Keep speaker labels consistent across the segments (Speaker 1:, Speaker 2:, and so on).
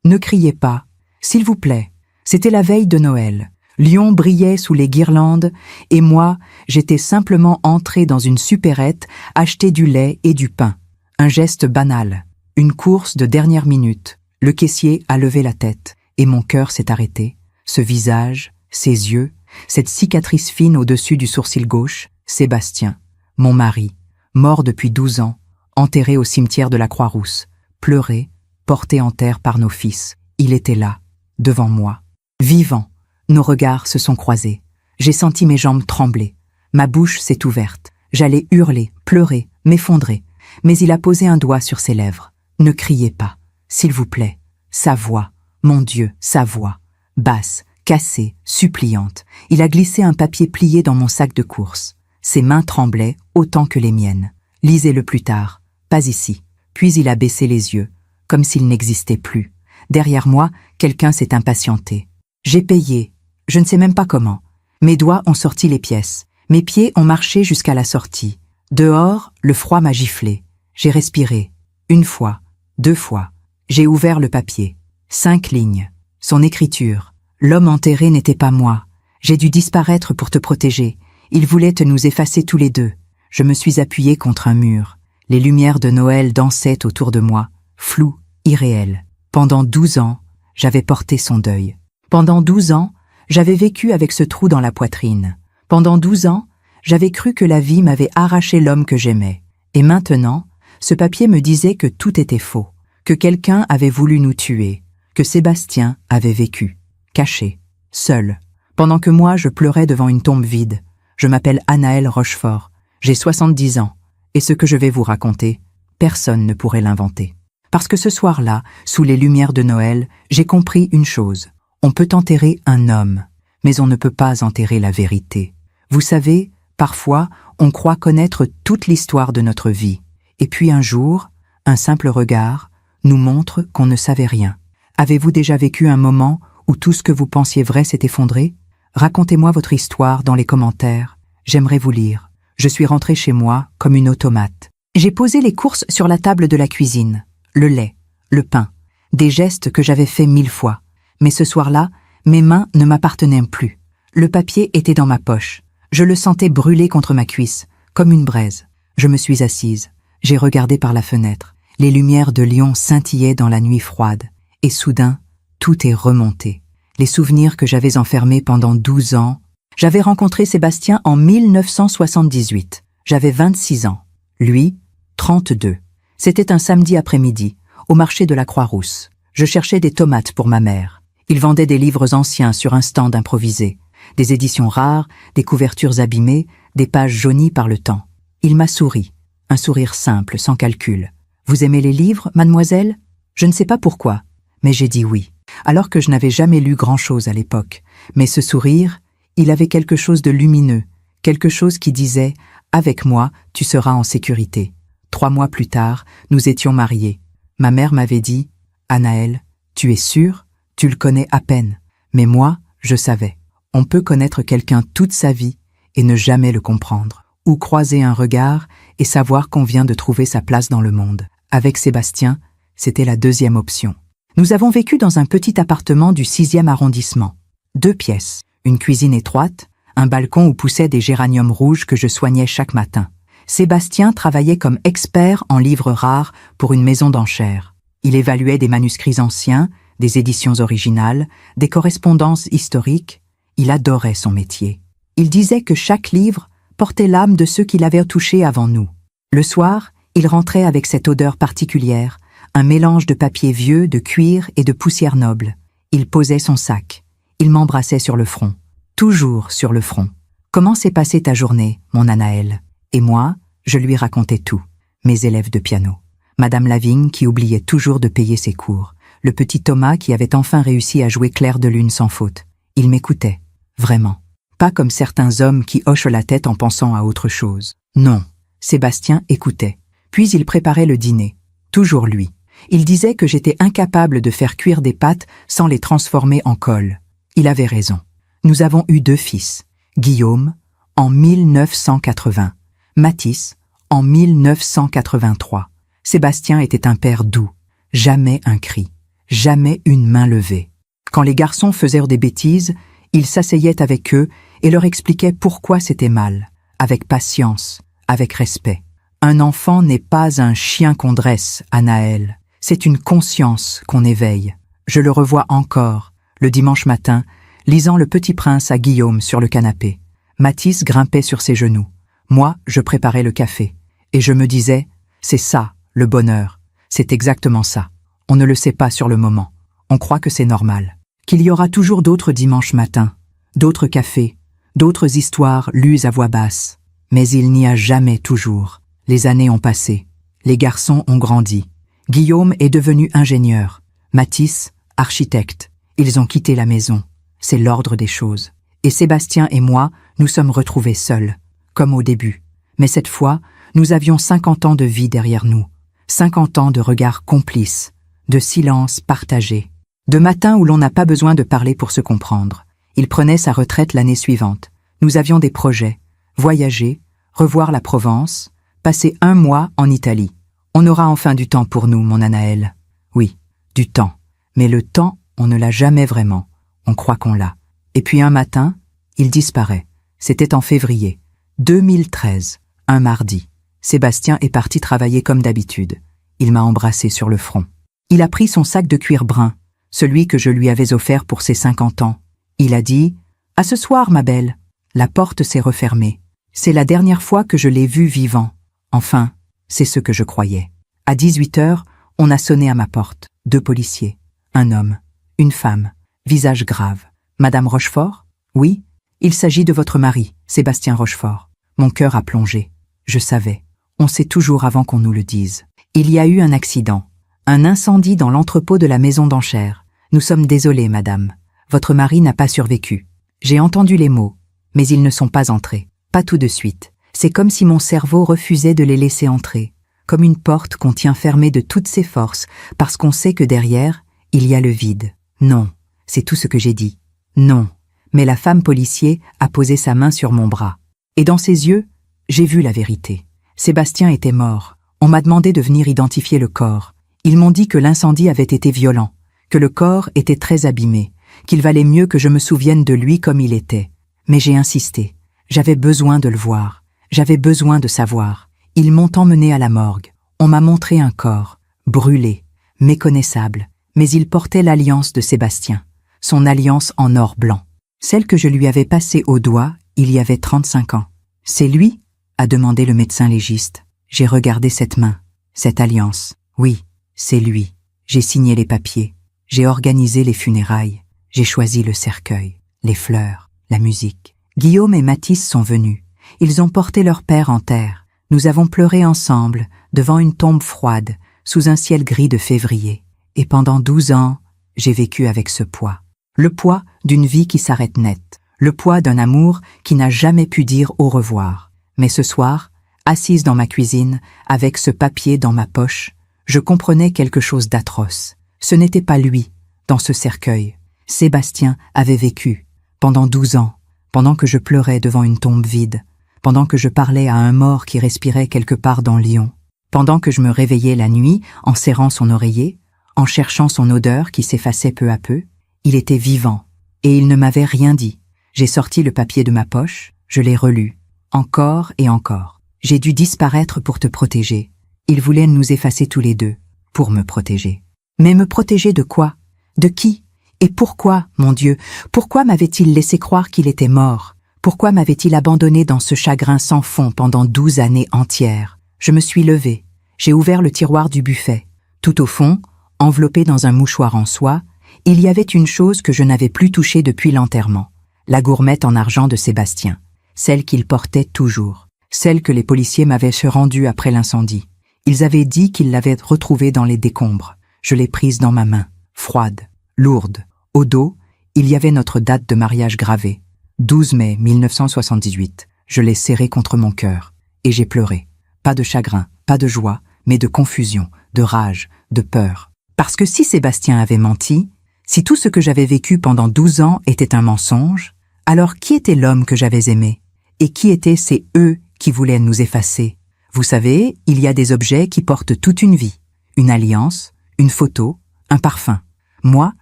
Speaker 1: Ne criez pas, s'il vous plaît. C'était la veille de Noël. Lyon brillait sous les guirlandes, et moi, j'étais simplement entré dans une supérette acheter du lait et du pain. Un geste banal, une course de dernière minute. Le caissier a levé la tête, et mon cœur s'est arrêté. Ce visage, ces yeux, cette cicatrice fine au-dessus du sourcil gauche, Sébastien, mon mari, mort depuis 12 ans, enterré au cimetière de la Croix-Rousse, pleuré, porté en terre par nos fils. Il était là, devant moi, vivant. Nos regards se sont croisés. J'ai senti mes jambes trembler. Ma bouche s'est ouverte. J'allais hurler, pleurer, m'effondrer. Mais il a posé un doigt sur ses lèvres. Ne criez pas, s'il vous plaît. Sa voix, mon Dieu, sa voix, basse, cassée, suppliante. Il a glissé un papier plié dans mon sac de course. Ses mains tremblaient autant que les miennes. Lisez-le plus tard, pas ici. Puis il a baissé les yeux, comme s'il n'existait plus. Derrière moi, quelqu'un s'est impatienté. J'ai payé, je ne sais même pas comment. Mes doigts ont sorti les pièces. Mes pieds ont marché jusqu'à la sortie. Dehors, le froid m'a giflé. J'ai respiré. 1 fois, 2 fois. J'ai ouvert le papier. 5 lignes. Son écriture. L'homme enterré n'était pas moi. J'ai dû disparaître pour te protéger. Il voulait te nous effacer tous les deux. Je me suis appuyé contre un mur. Les lumières de Noël dansaient autour de moi, floues, irréelles. Pendant 12 ans, j'avais porté son deuil. Pendant 12 ans, j'avais vécu avec ce trou dans la poitrine. Pendant 12 ans, j'avais cru que la vie m'avait arraché l'homme que j'aimais. Et maintenant, ce papier me disait que tout était faux, que quelqu'un avait voulu nous tuer, que Sébastien avait vécu, caché, seul, pendant que moi je pleurais devant une tombe vide. Je m'appelle Anaëlle Rochefort, j'ai 70 ans, et ce que je vais vous raconter, personne ne pourrait l'inventer. Parce que ce soir-là, sous les lumières de Noël, j'ai compris une chose. On peut enterrer un homme, mais on ne peut pas enterrer la vérité. Vous savez, parfois, on croit connaître toute l'histoire de notre vie. Et puis un jour, un simple regard nous montre qu'on ne savait rien. Avez-vous déjà vécu un moment où tout ce que vous pensiez vrai s'est effondré? Racontez-moi votre histoire dans les commentaires. J'aimerais vous lire. Je suis rentrée chez moi comme une automate. J'ai posé les courses sur la table de la cuisine. Le lait, le pain, des gestes que j'avais faits 1000 fois. Mais ce soir-là, mes mains ne m'appartenaient plus. Le papier était dans ma poche. Je le sentais brûler contre ma cuisse, comme une braise. Je me suis assise. J'ai regardé par la fenêtre. Les lumières de Lyon scintillaient dans la nuit froide. Et soudain, tout est remonté. Les souvenirs que j'avais enfermés pendant 12 ans. J'avais rencontré Sébastien en 1978. J'avais 26 ans. Lui, 32. C'était un samedi après-midi, au marché de la Croix-Rousse. Je cherchais des tomates pour ma mère. Il vendait des livres anciens sur un stand improvisé, des éditions rares, des couvertures abîmées, des pages jaunies par le temps. Il m'a souri, un sourire simple, sans calcul. « Vous aimez les livres, mademoiselle ?» Je ne sais pas pourquoi, mais j'ai dit oui, alors que je n'avais jamais lu grand-chose à l'époque. Mais ce sourire, il avait quelque chose de lumineux, quelque chose qui disait « Avec moi, tu seras en sécurité ». 3 mois plus tard, nous étions mariés. Ma mère m'avait dit « Anaëlle, tu es sûre ? Tu le connais à peine. » Mais moi, je savais. On peut connaître quelqu'un toute sa vie et ne jamais le comprendre. Ou croiser un regard et savoir qu'on vient de trouver sa place dans le monde. Avec Sébastien, c'était la 2e option. Nous avons vécu dans un petit appartement du 6e arrondissement. 2 pièces, une cuisine étroite, un balcon où poussaient des géraniums rouges que je soignais chaque matin. Sébastien travaillait comme expert en livres rares pour une maison d'enchères. Il évaluait des manuscrits anciens, des éditions originales, des correspondances historiques. Il adorait son métier. Il disait que chaque livre portait l'âme de ceux qui l'avaient touché avant nous. Le soir, il rentrait avec cette odeur particulière, un mélange de papier vieux, de cuir et de poussière noble. Il posait son sac. Il m'embrassait sur le front. Toujours sur le front. « Comment s'est passée ta journée, mon Anaëlle ?» Et moi, je lui racontais tout. Mes élèves de piano. Madame Lavigne qui oubliait toujours de payer ses cours. Le petit Thomas qui avait enfin réussi à jouer Clair de Lune sans faute. Il m'écoutait, vraiment. Pas comme certains hommes qui hochent la tête en pensant à autre chose. Non, Sébastien écoutait. Puis il préparait le dîner. Toujours lui. Il disait que j'étais incapable de faire cuire des pâtes sans les transformer en colle. Il avait raison. Nous avons eu 2 fils. Guillaume, en 1980. Mathis, en 1983. Sébastien était un père doux. Jamais un cri. jamais une main levée. Quand les garçons faisaient des bêtises, il s'asseyait avec eux et leur expliquait pourquoi c'était mal, avec patience, avec respect. Un enfant n'est pas un chien qu'on dresse, Anaël. C'est une conscience qu'on éveille. Je le revois encore, le dimanche matin, lisant Le Petit Prince à Guillaume sur le canapé. Mathis grimpait sur ses genoux. Moi, je préparais le café. Et je me disais, c'est ça, le bonheur. C'est exactement ça. On ne le sait pas sur le moment. On croit que c'est normal. Qu'il y aura toujours d'autres dimanches matins, d'autres cafés, d'autres histoires lues à voix basse. Mais il n'y a jamais toujours. Les années ont passé. Les garçons ont grandi. Guillaume est devenu ingénieur. Mathis, architecte. Ils ont quitté la maison. C'est l'ordre des choses. Et Sébastien et moi, nous sommes retrouvés seuls, comme au début. Mais cette fois, nous avions 50 ans de vie derrière nous. 50 ans de regards complices, de silence partagé, de matins où l'on n'a pas besoin de parler pour se comprendre. Il prenait sa retraite l'année suivante. Nous avions des projets. Voyager, revoir la Provence, passer 1 mois en Italie. On aura enfin du temps pour nous, mon Anaël. Oui, du temps. Mais le temps, on ne l'a jamais vraiment. On croit qu'on l'a. Et puis un matin, il disparaît. C'était en février 2013, un mardi. Sébastien est parti travailler comme d'habitude. Il m'a embrassé sur le front. Il a pris son sac de cuir brun, celui que je lui avais offert pour ses 50 ans. Il a dit « À ce soir, ma belle ». La porte s'est refermée. C'est la dernière fois que je l'ai vu vivant. Enfin, c'est ce que je croyais. À 18h, on a sonné à ma porte. 2 policiers. Un homme, une femme, visage grave. Madame Rochefort ? Oui, il s'agit de votre mari, Sébastien Rochefort. Mon cœur a plongé. Je savais. On sait toujours avant qu'on nous le dise. Il y a eu un accident. Un incendie dans l'entrepôt de la maison d'enchères. Nous sommes désolés, madame. Votre mari n'a pas survécu. J'ai entendu les mots, mais ils ne sont pas entrés. Pas tout de suite. C'est comme si mon cerveau refusait de les laisser entrer. Comme une porte qu'on tient fermée de toutes ses forces, parce qu'on sait que derrière, il y a le vide. Non, c'est tout ce que j'ai dit. Non. Mais la femme policier a posé sa main sur mon bras. Et dans ses yeux, j'ai vu la vérité. Sébastien était mort. On m'a demandé de venir identifier le corps. Ils m'ont dit que l'incendie avait été violent, que le corps était très abîmé, qu'il valait mieux que je me souvienne de lui comme il était. Mais j'ai insisté. J'avais besoin de le voir. J'avais besoin de savoir. Ils m'ont emmené à la morgue. On m'a montré un corps, brûlé, méconnaissable, mais il portait l'alliance de Sébastien, son alliance en or blanc, celle que je lui avais passée au doigt il y avait 35 ans. « C'est lui ?» a demandé le médecin légiste. J'ai regardé cette main, cette alliance. Oui, c'est lui. J'ai signé les papiers. J'ai organisé les funérailles. J'ai choisi le cercueil, les fleurs, la musique. Guillaume et Mathis sont venus. Ils ont porté leur père en terre. Nous avons pleuré ensemble, devant une tombe froide, sous un ciel gris de février. Et pendant 12 ans, j'ai vécu avec ce poids. Le poids d'une vie qui s'arrête net. Le poids d'un amour qui n'a jamais pu dire au revoir. Mais ce soir, assise dans ma cuisine, avec ce papier dans ma poche, je comprenais quelque chose d'atroce. Ce n'était pas lui, dans ce cercueil. Sébastien avait vécu, pendant 12 ans, pendant que je pleurais devant une tombe vide, pendant que je parlais à un mort qui respirait quelque part dans Lyon, pendant que je me réveillais la nuit en serrant son oreiller, en cherchant son odeur qui s'effaçait peu à peu. Il était vivant, et il ne m'avait rien dit. J'ai sorti le papier de ma poche, je l'ai relu, encore et encore. J'ai dû disparaître pour te protéger. Il voulait nous effacer tous les deux, pour me protéger. Mais me protéger de quoi? De qui? Et pourquoi, mon Dieu, pourquoi m'avait-il laissé croire qu'il était mort? Pourquoi m'avait-il abandonné dans ce chagrin sans fond pendant 12 années entières? Je me suis levée, j'ai ouvert le tiroir du buffet. Tout au fond, enveloppé dans un mouchoir en soie, il y avait une chose que je n'avais plus touchée depuis l'enterrement. La gourmette en argent de Sébastien, celle qu'il portait toujours, celle que les policiers m'avaient rendue après l'incendie. Ils avaient dit qu'ils l'avaient retrouvée dans les décombres. Je l'ai prise dans ma main, froide, lourde. Au dos, il y avait notre date de mariage gravée, 12 mai 1978. Je l'ai serrée contre mon cœur, et j'ai pleuré. Pas de chagrin, pas de joie, mais de confusion, de rage, de peur. Parce que si Sébastien avait menti, si tout ce que j'avais vécu pendant 12 ans était un mensonge, alors qui était l'homme que j'avais aimé? Et qui étaient ces eux qui voulaient nous effacer? Vous savez, il y a des objets qui portent toute une vie. Une alliance, une photo, un parfum. Moi,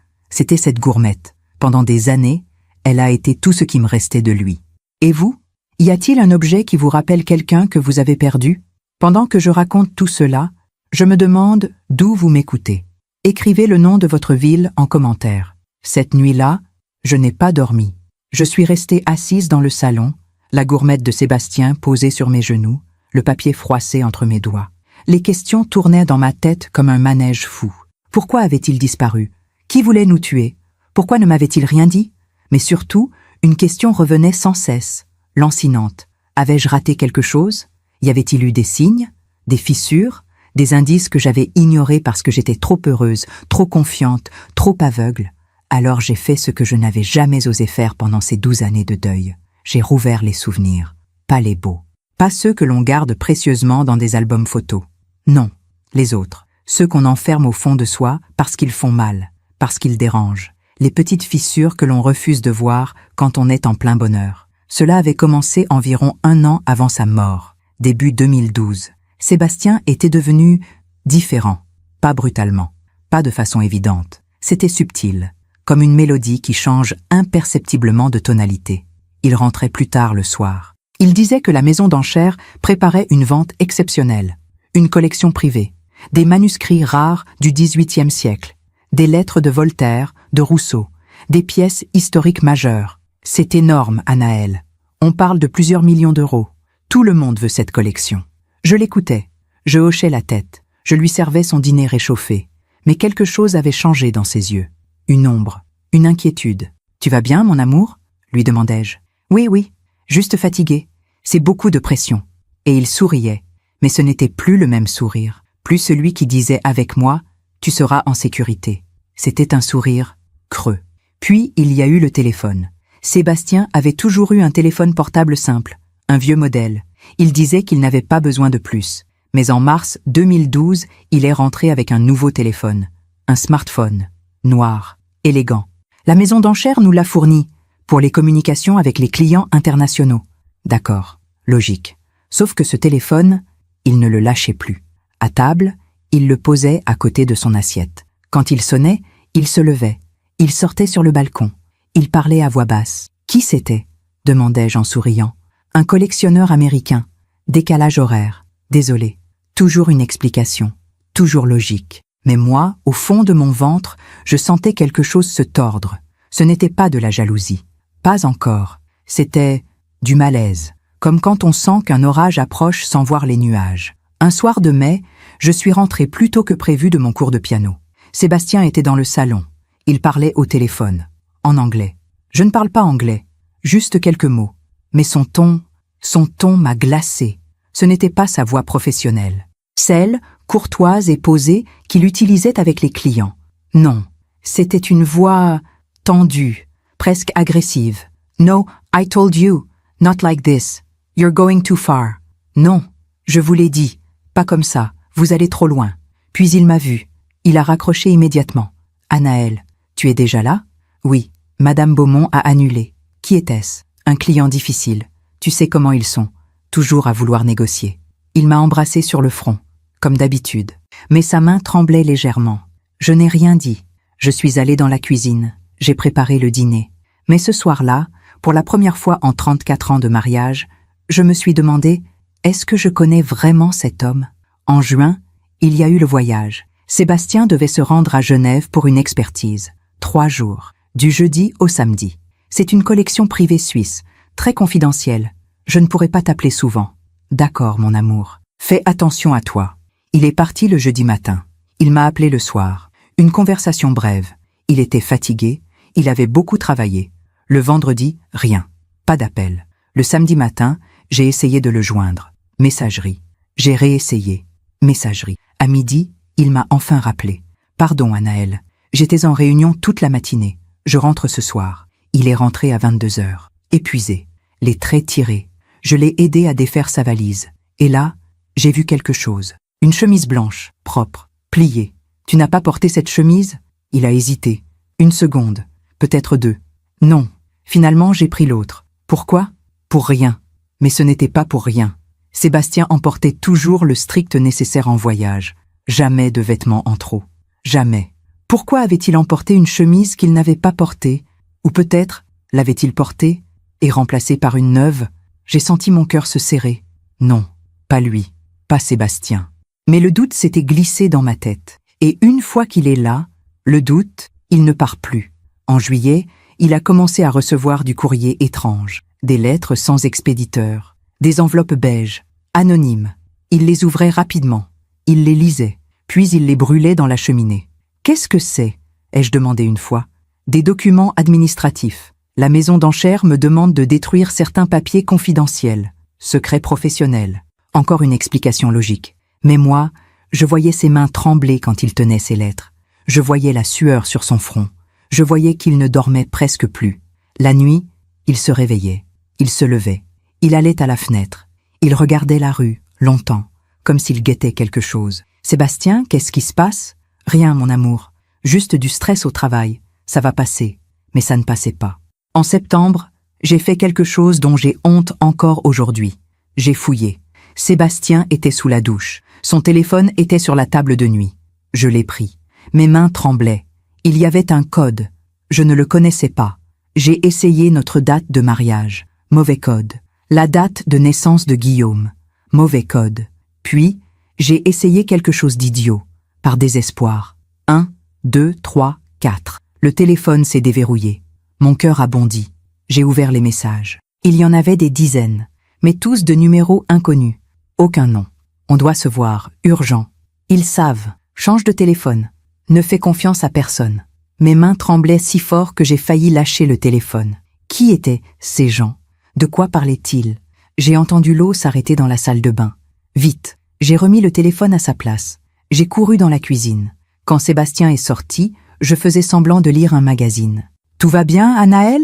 Speaker 1: c'était cette gourmette. Pendant des années, elle a été tout ce qui me restait de lui. Et vous? Y a-t-il un objet qui vous rappelle quelqu'un que vous avez perdu? Pendant que je raconte tout cela, je me demande d'où vous m'écoutez. Écrivez le nom de votre ville en commentaire. Cette nuit-là, je n'ai pas dormi. Je suis restée assise dans le salon, la gourmette de Sébastien posée sur mes genoux, le papier froissé entre mes doigts. Les questions tournaient dans ma tête comme un manège fou. Pourquoi avait-il disparu? Qui voulait nous tuer? Pourquoi ne m'avait-il rien dit? Mais surtout, une question revenait sans cesse, lancinante. Avais-je raté quelque chose? Y avait-il eu des signes? Des fissures? Des indices que j'avais ignorés parce que j'étais trop heureuse, trop confiante, trop aveugle? Alors j'ai fait ce que je n'avais jamais osé faire pendant ces 12 années de deuil. J'ai rouvert les souvenirs, pas les beaux. Pas ceux que l'on garde précieusement dans des albums photos. Non, les autres. Ceux qu'on enferme au fond de soi parce qu'ils font mal, parce qu'ils dérangent. Les petites fissures que l'on refuse de voir quand on est en plein bonheur. Cela avait commencé environ 1 an avant sa mort, début 2012. Sébastien était devenu différent, pas brutalement, pas de façon évidente. C'était subtil, comme une mélodie qui change imperceptiblement de tonalité. Il rentrait plus tard le soir. Il disait que la maison d'enchères préparait une vente exceptionnelle, une collection privée, des manuscrits rares du XVIIIe siècle, des lettres de Voltaire, de Rousseau, des pièces historiques majeures. C'est énorme, Anaël. On parle de plusieurs millions d'euros. Tout le monde veut cette collection. Je l'écoutais, je hochais la tête, je lui servais son dîner réchauffé. Mais quelque chose avait changé dans ses yeux. Une ombre, une inquiétude. « Tu vas bien, mon amour ?» lui demandai-je. « Oui, oui, juste fatigué. C'est beaucoup de pression. » Et il souriait, mais ce n'était plus le même sourire, plus celui qui disait avec moi « Tu seras en sécurité ». C'était un sourire creux. Puis il y a eu le téléphone. Sébastien avait toujours eu un téléphone portable simple, un vieux modèle. Il disait qu'il n'avait pas besoin de plus. Mais en mars 2012, il est rentré avec un nouveau téléphone, un smartphone, noir, élégant. La maison d'enchères nous l'a fourni pour les communications avec les clients internationaux. D'accord, logique. Sauf que ce téléphone, il ne le lâchait plus. À table, il le posait à côté de son assiette. Quand il sonnait, il se levait. Il sortait sur le balcon. Il parlait à voix basse. Qui c'était? Demandai-je en souriant. Un collectionneur américain. Décalage horaire. Désolé. Toujours une explication. Toujours logique. Mais moi, au fond de mon ventre, je sentais quelque chose se tordre. Ce n'était pas de la jalousie. Pas encore. C'était du malaise. Comme quand on sent qu'un orage approche sans voir les nuages. Un soir de mai, je suis rentré plus tôt que prévu de mon cours de piano. Sébastien était dans le salon. Il parlait au téléphone, en anglais. Je ne parle pas anglais, juste quelques mots. Mais son ton m'a glacé. Ce n'était pas sa voix professionnelle. Celle, courtoise et posée, qu'il utilisait avec les clients. Non, c'était une voix tendue, presque agressive. No, I told you, not like this. You're going too far. Non, je vous l'ai dit, pas comme ça, vous allez trop loin. Puis il m'a vu. Il a raccroché immédiatement. Anaël, tu es déjà là? Oui, Madame Beaumont a annulé. Qui était-ce? Un client difficile. Tu sais comment ils sont, toujours à vouloir négocier. Il m'a embrassé sur le front, comme d'habitude. Mais sa main tremblait légèrement. Je n'ai rien dit. Je suis allée dans la cuisine. J'ai préparé le dîner. Mais ce soir-là, pour la première fois en 34 ans de mariage, je me suis demandé, est-ce que je connais vraiment cet homme? En juin, il y a eu le voyage. Sébastien devait se rendre à Genève pour une expertise. 3 jours, du jeudi au samedi. C'est une collection privée suisse, très confidentielle. Je ne pourrai pas t'appeler souvent. D'accord, mon amour. Fais attention à toi. Il est parti le jeudi matin. Il m'a appelé le soir. Une conversation brève. Il était fatigué. Il avait beaucoup travaillé. Le vendredi, rien. Pas d'appel. Le samedi matin, j'ai essayé de le joindre. Messagerie. J'ai réessayé. Messagerie. À midi, il m'a enfin rappelé. Pardon, Anaël. J'étais en réunion toute la matinée. Je rentre ce soir. Il est rentré à 22 heures. Épuisé. Les traits tirés. Je l'ai aidé à défaire sa valise. Et là, j'ai vu quelque chose. Une chemise blanche, propre, pliée. Tu n'as pas porté cette chemise? Il a hésité. 1 seconde. Peut-être 2. Non. Finalement, j'ai pris l'autre. Pourquoi? Pour rien. Mais ce n'était pas pour rien. Sébastien emportait toujours le strict nécessaire en voyage. Jamais de vêtements en trop. Jamais. Pourquoi avait-il emporté une chemise qu'il n'avait pas portée? Ou peut-être l'avait-il portée et remplacée par une neuve? J'ai senti mon cœur se serrer. Non, pas lui, pas Sébastien. Mais le doute s'était glissé dans ma tête. Et une fois qu'il est là, le doute, il ne part plus. En juillet, il a commencé à recevoir du courrier étrange, des lettres sans expéditeur, des enveloppes beiges, anonymes. Il les ouvrait rapidement, il les lisait, puis il les brûlait dans la cheminée. « Qu'est-ce que c'est ?» ai-je demandé une fois. « Des documents administratifs. La maison d'enchères me demande de détruire certains papiers confidentiels, secrets professionnels. » Encore une explication logique. Mais moi, je voyais ses mains trembler quand il tenait ces lettres. Je voyais la sueur sur son front. Je voyais qu'il ne dormait presque plus. La nuit, il se réveillait. Il se levait. Il allait à la fenêtre. Il regardait la rue, longtemps, comme s'il guettait quelque chose. « Sébastien, qu'est-ce qui se passe ?»« Rien, mon amour. Juste du stress au travail. Ça va passer. » Mais ça ne passait pas. En septembre, j'ai fait quelque chose dont j'ai honte encore aujourd'hui. J'ai fouillé. Sébastien était sous la douche. Son téléphone était sur la table de nuit. Je l'ai pris. Mes mains tremblaient. Il y avait un code. Je ne le connaissais pas. J'ai essayé notre date de mariage. Mauvais code. La date de naissance de Guillaume. Mauvais code. Puis, j'ai essayé quelque chose d'idiot. Par désespoir. 1, 2, 3, 4. Le téléphone s'est déverrouillé. Mon cœur a bondi. J'ai ouvert les messages. Il y en avait des dizaines, mais tous de numéros inconnus. Aucun nom. On doit se voir. Urgent. Ils savent. Change de téléphone. Ne fais confiance à personne. Mes mains tremblaient si fort que j'ai failli lâcher le téléphone. Qui étaient ces gens? De quoi parlaient-ils? J'ai entendu l'eau s'arrêter dans la salle de bain. Vite, j'ai remis le téléphone à sa place. J'ai couru dans la cuisine. Quand Sébastien est sorti, je faisais semblant de lire un magazine. « Tout va bien, Anaël ?»«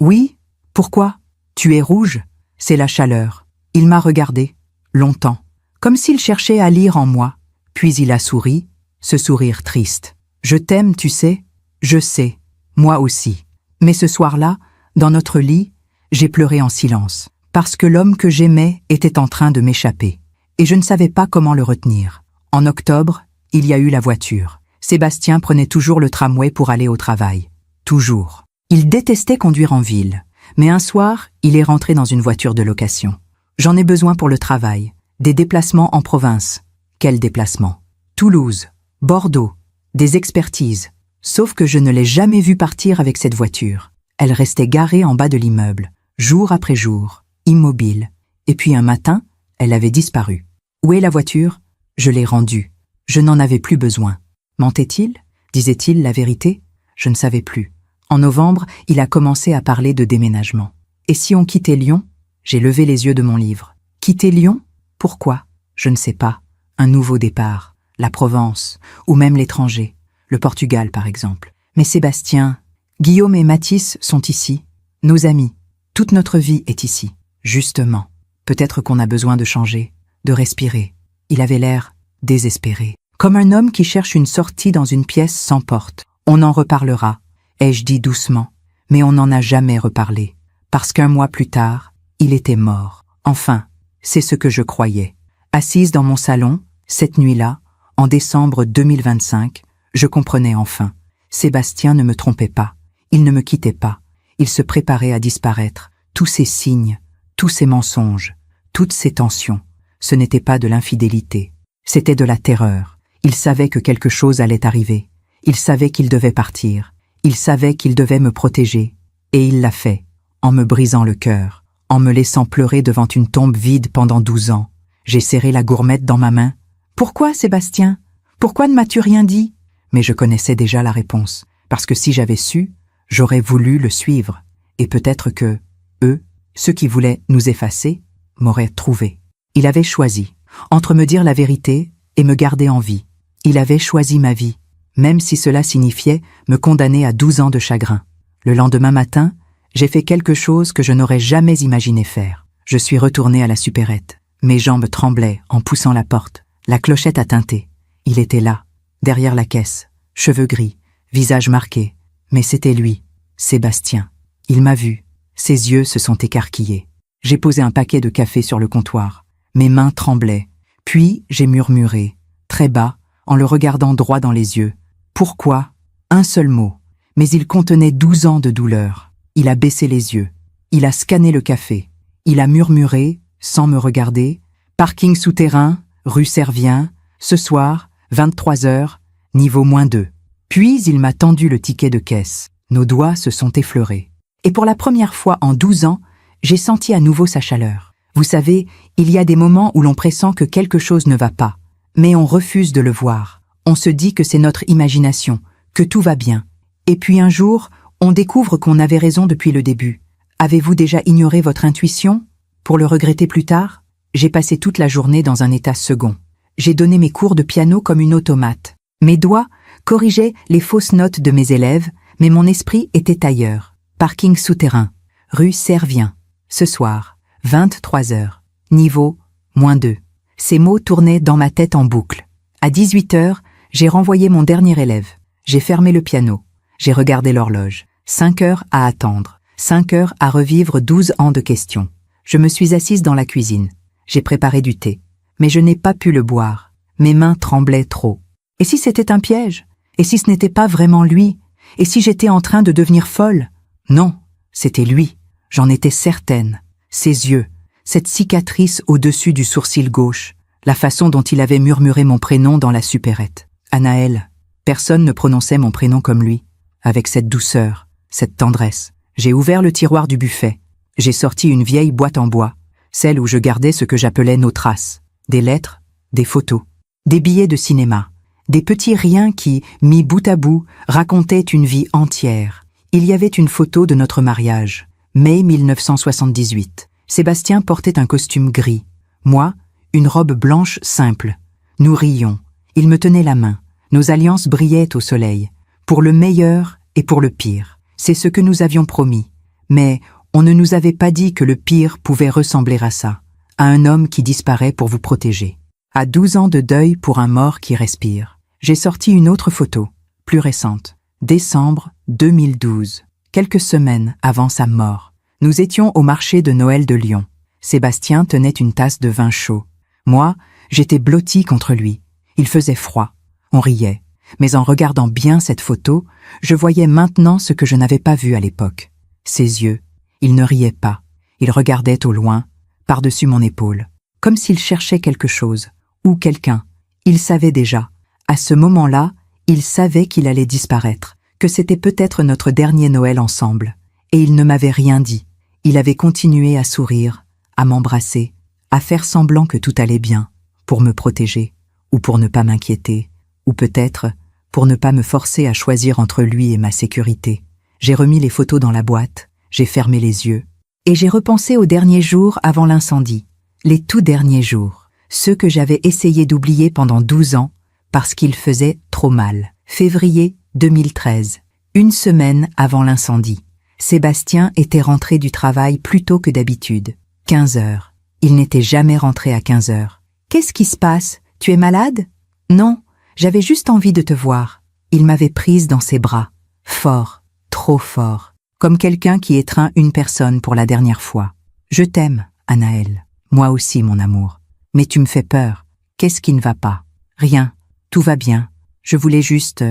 Speaker 1: Oui. Pourquoi ? Tu es rouge ?» « C'est la chaleur. » Il m'a regardé, longtemps, comme s'il cherchait à lire en moi. Puis il a souri, ce sourire triste. « Je t'aime, tu sais ?»« Je sais. Moi aussi. » Mais ce soir-là, dans notre lit, j'ai pleuré en silence, parce que l'homme que j'aimais était en train de m'échapper. Et je ne savais pas comment le retenir. En octobre, il y a eu la voiture. Sébastien prenait toujours le tramway pour aller au travail. Toujours. Il détestait conduire en ville. Mais un soir, il est rentré dans une voiture de location. J'en ai besoin pour le travail. Des déplacements en province. Quels déplacements? Toulouse, Bordeaux, des expertises. Sauf que je ne l'ai jamais vue partir avec cette voiture. Elle restait garée en bas de l'immeuble, jour après jour, immobile. Et puis un matin, elle avait disparu. Où est la voiture? Je l'ai rendue. Je n'en avais plus besoin. Mentait-il? Disait-il la vérité? Je ne savais plus. En novembre, il a commencé à parler de déménagement. Et si on quittait Lyon? J'ai levé les yeux de mon livre. Quitter Lyon? Pourquoi? Je ne sais pas. Un nouveau départ. La Provence. Ou même l'étranger. Le Portugal, par exemple. Mais Sébastien, Guillaume et Mathis sont ici. Nos amis. Toute notre vie est ici. Justement. Peut-être qu'on a besoin de changer, de respirer. Il avait l'air désespéré. Comme un homme qui cherche une sortie dans une pièce sans porte. On en reparlera, ai-je dit doucement, mais on n'en a jamais reparlé, parce qu'un mois plus tard, il était mort. Enfin, c'est ce que je croyais. Assise dans mon salon, cette nuit-là, en décembre 2025, je comprenais enfin. Sébastien ne me trompait pas. Il ne me quittait pas. Il se préparait à disparaître. Tous ces signes, tous ces mensonges, toutes ces tensions, ce n'était pas de l'infidélité. C'était de la terreur. Il savait que quelque chose allait arriver. Il savait qu'il devait partir. Il savait qu'il devait me protéger. Et il l'a fait, en me brisant le cœur, en me laissant pleurer devant une tombe vide pendant 12 ans. J'ai serré la gourmette dans ma main. « Pourquoi, Sébastien? Pourquoi ne m'as-tu rien dit ?» Mais je connaissais déjà la réponse, parce que si j'avais su, j'aurais voulu le suivre. Et peut-être que, eux, ceux qui voulaient nous effacer, m'auraient trouvé. Il avait choisi, entre me dire la vérité et me garder en vie. Il avait choisi ma vie, même si cela signifiait me condamner à 12 ans de chagrin. Le lendemain matin, j'ai fait quelque chose que je n'aurais jamais imaginé faire. Je suis retournée à la supérette. Mes jambes tremblaient en poussant la porte. La clochette a tinté. Il était là, derrière la caisse, cheveux gris, visage marqué. Mais c'était lui, Sébastien. Il m'a vu. Ses yeux se sont écarquillés. J'ai posé un paquet de café sur le comptoir. Mes mains tremblaient. Puis j'ai murmuré, très bas, en le regardant droit dans les yeux. « Pourquoi ? Un seul mot, mais il contenait 12 ans de douleur. Il a baissé les yeux. Il a scanné le café. Il a murmuré, sans me regarder, « Parking souterrain, rue Servien, ce soir, 23 heures, niveau -2. » Puis il m'a tendu le ticket de caisse. Nos doigts se sont effleurés. Et pour la première fois en 12 ans, j'ai senti à nouveau sa chaleur. Vous savez, il y a des moments où l'on pressent que quelque chose ne va pas, mais on refuse de le voir. On se dit que c'est notre imagination, que tout va bien. Et puis un jour, on découvre qu'on avait raison depuis le début. Avez-vous déjà ignoré votre intuition, pour le regretter plus tard? J'ai passé toute la journée dans un état second. J'ai donné mes cours de piano comme une automate. Mes doigts corrigeaient les fausses notes de mes élèves, mais mon esprit était ailleurs. Parking souterrain, rue Servien, ce soir, 23 heures, niveau -2. Ces mots tournaient dans ma tête en boucle. À 18 heures, j'ai renvoyé mon dernier élève. J'ai fermé le piano. J'ai regardé l'horloge. 5 heures à attendre. 5 heures à revivre 12 ans de questions. Je me suis assise dans la cuisine. J'ai préparé du thé. Mais je n'ai pas pu le boire. Mes mains tremblaient trop. Et si c'était un piège? Et si ce n'était pas vraiment lui? Et si j'étais en train de devenir folle? Non, c'était lui. J'en étais certaine. Ses yeux, cette cicatrice au-dessus du sourcil gauche, la façon dont il avait murmuré mon prénom dans la supérette. Anaël. Personne ne prononçait mon prénom comme lui, avec cette douceur, cette tendresse. J'ai ouvert le tiroir du buffet. J'ai sorti une vieille boîte en bois, celle où je gardais ce que j'appelais nos traces. Des lettres, des photos, des billets de cinéma, des petits riens qui, mis bout à bout, racontaient une vie entière. Il y avait une photo de notre mariage, mai 1978. Sébastien portait un costume gris. Moi, une robe blanche simple. Nous rions. Il me tenait la main. Nos alliances brillaient au soleil, pour le meilleur et pour le pire. C'est ce que nous avions promis. Mais on ne nous avait pas dit que le pire pouvait ressembler à ça, à un homme qui disparaît pour vous protéger. À 12 ans de deuil pour un mort qui respire. J'ai sorti une autre photo, plus récente. Décembre 2012, quelques semaines avant sa mort. Nous étions au marché de Noël de Lyon. Sébastien tenait une tasse de vin chaud. Moi, j'étais blottie contre lui. Il faisait froid. On riait. Mais en regardant bien cette photo, je voyais maintenant ce que je n'avais pas vu à l'époque. Ses yeux. Il ne riait pas. Il regardait au loin, par-dessus mon épaule, comme s'il cherchait quelque chose, ou quelqu'un. Il savait déjà. À ce moment-là, il savait qu'il allait disparaître, que c'était peut-être notre dernier Noël ensemble. Et il ne m'avait rien dit. Il avait continué à sourire, à m'embrasser, à faire semblant que tout allait bien, pour me protéger, ou pour ne pas m'inquiéter, ou peut-être pour ne pas me forcer à choisir entre lui et ma sécurité. J'ai remis les photos dans la boîte, j'ai fermé les yeux, et j'ai repensé aux derniers jours avant l'incendie, les tout derniers jours, ceux que j'avais essayé d'oublier pendant 12 ans, parce qu'ils faisaient trop mal. Février 2013, une semaine avant l'incendie. Sébastien était rentré du travail plus tôt que d'habitude. 15 heures. Il n'était jamais rentré à 15 heures. « Qu'est-ce qui se passe? Tu es malade ?»« Non, j'avais juste envie de te voir. » Il m'avait prise dans ses bras. Fort, trop fort. Comme quelqu'un qui étreint une personne pour la dernière fois. « Je t'aime, Anaël. Moi aussi, mon amour. Mais tu me fais peur. Qu'est-ce qui ne va pas? » « Rien. Tout va bien. Je voulais juste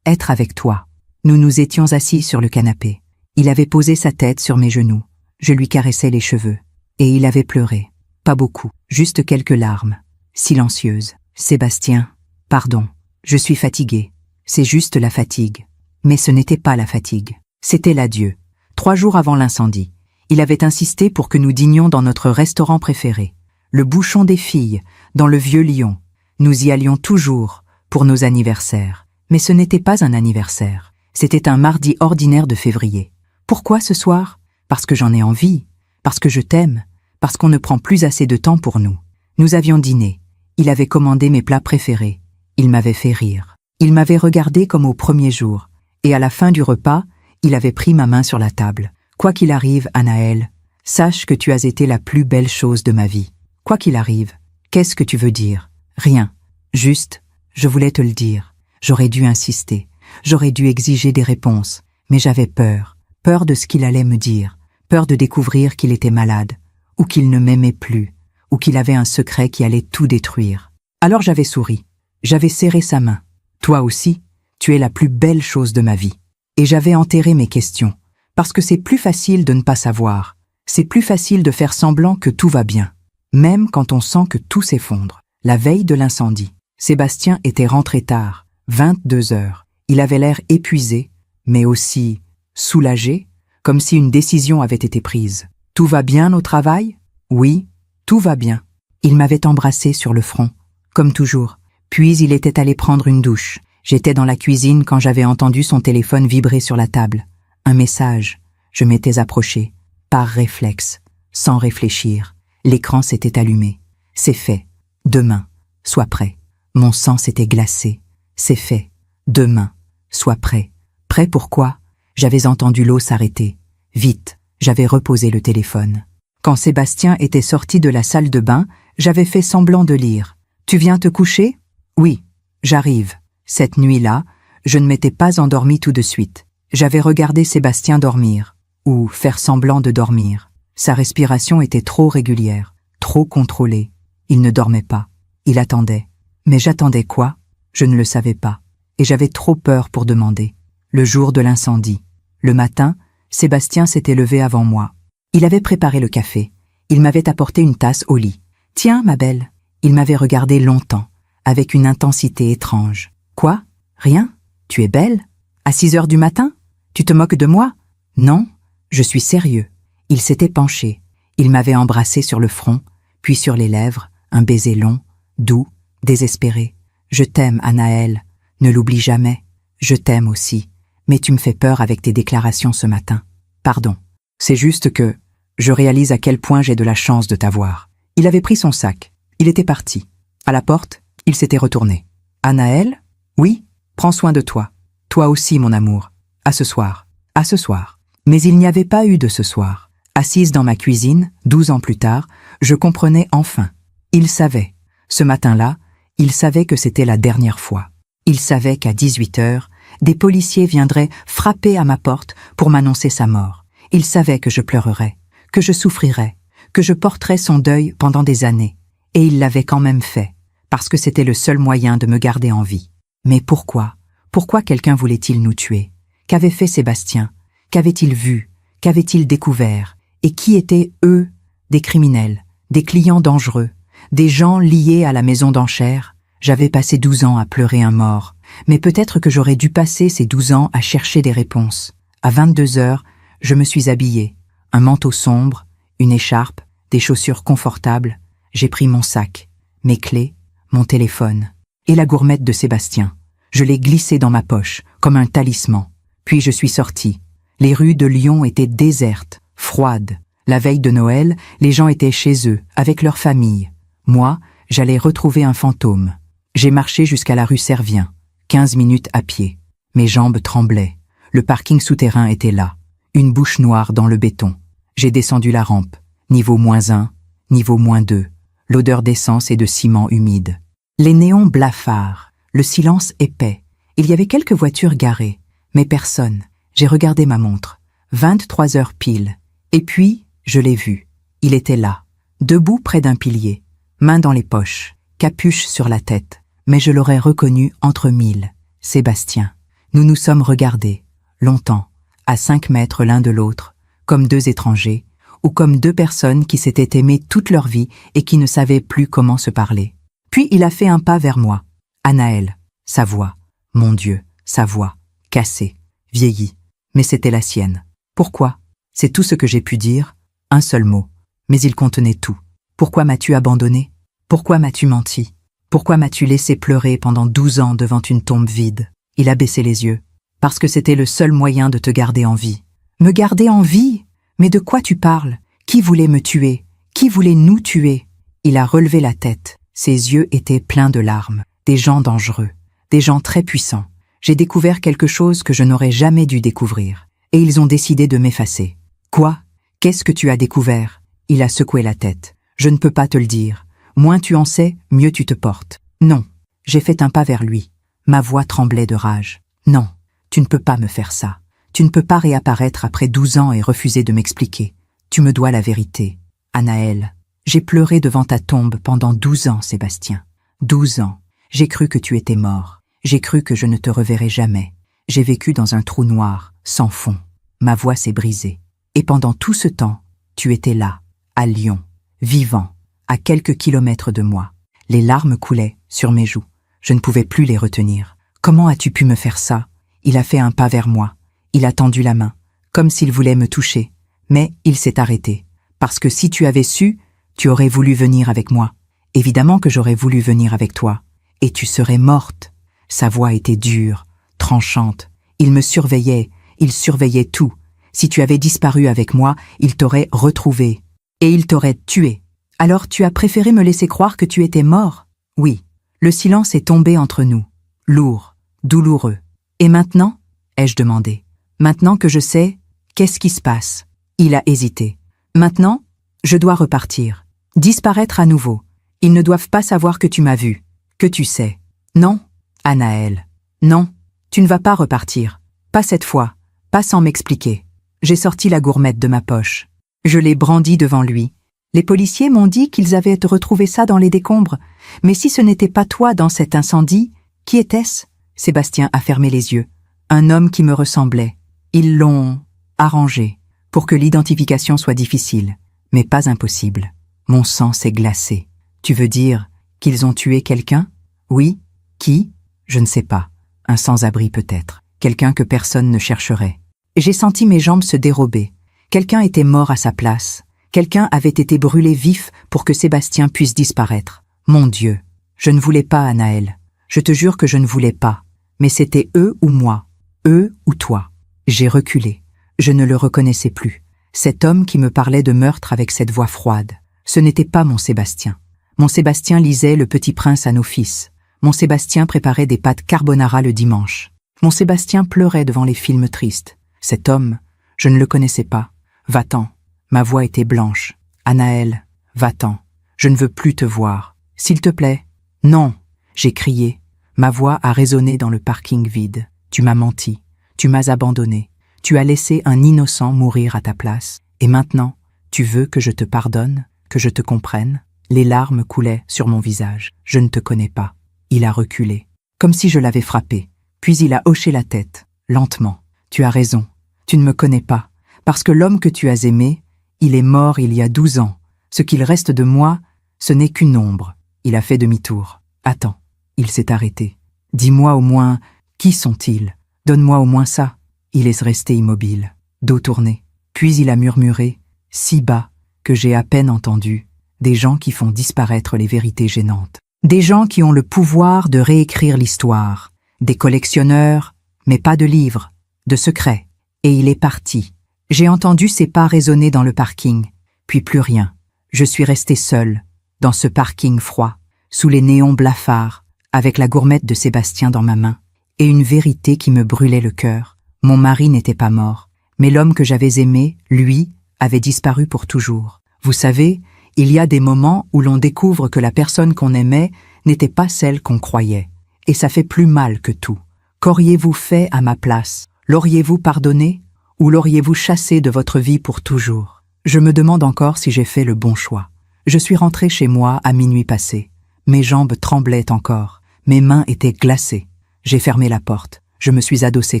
Speaker 1: être avec toi. » Nous nous étions assis sur le canapé. Il avait posé sa tête sur mes genoux. Je lui caressais les cheveux. Et il avait pleuré. Pas beaucoup, juste quelques larmes. Silencieuses. « Sébastien, pardon. Je suis fatiguée. C'est juste la fatigue. » Mais ce n'était pas la fatigue. C'était l'adieu. 3 jours avant l'incendie. Il avait insisté pour que nous dînions dans notre restaurant préféré. Le Bouchon des Filles, dans le Vieux Lyon. Nous y allions toujours, pour nos anniversaires. Mais ce n'était pas un anniversaire. C'était un mardi ordinaire de février. Pourquoi ce soir? Parce que j'en ai envie. Parce que je t'aime. Parce qu'on ne prend plus assez de temps pour nous. Nous avions dîné. Il avait commandé mes plats préférés. Il m'avait fait rire. Il m'avait regardé comme au premier jour. Et à la fin du repas, il avait pris ma main sur la table. Quoi qu'il arrive, Anaël, sache que tu as été la plus belle chose de ma vie. Quoi qu'il arrive, qu'est-ce que tu veux dire? Rien. Juste, je voulais te le dire. J'aurais dû insister. J'aurais dû exiger des réponses. Mais j'avais peur. Peur de ce qu'il allait me dire. Peur de découvrir qu'il était malade. Ou qu'il ne m'aimait plus. Ou qu'il avait un secret qui allait tout détruire. Alors j'avais souri. J'avais serré sa main. Toi aussi? Tu es la plus belle chose de ma vie. Et j'avais enterré mes questions, parce que c'est plus facile de ne pas savoir. C'est plus facile de faire semblant que tout va bien, même quand on sent que tout s'effondre. La veille de l'incendie, Sébastien était rentré tard, 22 heures. Il avait l'air épuisé, mais aussi soulagé, comme si une décision avait été prise. « Tout va bien au travail ?» ?»« Oui, tout va bien. » Il m'avait embrassé sur le front, comme toujours. Puis il était allé prendre une douche. J'étais dans la cuisine quand j'avais entendu son téléphone vibrer sur la table. Un message. Je m'étais approché, par réflexe, sans réfléchir. L'écran s'était allumé. « C'est fait. Demain, sois prêt. » Mon sang s'était glacé. « C'est fait. Demain, sois prêt. » Prêt pour quoi? J'avais entendu l'eau s'arrêter. Vite, j'avais reposé le téléphone. Quand Sébastien était sorti de la salle de bain, j'avais fait semblant de lire. « Tu viens te coucher ?»« Oui, j'arrive. » Cette nuit-là, je ne m'étais pas endormie tout de suite. J'avais regardé Sébastien dormir, ou faire semblant de dormir. Sa respiration était trop régulière, trop contrôlée. Il ne dormait pas. Il attendait. Mais j'attendais quoi? Je ne le savais pas. Et j'avais trop peur pour demander. Le jour de l'incendie. Le matin, Sébastien s'était levé avant moi. Il avait préparé le café. Il m'avait apporté une tasse au lit. « Tiens, ma belle. » Il m'avait regardé longtemps, avec une intensité étrange. « Quoi? Rien? Tu es belle? À 6 heures du matin? Tu te moques de moi? »« Non, je suis sérieux. » Il s'était penché. Il m'avait embrassé sur le front, puis sur les lèvres, un baiser long, doux, désespéré. « Je t'aime, Anaël. Ne l'oublie jamais. Je t'aime aussi. Mais tu me fais peur avec tes déclarations ce matin. Pardon. C'est juste que je réalise à quel point j'ai de la chance de t'avoir. » Il avait pris son sac. Il était parti. À la porte, il s'était retourné. « Anaël? Oui, prends soin de toi. Toi aussi, mon amour. À ce soir. À ce soir. » Mais il n'y avait pas eu de ce soir. Assise dans ma cuisine, 12 ans plus tard, je comprenais enfin. Il savait. Ce matin-là, il savait que c'était la dernière fois. Il savait qu'à 18 heures, des policiers viendraient frapper à ma porte pour m'annoncer sa mort. Il savait que je pleurerais, que je souffrirais, que je porterais son deuil pendant des années. Et il l'avait quand même fait, parce que c'était le seul moyen de me garder en vie. Mais pourquoi? Pourquoi quelqu'un voulait-il nous tuer? Qu'avait fait Sébastien? Qu'avait-il vu? Qu'avait-il découvert? Et qui étaient eux? Des criminels, des clients dangereux, des gens liés à la maison d'enchères? J'avais passé 12 ans à pleurer un mort, mais peut-être que j'aurais dû passer ces 12 ans à chercher des réponses. À 22 heures, je me suis habillée. Un manteau sombre, une écharpe, des chaussures confortables. J'ai pris mon sac, mes clés, mon téléphone et la gourmette de Sébastien. Je l'ai glissée dans ma poche, comme un talisman. Puis je suis sortie. Les rues de Lyon étaient désertes, froides. La veille de Noël, les gens étaient chez eux, avec leur famille. Moi, j'allais retrouver un fantôme. J'ai marché jusqu'à la rue Servien, 15 minutes à pied. Mes jambes tremblaient. Le parking souterrain était là, une bouche noire dans le béton. J'ai descendu la rampe, niveau -1, niveau -2, l'odeur d'essence et de ciment humide. Les néons blafards, le silence épais. Il y avait quelques voitures garées, mais personne. J'ai regardé ma montre, 23 heures pile. Et puis, je l'ai vu. Il était là, debout près d'un pilier, mains dans les poches, capuche sur la tête. Mais je l'aurais reconnu entre mille. Sébastien. Nous nous sommes regardés, longtemps, à 5 mètres l'un de l'autre, comme deux étrangers, ou comme deux personnes qui s'étaient aimées toute leur vie et qui ne savaient plus comment se parler. Puis il a fait un pas vers moi. Anaël, sa voix, mon Dieu, sa voix, cassée, vieillie, mais c'était la sienne. Pourquoi? C'est tout ce que j'ai pu dire, un seul mot, mais il contenait tout. Pourquoi m'as-tu abandonné? Pourquoi m'as-tu menti? Pourquoi m'as-tu laissé pleurer pendant 12 ans devant une tombe vide? Il a baissé les yeux. Parce que c'était le seul moyen de te garder en vie. Me garder en vie? Mais de quoi tu parles? Qui voulait me tuer? Qui voulait nous tuer? Il a relevé la tête. Ses yeux étaient pleins de larmes. Des gens dangereux. Des gens très puissants. J'ai découvert quelque chose que je n'aurais jamais dû découvrir. Et ils ont décidé de m'effacer. Quoi? Qu'est-ce que tu as découvert? Il a secoué la tête. Je ne peux pas te le dire. Moins tu en sais, mieux tu te portes. Non. J'ai fait un pas vers lui. Ma voix tremblait de rage. Non, tu ne peux pas me faire ça. Tu ne peux pas réapparaître après 12 ans et refuser de m'expliquer. Tu me dois la vérité. Anaël, j'ai pleuré devant ta tombe pendant 12 ans, Sébastien. 12 ans. J'ai cru que tu étais mort. J'ai cru que je ne te reverrais jamais. J'ai vécu dans un trou noir, sans fond. Ma voix s'est brisée. Et pendant tout ce temps, tu étais là, à Lyon, vivant, à quelques kilomètres de moi. Les larmes coulaient sur mes joues. Je ne pouvais plus les retenir. Comment as-tu pu me faire ça? Il a fait un pas vers moi. Il a tendu la main, comme s'il voulait me toucher. Mais il s'est arrêté. Parce que si tu avais su, tu aurais voulu venir avec moi. Évidemment que j'aurais voulu venir avec toi. Et tu serais morte. Sa voix était dure, tranchante. Il me surveillait, il surveillait tout. Si tu avais disparu avec moi, il t'aurait retrouvé. Et il t'aurait tué. Alors tu as préféré me laisser croire que tu étais mort? Oui. Le silence est tombé entre nous. Lourd, douloureux. Et maintenant? Ai-je demandé. Maintenant que je sais, qu'est-ce qui se passe? Il a hésité. Maintenant, je dois repartir. Disparaître à nouveau. Ils ne doivent pas savoir que tu m'as vu. Que tu sais. Non, Anaël. Non, tu ne vas pas repartir. Pas cette fois. Pas sans m'expliquer. J'ai sorti la gourmette de ma poche. Je l'ai brandie devant lui. Les policiers m'ont dit qu'ils avaient retrouvé ça dans les décombres. Mais si ce n'était pas toi dans cet incendie, qui était-ce? Sébastien a fermé les yeux. Un homme qui me ressemblait. Ils l'ont arrangé pour que l'identification soit difficile, mais pas impossible. Mon sang s'est glacé. Tu veux dire qu'ils ont tué quelqu'un? Oui. Qui? Je ne sais pas. Un sans-abri peut-être. Quelqu'un que personne ne chercherait. J'ai senti mes jambes se dérober. Quelqu'un était mort à sa place. Quelqu'un avait été brûlé vif pour que Sébastien puisse disparaître. Mon Dieu, je ne voulais pas, Anaël. Je te jure que je ne voulais pas. Mais c'était eux ou moi. Eux ou toi. J'ai reculé. Je ne le reconnaissais plus. Cet homme qui me parlait de meurtre avec cette voix froide. Ce n'était pas mon Sébastien. Mon Sébastien lisait Le Petit Prince à nos fils. Mon Sébastien préparait des pâtes carbonara le dimanche. Mon Sébastien pleurait devant les films tristes. Cet homme, je ne le connaissais pas. Va-t'en. Ma voix était blanche. Anaël, va-t'en. Je ne veux plus te voir. S'il te plaît. Non. J'ai crié. Ma voix a résonné dans le parking vide. Tu m'as menti. Tu m'as abandonné. Tu as laissé un innocent mourir à ta place. Et maintenant, tu veux que je te pardonne, que je te comprenne? Les larmes coulaient sur mon visage. Je ne te connais pas. Il a reculé, comme si je l'avais frappé. Puis il a hoché la tête, lentement. Tu as raison. Tu ne me connais pas. Parce que l'homme que tu as aimé, il est mort il y a 12 ans. Ce qu'il reste de moi, ce n'est qu'une ombre. Il a fait demi-tour. Attends, il s'est arrêté. Dis-moi au moins, qui sont-ils? Donne-moi au moins ça. Il est resté immobile, dos tourné. Puis il a murmuré, si bas, que j'ai à peine entendu, des gens qui font disparaître les vérités gênantes. Des gens qui ont le pouvoir de réécrire l'histoire. Des collectionneurs, mais pas de livres, de secrets. Et il est parti. J'ai entendu ses pas résonner dans le parking, puis plus rien. Je suis resté seul, dans ce parking froid, sous les néons blafards, avec la gourmette de Sébastien dans ma main, et une vérité qui me brûlait le cœur. Mon mari n'était pas mort, mais l'homme que j'avais aimé, lui, avait disparu pour toujours. Vous savez, il y a des moments où l'on découvre que la personne qu'on aimait n'était pas celle qu'on croyait. Et ça fait plus mal que tout. Qu'auriez-vous fait à ma place? L'auriez-vous pardonné? Ou l'auriez-vous chassé de votre vie pour toujours? Je me demande encore si j'ai fait le bon choix. Je suis rentré chez moi à minuit passé. Mes jambes tremblaient encore. Mes mains étaient glacées. J'ai fermé la porte. Je me suis adossé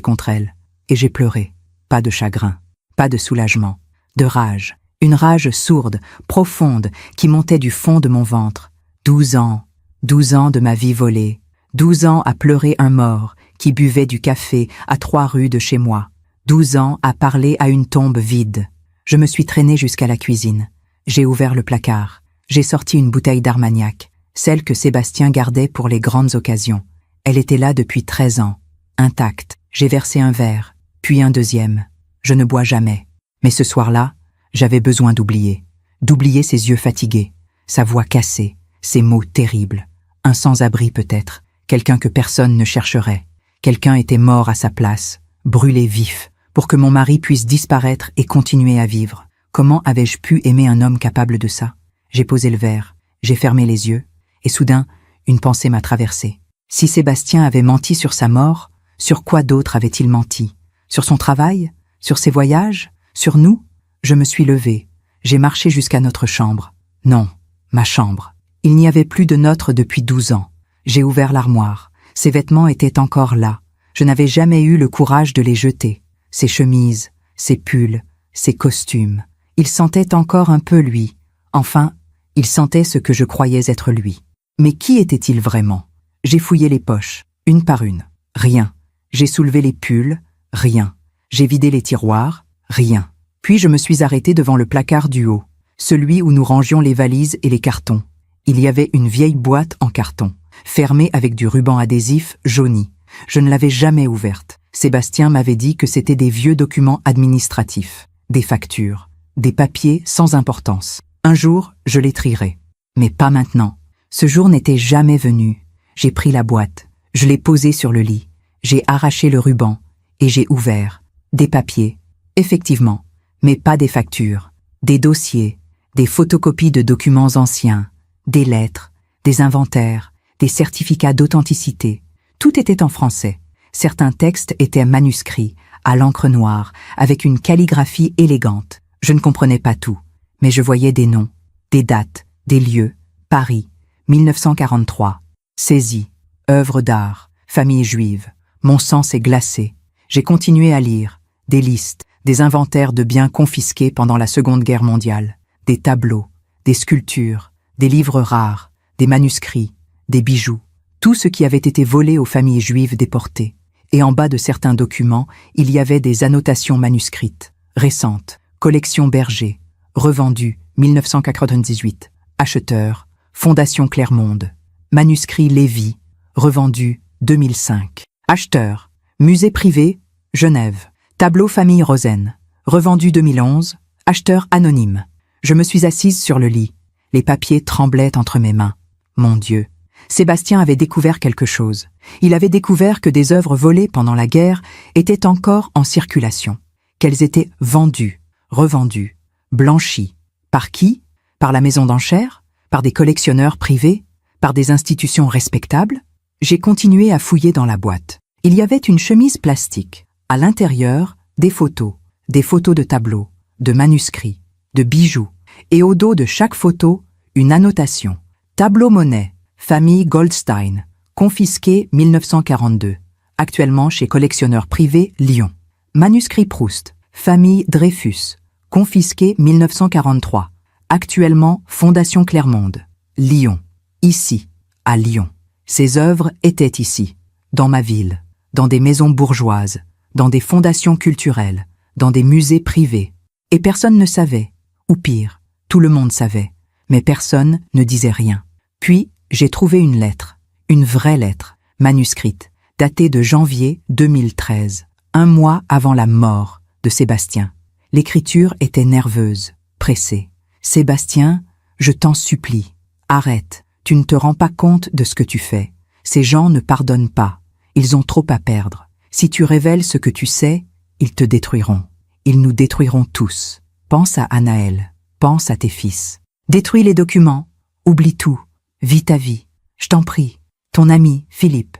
Speaker 1: contre elle. Et j'ai pleuré. Pas de chagrin. Pas de soulagement. De rage. Une rage sourde, profonde, qui montait du fond de mon ventre. 12 ans. 12 ans de ma vie volée. 12 ans à pleurer un mort qui buvait du café à 3 rues de chez moi. 12 ans à parler à une tombe vide. Je me suis traîné jusqu'à la cuisine. J'ai ouvert le placard. J'ai sorti une bouteille d'Armagnac, celle que Sébastien gardait pour les grandes occasions. Elle était là depuis 13 ans, intacte. J'ai versé un verre, puis un deuxième. Je ne bois jamais. Mais ce soir-là, j'avais besoin d'oublier. D'oublier ses yeux fatigués, sa voix cassée, ses mots terribles. Un sans-abri peut-être, quelqu'un que personne ne chercherait. Quelqu'un était mort à sa place, brûlé vif, pour que mon mari puisse disparaître et continuer à vivre. Comment avais-je pu aimer un homme capable de ça? J'ai posé le verre, j'ai fermé les yeux, et soudain, une pensée m'a traversé. Si Sébastien avait menti sur sa mort, sur quoi d'autre avait-il menti? Sur son travail? Sur ses voyages? Sur nous? Je me suis levé, j'ai marché jusqu'à notre chambre. Non, ma chambre. Il n'y avait plus de nôtre depuis 12 ans. J'ai ouvert l'armoire. Ses vêtements étaient encore là. Je n'avais jamais eu le courage de les jeter. Ses chemises, ses pulls, ses costumes. Il sentait encore un peu lui. Enfin, il sentait ce que je croyais être lui. Mais qui était-il vraiment? J'ai fouillé les poches, une par une. Rien. J'ai soulevé les pulls. Rien. J'ai vidé les tiroirs. Rien. Puis je me suis arrêté devant le placard du haut, celui où nous rangions les valises et les cartons. Il y avait une vieille boîte en carton, fermée avec du ruban adhésif jauni. Je ne l'avais jamais ouverte. Sébastien m'avait dit que c'était des vieux documents administratifs, des factures, des papiers sans importance. Un jour, je les trierai. Mais pas maintenant. Ce jour n'était jamais venu. J'ai pris la boîte, je l'ai posée sur le lit, j'ai arraché le ruban et j'ai ouvert. Des papiers, effectivement, mais pas des factures, des dossiers, des photocopies de documents anciens, des lettres, des inventaires, des certificats d'authenticité. Tout était en français. Certains textes étaient manuscrits, à l'encre noire, avec une calligraphie élégante. Je ne comprenais pas tout, mais je voyais des noms, des dates, des lieux. Paris, 1943. Saisie, œuvre d'art, famille juive. Mon sang s'est glacé. J'ai continué à lire. Des listes, des inventaires de biens confisqués pendant la Seconde Guerre mondiale, des tableaux, des sculptures, des livres rares, des manuscrits, des bijoux, tout ce qui avait été volé aux familles juives déportées. Et en bas de certains documents, il y avait des annotations manuscrites, récentes, collection Berger, revendu, 1998, acheteur, Fondation Clermont-Monde, manuscrit Lévy, revendu, 2005, acheteur, musée privé, Genève, tableau famille Rosen, revendu 2011, acheteur anonyme. Je me suis assise sur le lit, les papiers tremblaient entre mes mains. Mon Dieu, Sébastien avait découvert quelque chose. Il avait découvert que des œuvres volées pendant la guerre étaient encore en circulation, qu'elles étaient vendues, revendues, blanchies. Par qui? Par la maison d'enchères? Par des collectionneurs privés? Par des institutions respectables? J'ai continué à fouiller dans la boîte. Il y avait une chemise plastique. À l'intérieur, des photos de tableaux, de manuscrits, de bijoux, et au dos de chaque photo, une annotation. Tableau Monet, famille Goldstein, confisqué 1942, actuellement chez collectionneur privé Lyon. Manuscrit Proust, famille Dreyfus, confisqué 1943, actuellement Fondation Clermont-Monde, Lyon. Ici, à Lyon. Ces œuvres étaient ici, dans ma ville, dans des maisons bourgeoises, dans des fondations culturelles, dans des musées privés. Et personne ne savait, ou pire, tout le monde savait, mais personne ne disait rien. Puis, j'ai trouvé une lettre, une vraie lettre, manuscrite, datée de janvier 2013, un mois avant la mort de Sébastien. L'écriture était nerveuse, pressée. « Sébastien, je t'en supplie, arrête, tu ne te rends pas compte de ce que tu fais. Ces gens ne pardonnent pas, ils ont trop à perdre. Si tu révèles ce que tu sais, ils te détruiront. Ils nous détruiront tous. Pense à Anaël, pense à tes fils. Détruis les documents, oublie tout, vis ta vie. Je t'en prie. Ton ami, Philippe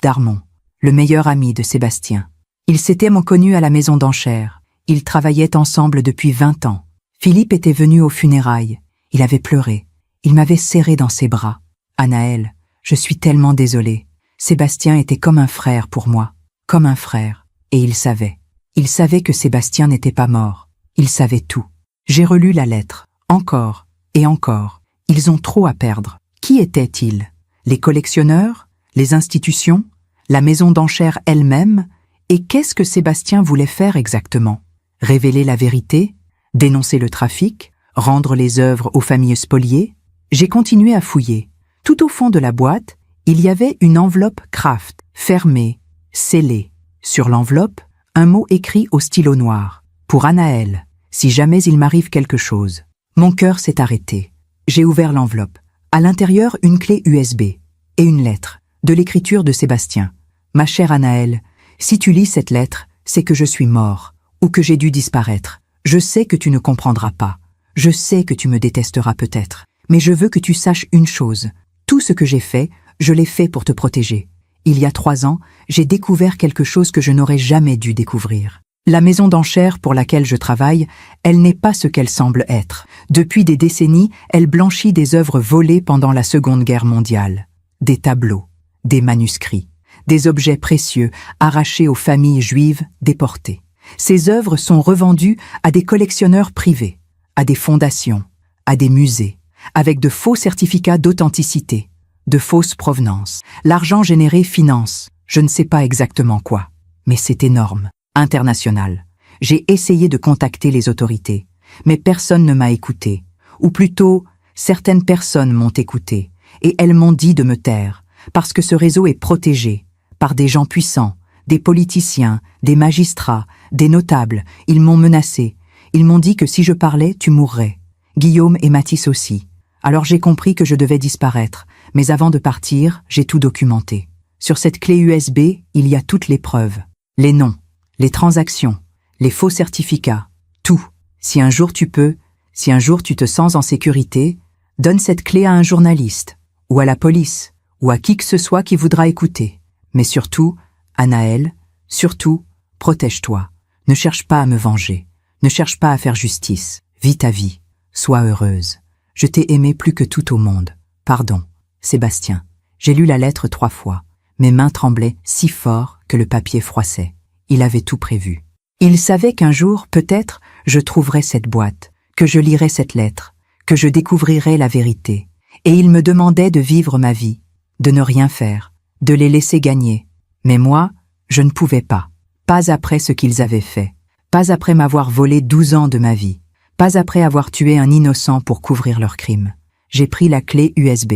Speaker 1: Darmon, le meilleur ami de Sébastien. Ils s'étaient connus à la maison d'enchères. Ils travaillaient ensemble depuis 20 ans. Philippe était venu aux funérailles. Il avait pleuré. Il m'avait serré dans ses bras. Anaël, je suis tellement désolée. Sébastien était comme un frère pour moi, comme un frère, et il savait. Il savait que Sébastien n'était pas mort. Il savait tout. J'ai relu la lettre, encore et encore. Ils ont trop à perdre. Qui étaient-ils? Les collectionneurs? Les institutions? La maison d'enchères elle-même? Et qu'est-ce que Sébastien voulait faire exactement? Révéler la vérité? Dénoncer le trafic? Rendre les œuvres aux familles spoliées? J'ai continué à fouiller. Tout au fond de la boîte, il y avait une enveloppe Kraft, fermée, scellée. Sur l'enveloppe, un mot écrit au stylo noir. Pour Anaël, si jamais il m'arrive quelque chose. Mon cœur s'est arrêté. J'ai ouvert l'enveloppe. À l'intérieur, une clé USB et une lettre, de l'écriture de Sébastien. Ma chère Anaël, si tu lis cette lettre, c'est que je suis mort, ou que j'ai dû disparaître. Je sais que tu ne comprendras pas. Je sais que tu me détesteras peut-être. Mais je veux que tu saches une chose. Tout ce que j'ai fait, je l'ai fait pour te protéger. Il y a 3 ans, j'ai découvert quelque chose que je n'aurais jamais dû découvrir. La maison d'enchères pour laquelle je travaille, elle n'est pas ce qu'elle semble être. Depuis des décennies, elle blanchit des œuvres volées pendant la Seconde Guerre mondiale. Des tableaux, des manuscrits, des objets précieux arrachés aux familles juives déportées. Ces œuvres sont revendues à des collectionneurs privés, à des fondations, à des musées, avec de faux certificats d'authenticité, de fausses provenances. L'argent généré finance, je ne sais pas exactement quoi, mais c'est énorme, international. J'ai essayé de contacter les autorités, mais personne ne m'a écouté, ou plutôt, certaines personnes m'ont écouté, et elles m'ont dit de me taire, parce que ce réseau est protégé par des gens puissants, des politiciens, des magistrats, des notables. Ils m'ont menacé. Ils m'ont dit que si je parlais, tu mourrais. Guillaume et Mathis aussi. Alors j'ai compris que je devais disparaître, mais avant de partir, j'ai tout documenté. Sur cette clé USB, il y a toutes les preuves. Les noms, les transactions, les faux certificats, tout. Si un jour tu peux, si un jour tu te sens en sécurité, donne cette clé à un journaliste, ou à la police, ou à qui que ce soit qui voudra écouter. Mais surtout, Anaël, surtout, protège-toi. Ne cherche pas à me venger. Ne cherche pas à faire justice. Vis ta vie. Sois heureuse. Je t'ai aimé plus que tout au monde. Pardon, Sébastien. J'ai lu la lettre 3 fois. Mes mains tremblaient si fort que le papier froissait. Il avait tout prévu. Il savait qu'un jour, peut-être, je trouverais cette boîte, que je lirais cette lettre, que je découvrirais la vérité. Et il me demandait de vivre ma vie, de ne rien faire, de les laisser gagner. Mais moi, je ne pouvais pas. Pas après ce qu'ils avaient fait. Pas après m'avoir volé 12 ans de ma vie. Pas après avoir tué un innocent pour couvrir leurs crimes. J'ai pris la clé USB.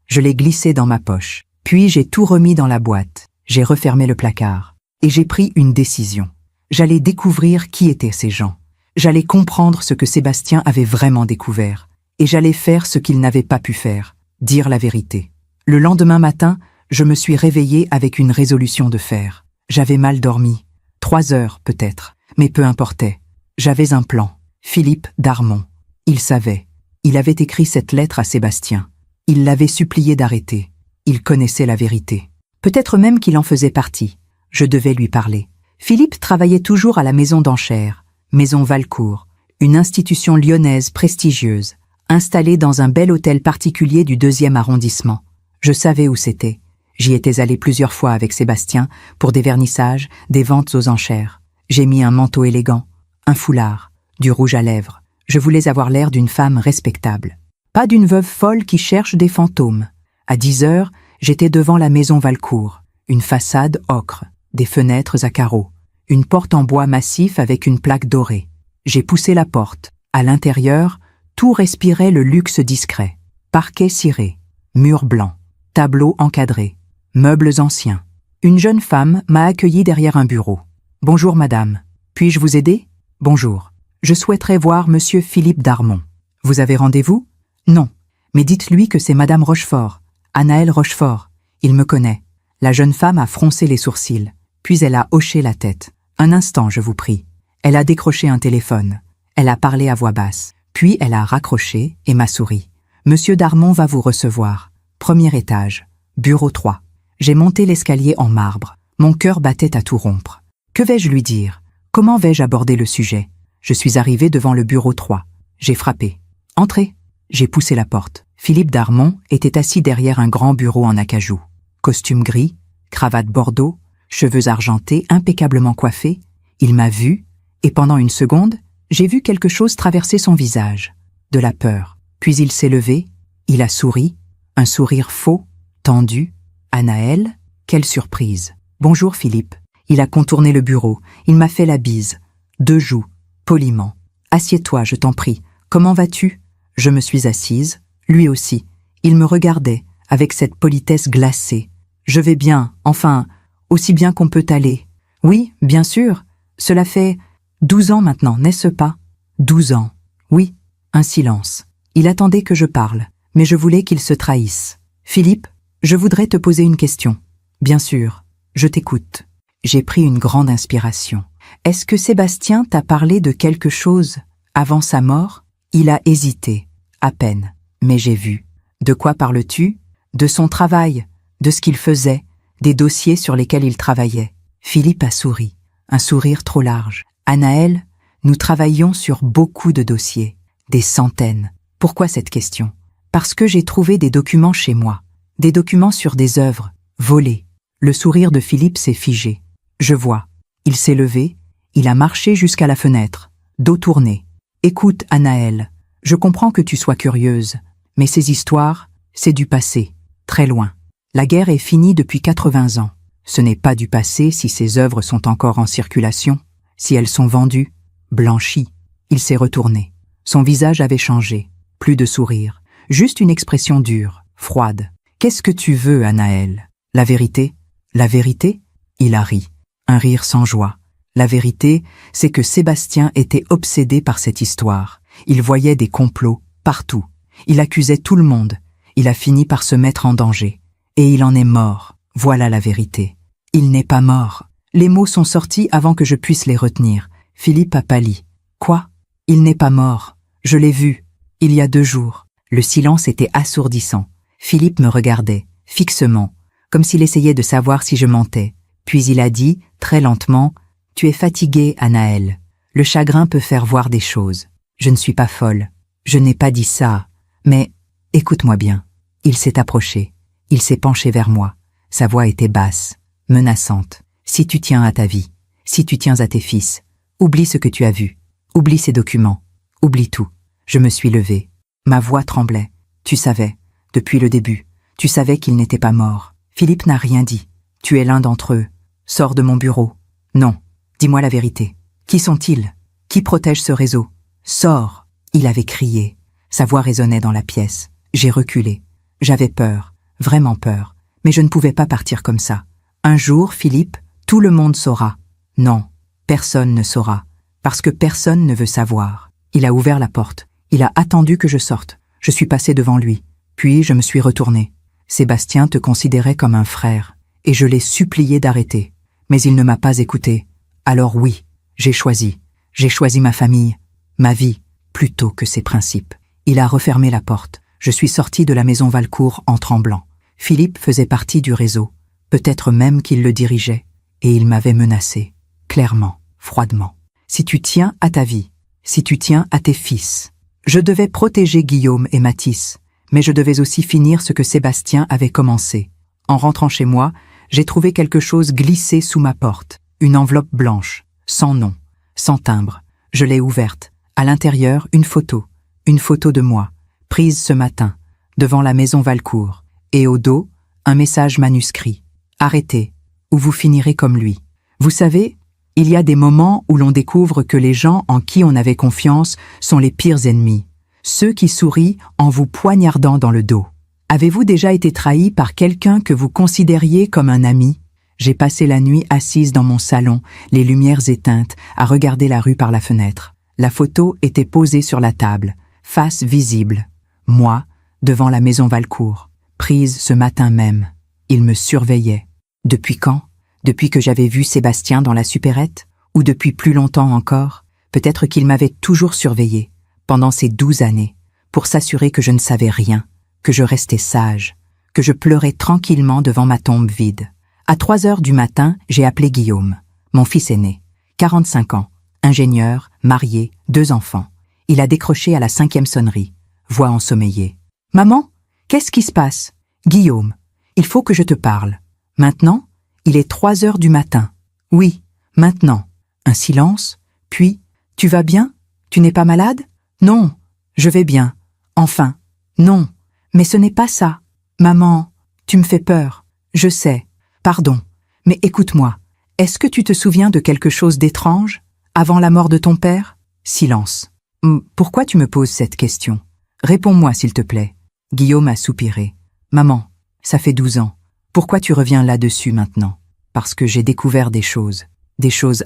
Speaker 1: Je l'ai glissée dans ma poche. Puis j'ai tout remis dans la boîte. J'ai refermé le placard. Et j'ai pris une décision. J'allais découvrir qui étaient ces gens. J'allais comprendre ce que Sébastien avait vraiment découvert. Et j'allais faire ce qu'il n'avait pas pu faire. Dire la vérité. Le lendemain matin, je me suis réveillée avec une résolution de fer. J'avais mal dormi. 3 heures, peut-être. Mais peu importait. J'avais un plan. Philippe Darmon. Il savait. Il avait écrit cette lettre à Sébastien. Il l'avait supplié d'arrêter. Il connaissait la vérité. Peut-être même qu'il en faisait partie. Je devais lui parler. Philippe travaillait toujours à la maison d'enchères, maison Valcourt, une institution lyonnaise prestigieuse, installée dans un bel hôtel particulier du 2e arrondissement. Je savais où c'était. J'y étais allée plusieurs fois avec Sébastien pour des vernissages, des ventes aux enchères. J'ai mis un manteau élégant, un foulard, du rouge à lèvres. Je voulais avoir l'air d'une femme respectable. Pas d'une veuve folle qui cherche des fantômes. À 10 heures, j'étais devant la maison Valcourt. Une façade ocre, des fenêtres à carreaux, une porte en bois massif avec une plaque dorée. J'ai poussé la porte. À l'intérieur, tout respirait le luxe discret. Parquet ciré, murs blancs, tableaux encadrés, meubles anciens. Une jeune femme m'a accueilli derrière un bureau. « Bonjour madame, puis-je vous aider ?»« Bonjour. Je souhaiterais voir monsieur Philippe Darmon. Vous avez rendez-vous ?»« Non, mais dites-lui que c'est madame Rochefort, Anaël Rochefort. Il me connaît. » La jeune femme a froncé les sourcils, puis elle a hoché la tête. « Un instant, je vous prie. » Elle a décroché un téléphone. Elle a parlé à voix basse. Puis elle a raccroché et m'a souri. « Monsieur Darmon va vous recevoir. 1er étage, bureau 3. » J'ai monté l'escalier en marbre. Mon cœur battait à tout rompre. Que vais-je lui dire? Comment vais-je aborder le sujet? Je suis arrivé devant le bureau 3. J'ai frappé. « Entrez !» J'ai poussé la porte. Philippe Darmon était assis derrière un grand bureau en acajou. Costume gris, cravate bordeaux, cheveux argentés impeccablement coiffés. Il m'a vu, et pendant une seconde, j'ai vu quelque chose traverser son visage. De la peur. Puis il s'est levé, il a souri, un sourire faux, tendu. « Anaël, quelle surprise. Bonjour Philippe. » Il a contourné le bureau, il m'a fait la bise. 2 joues, poliment. « Assieds-toi, je t'en prie. Comment vas-tu ?» Je me suis assise, lui aussi. Il me regardait, avec cette politesse glacée. « Je vais bien, enfin, aussi bien qu'on peut aller. »« Oui, bien sûr. Cela fait 12 ans maintenant, n'est-ce pas ?»« 12 ans. Oui. » Un silence. Il attendait que je parle, mais je voulais qu'il se trahisse. « Philippe, je voudrais te poser une question. »« Bien sûr. Je t'écoute. » J'ai pris une grande inspiration. « Est-ce que Sébastien t'a parlé de quelque chose avant sa mort ?» Il a hésité, à peine, mais j'ai vu. « De quoi parles-tu ?»« De son travail, de ce qu'il faisait, des dossiers sur lesquels il travaillait. » Philippe a souri, un sourire trop large. « Anaël, nous travaillions sur beaucoup de dossiers, des centaines. Pourquoi cette question ? Parce que j'ai trouvé des documents chez moi, des documents sur des œuvres. Volé. Le sourire de Philippe s'est figé. Je vois. Il s'est levé, il a marché jusqu'à la fenêtre, dos tourné. Écoute, Anaëlle, je comprends que tu sois curieuse, mais ces histoires, c'est du passé, très loin. La guerre est finie depuis 80 ans. Ce n'est pas du passé si ces œuvres sont encore en circulation, si elles sont vendues, blanchies. Il s'est retourné. Son visage avait changé. Plus de sourire, juste une expression dure, froide. Qu'est-ce que tu veux, Anaëlle? La vérité? La vérité? Il a ri. Un rire sans joie. La vérité, c'est que Sébastien était obsédé par cette histoire. Il voyait des complots partout. Il accusait tout le monde. Il a fini par se mettre en danger. Et il en est mort. Voilà la vérité. Il n'est pas mort. Les mots sont sortis avant que je puisse les retenir. Philippe a pâli. Quoi? Il n'est pas mort. Je l'ai vu. Il y a 2 jours. Le silence était assourdissant. Philippe me regardait, fixement, comme s'il essayait de savoir si je mentais. Puis il a dit, très lentement, « Tu es fatiguée, Anaëlle. Le chagrin peut faire voir des choses. Je ne suis pas folle. Je n'ai pas dit ça. Mais, écoute-moi bien. » Il s'est approché. Il s'est penché vers moi. Sa voix était basse, menaçante. « Si tu tiens à ta vie, si tu tiens à tes fils, oublie ce que tu as vu. Oublie ces documents. Oublie tout. » Je me suis levée. Ma voix tremblait. Tu savais, depuis le début, tu savais qu'il n'était pas mort. Philippe n'a rien dit. Tu es l'un d'entre eux. Sors de mon bureau. Non. Dis-moi la vérité. Qui sont-ils? Qui protège ce réseau? Sors. Il avait crié. Sa voix résonnait dans la pièce. J'ai reculé. J'avais peur, vraiment peur. Mais je ne pouvais pas partir comme ça. Un jour, Philippe, tout le monde saura. Non, personne ne saura. Parce que personne ne veut savoir. Il a ouvert la porte. Il a attendu que je sorte. Je suis passée devant lui. Puis je me suis retournée. Sébastien te considérait comme un frère. Et je l'ai supplié d'arrêter. Mais il ne m'a pas écouté. Alors oui, j'ai choisi. J'ai choisi ma famille, ma vie, plutôt que ses principes. Il a refermé la porte. Je suis sortie de la maison Valcourt en tremblant. Philippe faisait partie du réseau. Peut-être même qu'il le dirigeait. Et il m'avait menacée. Clairement, froidement. Si tu tiens à ta vie, si tu tiens à tes fils. Je devais protéger Guillaume et Mathis, mais je devais aussi finir ce que Sébastien avait commencé. En rentrant chez moi, j'ai trouvé quelque chose glissé sous ma porte. Une enveloppe blanche, sans nom, sans timbre. Je l'ai ouverte. À l'intérieur, une photo de moi, prise ce matin, devant la maison Valcourt. Et au dos, un message manuscrit. Arrêtez, ou vous finirez comme lui. Vous savez, il y a des moments où l'on découvre que les gens en qui on avait confiance sont les pires ennemis. Ceux qui sourient en vous poignardant dans le dos. Avez-vous déjà été trahi par quelqu'un que vous considériez comme un ami? J'ai passé la nuit assise dans mon salon, les lumières éteintes, à regarder la rue par la fenêtre. La photo était posée sur la table, face visible. Moi, devant la maison Valcourt, prise ce matin même. Il me surveillait. Depuis quand? Depuis que j'avais vu Sébastien dans la supérette? Ou depuis plus longtemps encore? Peut-être qu'il m'avait toujours surveillé, pendant ces 12 années, pour s'assurer que je ne savais rien, que je restais sage, que je pleurais tranquillement devant ma tombe vide. À 3 heures du matin, j'ai appelé Guillaume, mon fils aîné, 45 ans, ingénieur, marié, 2 enfants. Il a décroché à la 5e sonnerie, voix ensommeillée. « Maman, qu'est-ce qui se passe? Guillaume, il faut que je te parle. Maintenant? Il est 3 heures du matin. Oui, maintenant. » Un silence, puis « Tu vas bien? Tu n'es pas malade? » Non, je vais bien. Enfin, non, mais ce n'est pas ça. Maman, tu me fais peur. Je sais. Pardon, mais écoute-moi. Est-ce que tu te souviens de quelque chose d'étrange, avant la mort de ton père? Silence. Pourquoi tu me poses cette question? Réponds-moi, s'il te plaît. Guillaume a soupiré. Maman, ça fait 12 ans. Pourquoi tu reviens là-dessus maintenant? Parce que j'ai découvert des choses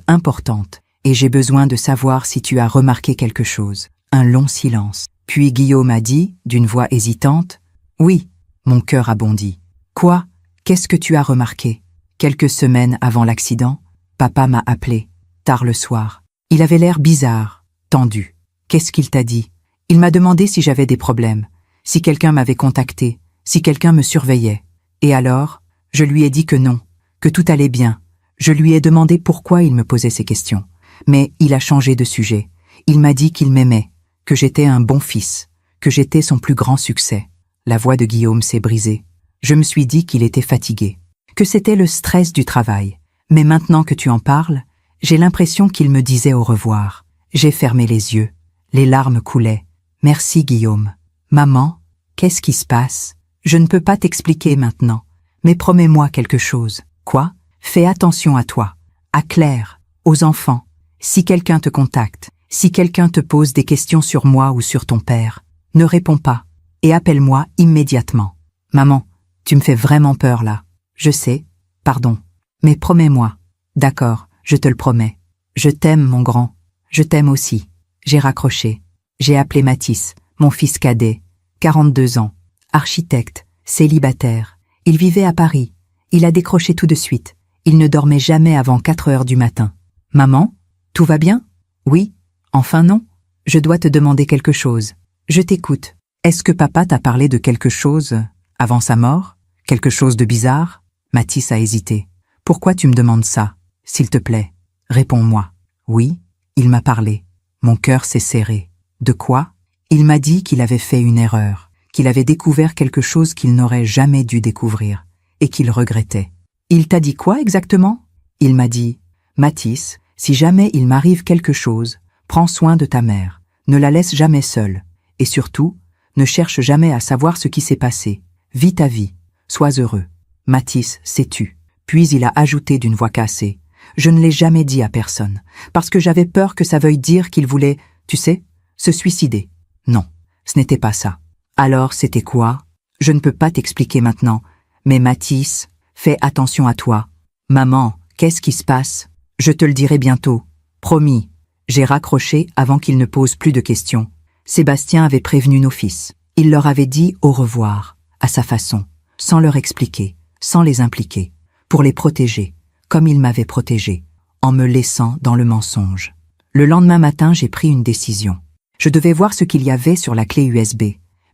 Speaker 1: importantes, et j'ai besoin de savoir si tu as remarqué quelque chose. Un long silence. Puis Guillaume a dit, d'une voix hésitante, « Oui. » Mon cœur a bondi. « Quoi? Qu'est-ce que tu as remarqué? » Quelques semaines avant l'accident, papa m'a appelé, tard le soir. Il avait l'air bizarre, tendu. Qu'est-ce qu'il t'a dit? Il m'a demandé si j'avais des problèmes, si quelqu'un m'avait contacté, si quelqu'un me surveillait. Et alors, je lui ai dit que non, que tout allait bien. Je lui ai demandé pourquoi il me posait ces questions. Mais il a changé de sujet. Il m'a dit qu'il m'aimait, que j'étais un bon fils, que j'étais son plus grand succès. La voix de Guillaume s'est brisée. Je me suis dit qu'il était fatigué. que c'était le stress du travail. Mais maintenant que tu en parles, j'ai l'impression qu'il me disait au revoir. J'ai fermé les yeux. Les larmes coulaient. Merci, Guillaume. Maman, qu'est-ce qui se passe? Je ne peux pas t'expliquer maintenant, mais promets-moi quelque chose. Quoi? Fais attention à toi, à Claire, aux enfants. Si quelqu'un te contacte, si quelqu'un te pose des questions sur moi ou sur ton père, ne réponds pas et appelle-moi immédiatement. Maman, tu me fais vraiment peur là. Je sais, pardon, mais promets-moi. D'accord, je te le promets. Je t'aime, mon grand. Je t'aime aussi. J'ai raccroché. J'ai appelé Mathis, mon fils cadet, 42 ans, architecte, célibataire. Il vivait à Paris. Il a décroché tout de suite. Il ne dormait jamais avant 4 heures du matin. Maman, tout va bien? Oui, enfin non. Je dois te demander quelque chose. Je t'écoute. Est-ce que papa t'a parlé de quelque chose avant sa mort? Quelque chose de bizarre? Mathis a hésité. Pourquoi tu me demandes ça? S'il te plaît, réponds-moi. Oui, il m'a parlé. Mon cœur s'est serré. De quoi? Il m'a dit qu'il avait fait une erreur, qu'il avait découvert quelque chose qu'il n'aurait jamais dû découvrir, et qu'il regrettait. Il t'a dit quoi exactement? Il m'a dit, Mathis, si jamais il m'arrive quelque chose, prends soin de ta mère, ne la laisse jamais seule, et surtout, ne cherche jamais à savoir ce qui s'est passé. Vis ta vie, sois heureux. Mathis s'est tu. Puis il a ajouté d'une voix cassée. Je ne l'ai jamais dit à personne, parce que j'avais peur que ça veuille dire qu'il voulait, tu sais, se suicider. Non, ce n'était pas ça. Alors c'était quoi? Je ne peux pas t'expliquer maintenant, mais Mathis, fais attention à toi. Maman, qu'est-ce qui se passe? Je te le dirai bientôt. Promis. J'ai raccroché avant qu'il ne pose plus de questions. Sébastien avait prévenu nos fils. Il leur avait dit au revoir, à sa façon, sans leur expliquer, sans les impliquer, pour les protéger, comme il m'avait protégé, en me laissant dans le mensonge. Le lendemain matin, j'ai pris une décision. Je devais voir ce qu'il y avait sur la clé USB,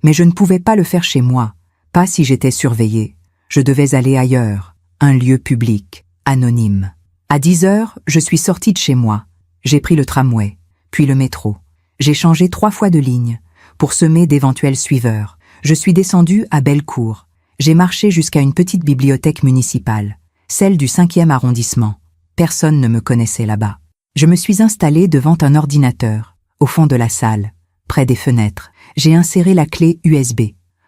Speaker 1: mais je ne pouvais pas le faire chez moi, pas si j'étais surveillée. Je devais aller ailleurs, un lieu public, anonyme. À 10 heures, je suis sortie de chez moi. J'ai pris le tramway, puis le métro. J'ai changé 3 fois de ligne, pour semer d'éventuels suiveurs. Je suis descendue à Bellecour. J'ai marché jusqu'à une petite bibliothèque municipale, celle du 5e arrondissement. Personne ne me connaissait là-bas. Je me suis installée devant un ordinateur, au fond de la salle, près des fenêtres. J'ai inséré la clé USB.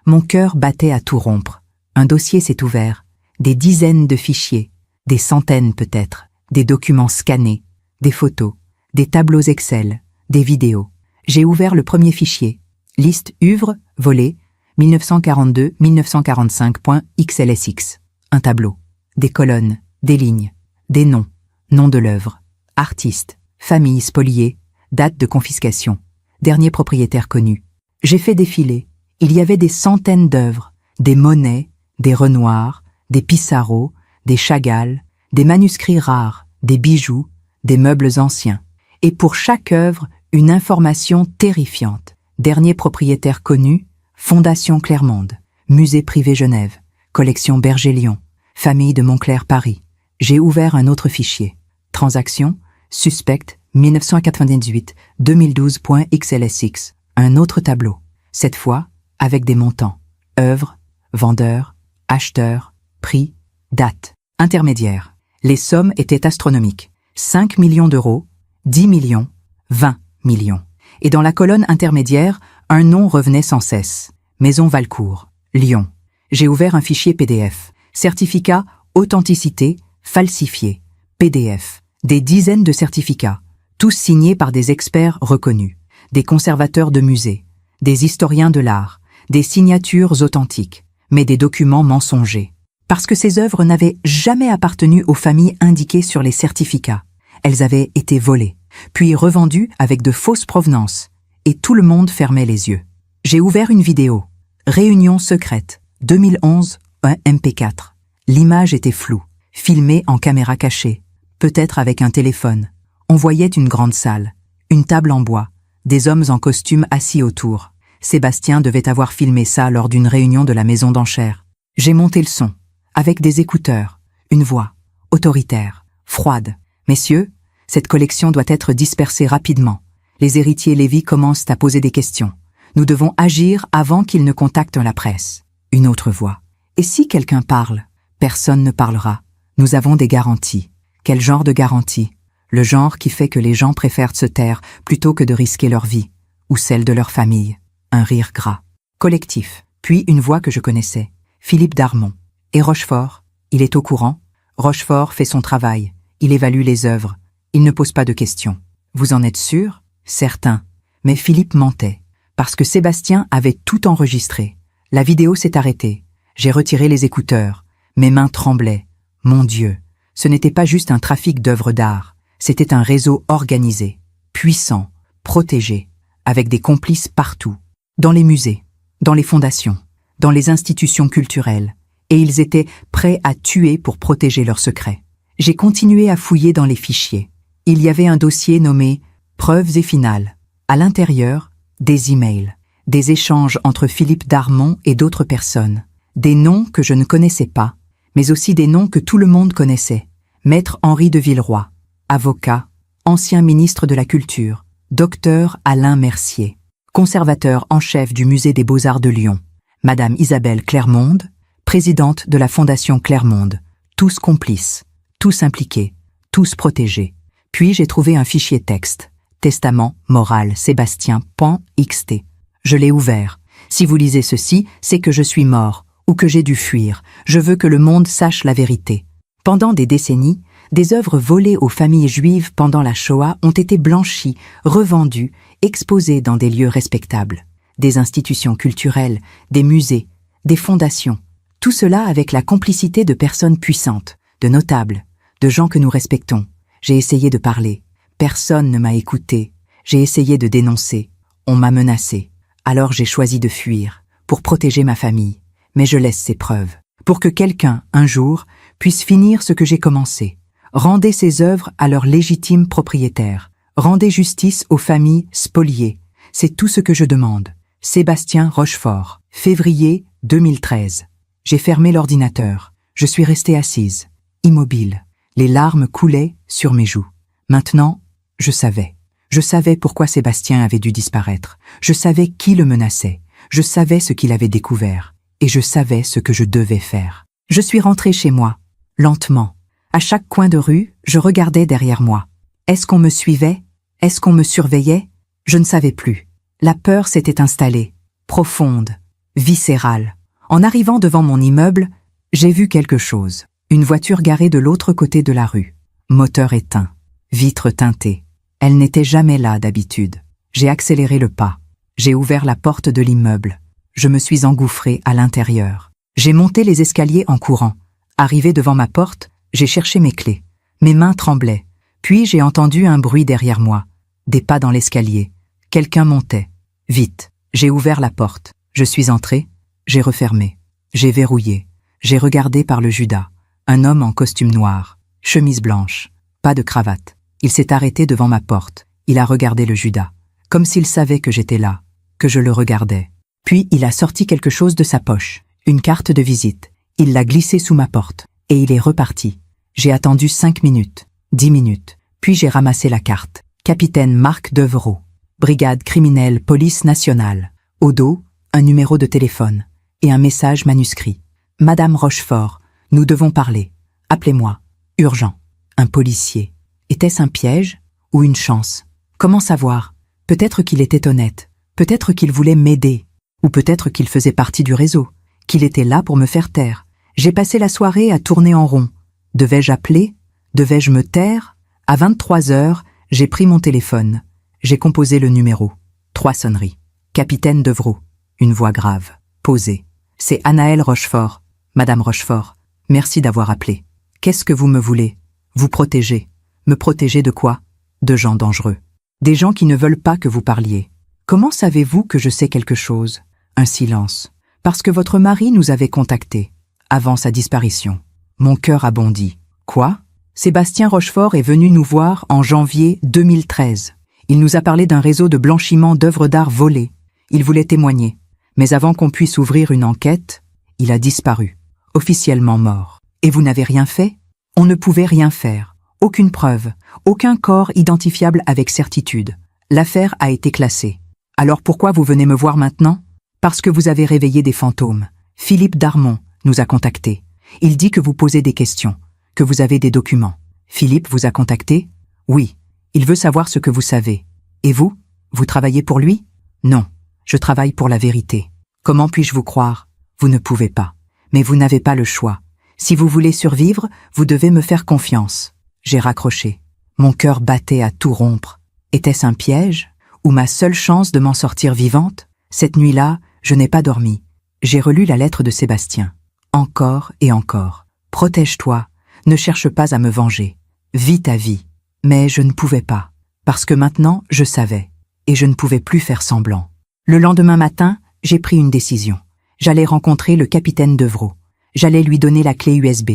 Speaker 1: Mon cœur battait à tout rompre. Un dossier s'est ouvert. Des dizaines de fichiers, des centaines peut-être, des documents scannés, des photos, des tableaux Excel, des vidéos. J'ai ouvert le premier fichier. Liste œuvres, volée, 1942-1945.xlsx. Un tableau. Des colonnes, des lignes, des noms, nom de l'œuvre, artiste, famille spoliée, date de confiscation, dernier propriétaire connu. J'ai fait défiler. Il y avait des centaines d'œuvres, des Monet, des Renoir, des Pissarro, des Chagall, des manuscrits rares, des bijoux, des meubles anciens. Et pour chaque œuvre, une information terrifiante. Dernier propriétaire connu, Fondation Clermont-Ferrand, Musée privé Genève, Collection Berger-Lion, Famille de Montclair Paris. J'ai ouvert un autre fichier. Transaction, suspecte, 1998-2012.xlsx. Un autre tableau. Cette fois, avec des montants. Œuvre, vendeur, acheteur, prix, date. Intermédiaire. Les sommes étaient astronomiques. 5 millions d'euros, 10 millions, 20 millions. Et dans la colonne intermédiaire, un nom revenait sans cesse. Maison Valcourt, Lyon. J'ai ouvert un fichier PDF. Certificat, authenticité, falsifié. PDF. Des dizaines de certificats, tous signés par des experts reconnus, des conservateurs de musées, des historiens de l'art, des signatures authentiques, mais des documents mensongers. Parce que ces œuvres n'avaient jamais appartenu aux familles indiquées sur les certificats. Elles avaient été volées, puis revendues avec de fausses provenances, et tout le monde fermait les yeux. J'ai ouvert une vidéo. Réunion secrète, 2011, un MP4. L'image était floue, filmée en caméra cachée, peut-être avec un téléphone. On voyait une grande salle, une table en bois, des hommes en costume assis autour. Sébastien devait avoir filmé ça lors d'une réunion de la maison d'enchères. J'ai monté le son, avec des écouteurs, une voix, autoritaire, froide. Messieurs, cette collection doit être dispersée rapidement. Les héritiers Lévy commencent à poser des questions. Nous devons agir avant qu'ils ne contactent la presse. Une autre voix. Et si quelqu'un parle? Personne ne parlera. Nous avons des garanties. Quel genre de garantie? Le genre qui fait que les gens préfèrent se taire plutôt que de risquer leur vie, ou celle de leur famille. Un rire gras. Collectif. Puis une voix que je connaissais. Philippe Darmon. Et Rochefort? Il est au courant? Rochefort fait son travail. Il évalue les œuvres. Il ne pose pas de questions. Vous en êtes sûr? Certain. Mais Philippe mentait. Parce que Sébastien avait tout enregistré. La vidéo s'est arrêtée. J'ai retiré les écouteurs. Mes mains tremblaient. Mon Dieu. Ce n'était pas juste un trafic d'œuvres d'art. C'était un réseau organisé, puissant, protégé, avec des complices partout. Dans les musées, dans les fondations, dans les institutions culturelles. Et ils étaient prêts à tuer pour protéger leurs secrets. J'ai continué à fouiller dans les fichiers. Il y avait un dossier nommé « Preuves et finales ». À l'intérieur, des emails, des échanges entre Philippe Darmon et d'autres personnes, des noms que je ne connaissais pas, mais aussi des noms que tout le monde connaissait. Maître Henri de Villeroy, avocat, ancien ministre de la Culture, docteur Alain Mercier, conservateur en chef du Musée des Beaux-Arts de Lyon, Madame Isabelle Clermonde, présidente de la Fondation Clermonde, tous complices, tous impliqués, tous protégés. Puis j'ai trouvé un fichier texte, Testament moral Sébastien.xt. Je l'ai ouvert. Si vous lisez ceci, c'est que je suis mort, ou que j'ai dû fuir. Je veux que le monde sache la vérité. Pendant des décennies, des œuvres volées aux familles juives pendant la Shoah ont été blanchies, revendues, exposées dans des lieux respectables. Des institutions culturelles, des musées, des fondations. Tout cela avec la complicité de personnes puissantes, de notables, de gens que nous respectons. J'ai essayé de parler. Personne ne m'a écouté. J'ai essayé de dénoncer. On m'a menacé. Alors j'ai choisi de fuir, pour protéger ma famille. Mais je laisse ces preuves. Pour que quelqu'un, un jour, puisse finir ce que j'ai commencé. Rendez ces œuvres à leurs légitimes propriétaires. Rendez justice aux familles spoliées. C'est tout ce que je demande. Sébastien Rochefort. Février 2013. J'ai fermé l'ordinateur. Je suis restée assise, immobile. Les larmes coulaient sur mes joues. Maintenant, je savais. Je savais pourquoi Sébastien avait dû disparaître. Je savais qui le menaçait. Je savais ce qu'il avait découvert. Et je savais ce que je devais faire. Je suis rentrée chez moi, lentement. À chaque coin de rue, je regardais derrière moi. Est-ce qu'on me suivait? Est-ce qu'on me surveillait? Je ne savais plus. La peur s'était installée, profonde, viscérale. En arrivant devant mon immeuble, j'ai vu quelque chose. Une voiture garée de l'autre côté de la rue. Moteur éteint, vitres teintées. Elle n'était jamais là d'habitude. J'ai accéléré le pas. J'ai ouvert la porte de l'immeuble. Je me suis engouffrée à l'intérieur. J'ai monté les escaliers en courant. Arrivé devant ma porte, j'ai cherché mes clés. Mes mains tremblaient. Puis j'ai entendu un bruit derrière moi. Des pas dans l'escalier. Quelqu'un montait. Vite. J'ai ouvert la porte. Je suis entrée. J'ai refermé. J'ai verrouillé. J'ai regardé par le Judas. Un homme en costume noir. Chemise blanche. Pas de cravate. Il s'est arrêté devant ma porte. Il a regardé le Judas. Comme s'il savait que j'étais là. Que je le regardais. Puis il a sorti quelque chose de sa poche. Une carte de visite. Il l'a glissée sous ma porte. Et il est reparti. J'ai attendu 5 minutes. 10 minutes. Puis j'ai ramassé la carte. Capitaine Marc Devereaux. Brigade criminelle police nationale. Au dos, un numéro de téléphone. Et un message manuscrit. Madame Rochefort, nous devons parler. Appelez-moi. Urgent. Un policier. Était-ce un piège ou une chance? Comment savoir? Peut-être qu'il était honnête. Peut-être qu'il voulait m'aider. Ou peut-être qu'il faisait partie du réseau. Qu'il était là pour me faire taire. J'ai passé la soirée à tourner en rond. Devais-je appeler? Devais-je me taire? À 23h, j'ai pris mon téléphone. J'ai composé le numéro. 3 sonneries. Capitaine Devereaux. Une voix grave. Posée. C'est Anaëlle Rochefort. Madame Rochefort, merci d'avoir appelé. Qu'est-ce que vous me voulez? Vous protéger. Me protéger de quoi? De gens dangereux. Des gens qui ne veulent pas que vous parliez. Comment savez-vous que je sais quelque chose? Un silence. Parce que votre mari nous avait contactés. Avant sa disparition. Mon cœur a bondi. Quoi? Sébastien Rochefort est venu nous voir en janvier 2013. Il nous a parlé d'un réseau de blanchiment d'œuvres d'art volées. Il voulait témoigner. Mais avant qu'on puisse ouvrir une enquête, il a disparu. Officiellement mort. Et vous n'avez rien fait? On ne pouvait rien faire. Aucune preuve. Aucun corps identifiable avec certitude. L'affaire a été classée. Alors pourquoi vous venez me voir maintenant? Parce que vous avez réveillé des fantômes. Philippe Darmon nous a contactés. Il dit que vous posez des questions, que vous avez des documents. Philippe vous a contacté? Oui. Il veut savoir ce que vous savez. Et vous? Vous travaillez pour lui? Non. Je travaille pour la vérité. Comment puis-je vous croire? Vous ne pouvez pas. Mais vous n'avez pas le choix. Si vous voulez survivre, vous devez me faire confiance. J'ai raccroché. Mon cœur battait à tout rompre. Était-ce un piège? Ou ma seule chance de m'en sortir vivante? Cette nuit-là, je n'ai pas dormi. J'ai relu la lettre de Sébastien. Encore et encore. Protège-toi. Ne cherche pas à me venger. Vis ta vie. Mais je ne pouvais pas. Parce que maintenant, je savais. Et je ne pouvais plus faire semblant. Le lendemain matin, j'ai pris une décision. J'allais rencontrer le capitaine Devreau. J'allais lui donner la clé USB.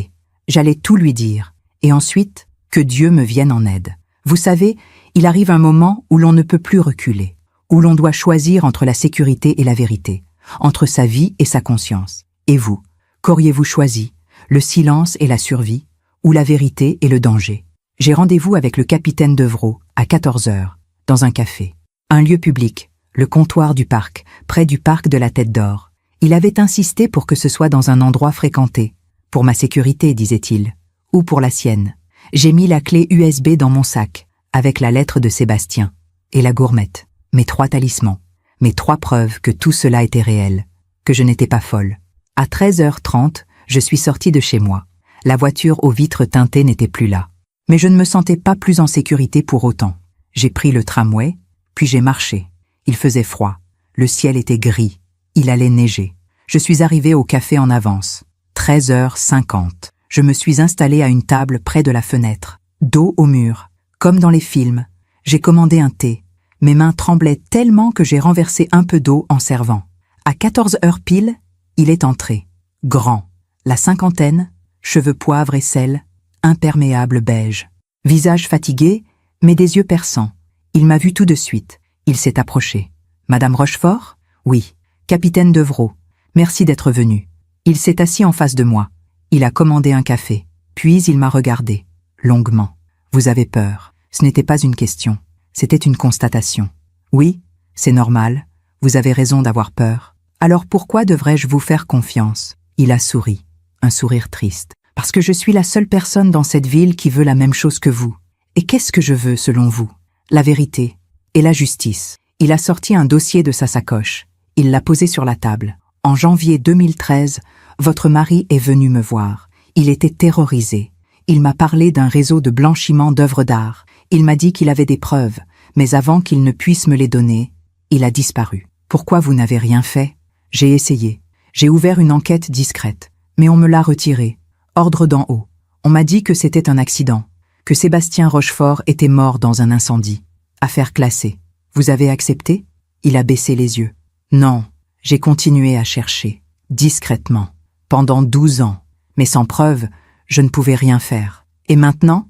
Speaker 1: J'allais tout lui dire. Et ensuite, que Dieu me vienne en aide. Vous savez, il arrive un moment où l'on ne peut plus reculer, où l'on doit choisir entre la sécurité et la vérité, entre sa vie et sa conscience. Et vous, qu'auriez-vous choisi? Le silence et la survie, ou la vérité et le danger? J'ai rendez-vous avec le capitaine Devreau à 14 heures, dans un café. Un lieu public, le comptoir du parc, près du parc de la Tête d'Or. Il avait insisté pour que ce soit dans un endroit fréquenté. Pour ma sécurité, disait-il, ou pour la sienne. J'ai mis la clé USB dans mon sac, avec la lettre de Sébastien, et la gourmette, mes 3 talismans, mes 3 preuves que tout cela était réel, que je n'étais pas folle. À 13h30, je suis sortie de chez moi. La voiture aux vitres teintées n'était plus là. Mais je ne me sentais pas plus en sécurité pour autant. J'ai pris le tramway, puis j'ai marché. Il faisait froid, le ciel était gris, il allait neiger. Je suis arrivée au café en avance. 13h50. Je me suis installée à une table près de la fenêtre, dos au mur, comme dans les films. J'ai commandé un thé. Mes mains tremblaient tellement que j'ai renversé un peu d'eau en servant. À 14h pile, il est entré. Grand, la cinquantaine, cheveux poivre et sel, imperméable beige. Visage fatigué, mais des yeux perçants. Il m'a vu tout de suite. Il s'est approché. Madame Rochefort? Oui. Capitaine Devreau. Merci d'être venu. Il s'est assis en face de moi. Il a commandé un café. Puis il m'a regardé. Longuement. Vous avez peur. Ce n'était pas une question. C'était une constatation. Oui, c'est normal. Vous avez raison d'avoir peur. Alors pourquoi devrais-je vous faire confiance? Il a souri. Un sourire triste. Parce que je suis la seule personne dans cette ville qui veut la même chose que vous. Et qu'est-ce que je veux selon vous? La vérité et la justice. Il a sorti un dossier de sa sacoche. Il l'a posé sur la table. En janvier 2013, votre mari est venu me voir. Il était terrorisé. Il m'a parlé d'un réseau de blanchiment d'œuvres d'art. Il m'a dit qu'il avait des preuves, mais avant qu'il ne puisse me les donner, il a disparu. Pourquoi vous n'avez rien fait? J'ai essayé. J'ai ouvert une enquête discrète, mais on me l'a retirée. Ordre d'en haut. On m'a dit que c'était un accident, que Sébastien Rochefort était mort dans un incendie. Affaire classée. Vous avez accepté? Il a baissé les yeux. Non, j'ai continué à chercher, discrètement, pendant 12 ans, mais sans preuve, je ne pouvais rien faire. Et maintenant,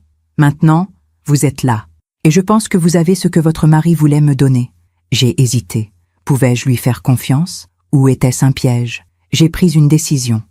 Speaker 1: vous êtes là. Et je pense que vous avez ce que votre mari voulait me donner. J'ai hésité. Pouvais-je lui faire confiance? Ou était-ce un piège? J'ai pris une décision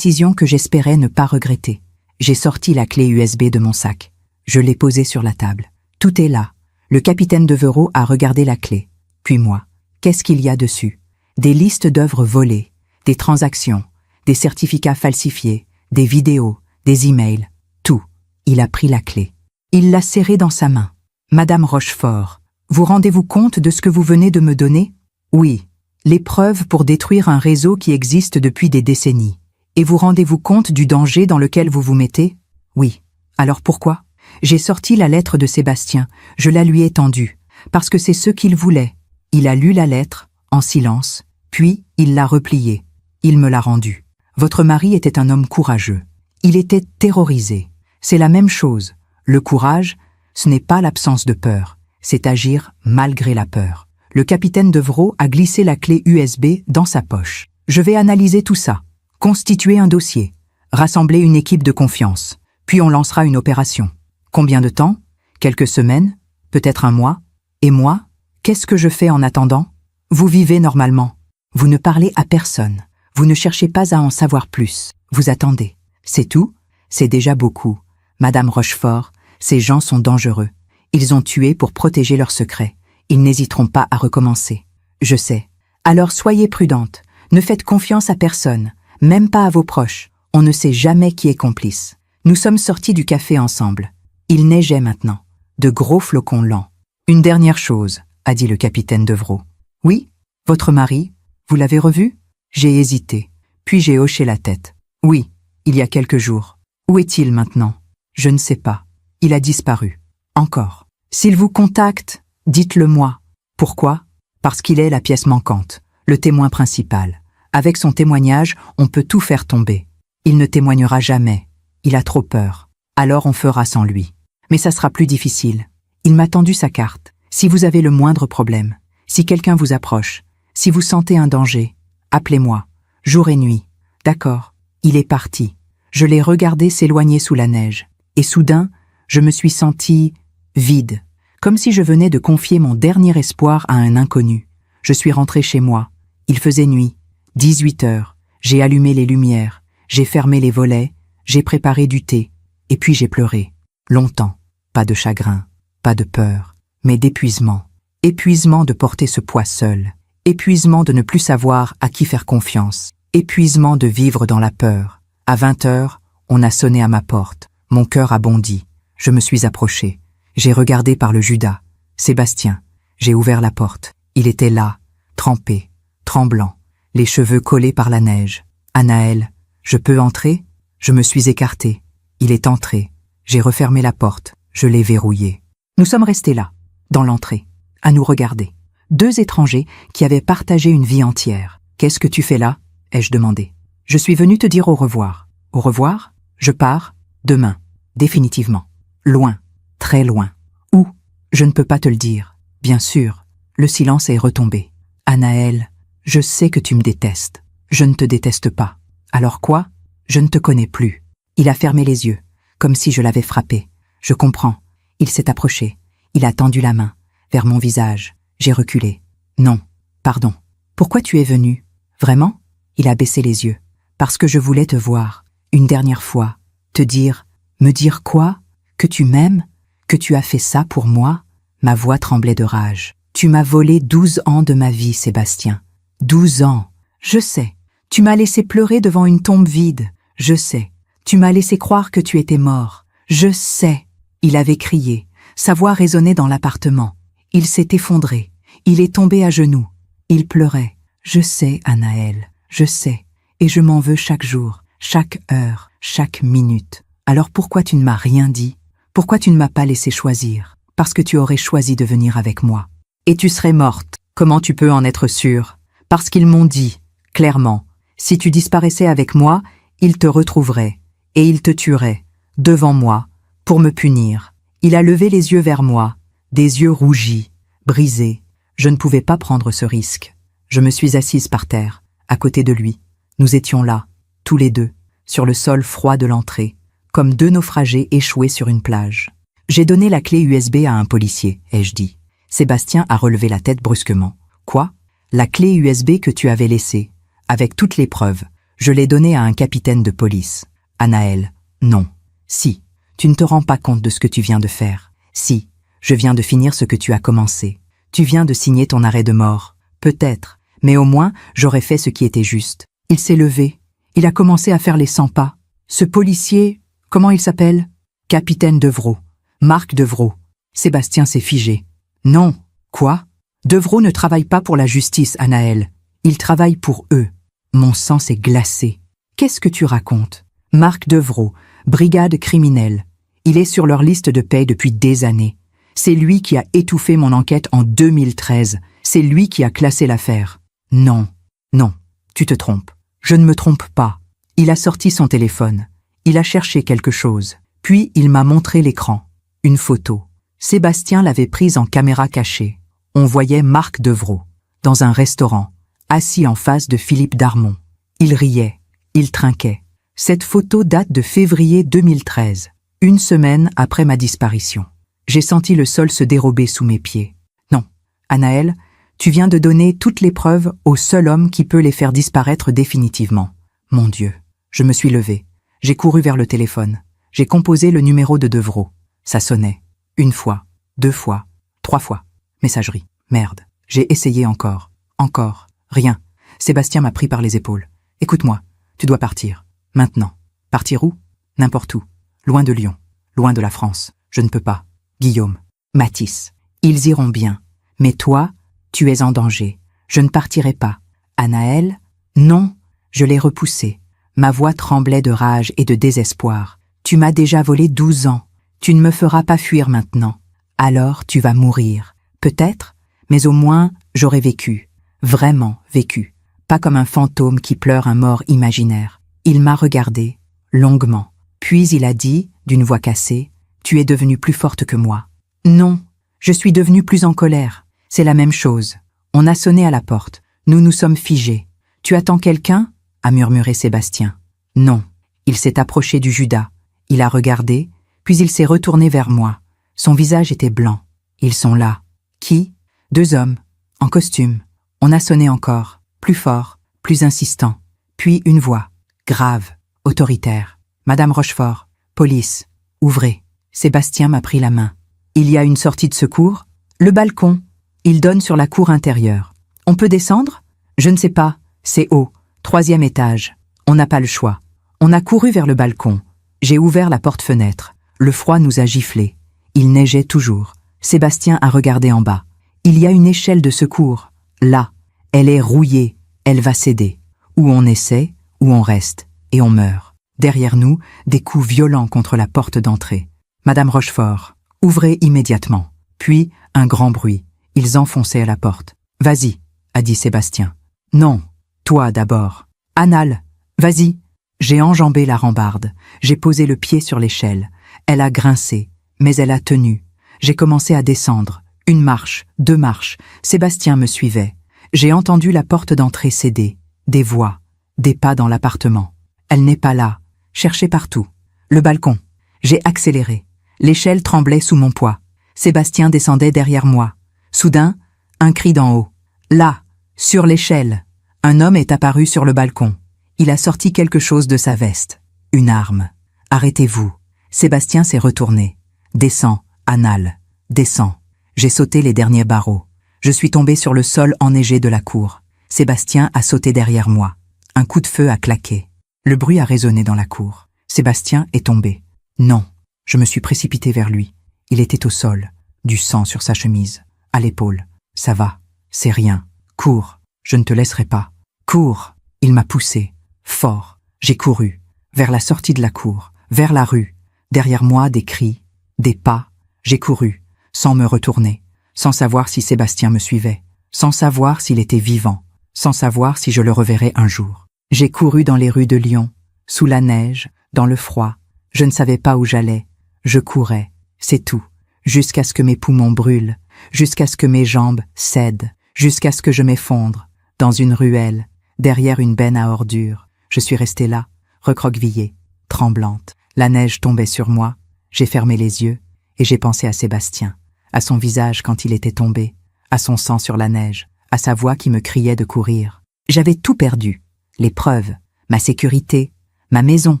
Speaker 1: que j'espérais ne pas regretter. J'ai sorti la clé USB de mon sac. Je l'ai posée sur la table. Tout est là. Le capitaine Devreau a regardé la clé. Puis moi. Qu'est-ce qu'il y a dessus? Des listes d'œuvres volées, des transactions, des certificats falsifiés, des vidéos, des emails, tout. Il a pris la clé. Il l'a serrée dans sa main. Madame Rochefort, vous rendez-vous compte de ce que vous venez de me donner? Oui. Les preuves pour détruire un réseau qui existe depuis des décennies. Et vous rendez-vous compte du danger dans lequel vous vous mettez? Oui. Alors pourquoi? J'ai sorti la lettre de Sébastien, je la lui ai tendue, parce que c'est ce qu'il voulait. Il a lu la lettre, en silence, puis il l'a repliée. Il me l'a rendue. Votre mari était un homme courageux. Il était terrorisé. C'est la même chose. Le courage, ce n'est pas l'absence de peur, c'est agir malgré la peur. Le capitaine Devreau a glissé la clé USB dans sa poche. Je vais analyser tout ça, constituer un dossier, rassembler une équipe de confiance, puis on lancera une opération. Combien de temps? Quelques semaines? Peut-être un mois? Et moi? Qu'est-ce que je fais en attendant? Vous vivez normalement. Vous ne parlez à personne. Vous ne cherchez pas à en savoir plus. Vous attendez. C'est tout? C'est déjà beaucoup. Madame Rochefort, ces gens sont dangereux. Ils ont tué pour protéger leurs secrets. Ils n'hésiteront pas à recommencer. Je sais. Alors soyez prudente. Ne faites confiance à personne, même pas à vos proches. On ne sait jamais qui est complice. Nous sommes sortis du café ensemble. Il neigeait maintenant. De gros flocons lents. Une dernière chose, a dit le capitaine Devrault. Oui, votre mari, vous l'avez revu? J'ai hésité. Puis j'ai hoché la tête. Oui, il y a quelques jours. Où est-il maintenant? Je ne sais pas. Il a disparu. Encore. S'il vous contacte, dites-le moi. Pourquoi? Parce qu'il est la pièce manquante, le témoin principal. Avec son témoignage, on peut tout faire tomber. Il ne témoignera jamais. Il a trop peur. Alors on fera sans lui. Mais ça sera plus difficile. Il m'a tendu sa carte. Si vous avez le moindre problème, si quelqu'un vous approche, si vous sentez un danger, appelez-moi, jour et nuit. D'accord, il est parti. Je l'ai regardé s'éloigner sous la neige. Et soudain, je me suis senti vide, comme si je venais de confier mon dernier espoir à un inconnu. Je suis rentré chez moi. Il faisait nuit, 18 heures. J'ai allumé les lumières, j'ai fermé les volets, j'ai préparé du thé, et puis j'ai pleuré. Longtemps. Pas de chagrin, pas de peur, mais d'épuisement. Épuisement de porter ce poids seul. Épuisement de ne plus savoir à qui faire confiance. Épuisement de vivre dans la peur. À 20 heures, on a sonné à ma porte. Mon cœur a bondi. Je me suis approché. J'ai regardé par le Judas. Sébastien. J'ai ouvert la porte. Il était là, trempé, tremblant, les cheveux collés par la neige. Anaël, je peux entrer? Je me suis écarté. Il est entré. J'ai refermé la porte. Je l'ai verrouillée. Nous sommes restés là, dans l'entrée, à nous regarder. Deux étrangers qui avaient partagé une vie entière. « Qu'est-ce que tu fais là ?» ai-je demandé. « Je suis venu te dire au revoir. »« Au revoir ? Je pars, demain, définitivement. Loin, très loin. Où ? Je ne peux pas te le dire. Bien sûr. » Le silence est retombé. « Anaël, je sais que tu me détestes. Je ne te déteste pas. Alors quoi ? Je ne te connais plus. » Il a fermé les yeux, comme si je l'avais frappé. Je comprends. Il s'est approché. Il a tendu la main vers mon visage. J'ai reculé. Non, pardon. Pourquoi tu es venu? Vraiment? Il a baissé les yeux. Parce que je voulais te voir, une dernière fois, te dire, me dire quoi? Que tu m'aimes? Que tu as fait ça pour moi? Ma voix tremblait de rage. Tu m'as volé 12 ans de ma vie, Sébastien. 12 ans. Je sais. Tu m'as laissé pleurer devant une tombe vide. Je sais. Tu m'as laissé croire que tu étais mort. Je sais. Il avait crié. Sa voix résonnait dans l'appartement. Il s'est effondré. Il est tombé à genoux. Il pleurait. Je sais, Anaël. Je sais. Et je m'en veux chaque jour, chaque heure, chaque minute. Alors pourquoi tu ne m'as rien dit? Pourquoi tu ne m'as pas laissé choisir? Parce que tu aurais choisi de venir avec moi. Et tu serais morte. Comment tu peux en être sûre? Parce qu'ils m'ont dit, clairement, si tu disparaissais avec moi, ils te retrouveraient. Et ils te tueraient, devant moi, pour me punir. Il a levé les yeux vers moi, des yeux rougis, brisés. Je ne pouvais pas prendre ce risque. Je me suis assise par terre, à côté de lui. Nous étions là, tous les deux, sur le sol froid de l'entrée, comme deux naufragés échoués sur une plage. J'ai donné la clé USB à un policier, ai-je dit. Sébastien a relevé la tête brusquement. Quoi? La clé USB que tu avais laissée, avec toutes les preuves. Je l'ai donnée à un capitaine de police. Anaël, non. Si. Tu ne te rends pas compte de ce que tu viens de faire. Si, je viens de finir ce que tu as commencé. Tu viens de signer ton arrêt de mort. Peut-être, mais au moins, j'aurais fait ce qui était juste. Il s'est levé. Il a commencé à faire les 100 pas. Ce policier, comment il s'appelle? Capitaine Devrault. Marc Devrault. Sébastien s'est figé. Non. Quoi? Devrault ne travaille pas pour la justice, Anaël. Il travaille pour eux. Mon sang s'est glacé. Qu'est-ce que tu racontes? Marc Devrault, brigade criminelle. Il est sur leur liste de paie depuis des années. C'est lui qui a étouffé mon enquête en 2013. C'est lui qui a classé l'affaire. Non, non, tu te trompes. Je ne me trompe pas. Il a sorti son téléphone. Il a cherché quelque chose. Puis il m'a montré l'écran. Une photo. Sébastien l'avait prise en caméra cachée. On voyait Marc Devrault, dans un restaurant, assis en face de Philippe Darmon. Il riait. Il trinquait. Cette photo date de février 2013, une semaine après ma disparition. J'ai senti le sol se dérober sous mes pieds. Non, Anaël, tu viens de donner toutes les preuves au seul homme qui peut les faire disparaître définitivement. Mon Dieu, je me suis levé. J'ai couru vers le téléphone. J'ai composé le numéro de Devrault. Ça sonnait. Une fois, 2 fois, 3 fois. Messagerie. Merde. J'ai essayé encore. Encore. Rien. Sébastien m'a pris par les épaules. Écoute-moi, tu dois partir. Maintenant. Partir où? N'importe où. Loin de Lyon. Loin de la France. Je ne peux pas. Guillaume. Mathis. Ils iront bien. Mais toi, tu es en danger. Je ne partirai pas. Anaël? Non. Je l'ai repoussé. Ma voix tremblait de rage et de désespoir. Tu m'as déjà volé 12 ans. Tu ne me feras pas fuir maintenant. Alors tu vas mourir. Peut-être, mais au moins j'aurai vécu. Vraiment vécu. Pas comme un fantôme qui pleure un mort imaginaire. Il m'a regardé, longuement. Puis il a dit, d'une voix cassée, « Tu es devenue plus forte que moi. » Non, je suis devenue plus en colère. C'est la même chose. On a sonné à la porte. Nous nous sommes figés. « Tu attends quelqu'un » a murmuré Sébastien. Non. Il s'est approché du Judas. Il a regardé, puis il s'est retourné vers moi. Son visage était blanc. Ils sont là. Qui? 2 hommes, en costume. On a sonné encore, plus fort, plus insistant. Puis une voix, grave, autoritaire. Madame Rochefort, police, ouvrez. Sébastien m'a pris la main. Il y a une sortie de secours? Le balcon. Il donne sur la cour intérieure. On peut descendre? Je ne sais pas. C'est haut. 3e étage. On n'a pas le choix. On a couru vers le balcon. J'ai ouvert la porte-fenêtre. Le froid nous a giflés. Il neigeait toujours. Sébastien a regardé en bas. Il y a une échelle de secours. Là. Elle est rouillée. Elle va céder. Ou on essaie, ou on reste. Et on meurt. Derrière nous, des coups violents contre la porte d'entrée. Madame Rochefort, ouvrez immédiatement. Puis, un grand bruit. Ils enfonçaient à la porte. Vas-y, a dit Sébastien. Non, toi d'abord. Anal, vas-y. J'ai enjambé la rambarde. J'ai posé le pied sur l'échelle. Elle a grincé, mais elle a tenu. J'ai commencé à descendre. 1 marche, 2 marches. Sébastien me suivait. J'ai entendu la porte d'entrée céder. Des voix, des pas dans l'appartement. Elle n'est pas là. Cherchez partout. Le balcon. J'ai accéléré. L'échelle tremblait sous mon poids. Sébastien descendait derrière moi. Soudain, un cri d'en haut. Là, sur l'échelle. Un homme est apparu sur le balcon. Il a sorti quelque chose de sa veste. Une arme. Arrêtez-vous. Sébastien s'est retourné. Descends, Anal. Descends. J'ai sauté les derniers barreaux. Je suis tombé sur le sol enneigé de la cour. Sébastien a sauté derrière moi. Un coup de feu a claqué. Le bruit a résonné dans la cour. Sébastien est tombé. Non. Je me suis précipité vers lui. Il était au sol. Du sang sur sa chemise. À l'épaule. Ça va. C'est rien. Cours. Je ne te laisserai pas. Cours. Il m'a poussé. Fort. J'ai couru. Vers la sortie de la cour. Vers la rue. Derrière moi, des cris. Des pas. J'ai couru. Sans me retourner. Sans savoir si Sébastien me suivait. Sans savoir s'il était vivant. Sans savoir si je le reverrais un jour. J'ai couru dans les rues de Lyon. Sous la neige. Dans le froid. Je ne savais pas où j'allais. Je courais. C'est tout. Jusqu'à ce que mes poumons brûlent. Jusqu'à ce que mes jambes cèdent. Jusqu'à ce que je m'effondre. Dans une ruelle. Derrière une benne à ordures. Je suis restée là. Recroquevillée. Tremblante. La neige tombait sur moi. J'ai fermé les yeux. Et j'ai pensé à Sébastien. À son visage quand il était tombé. À son sang sur la neige. À sa voix qui me criait de courir. J'avais tout perdu. Les preuves. Ma sécurité. Ma maison.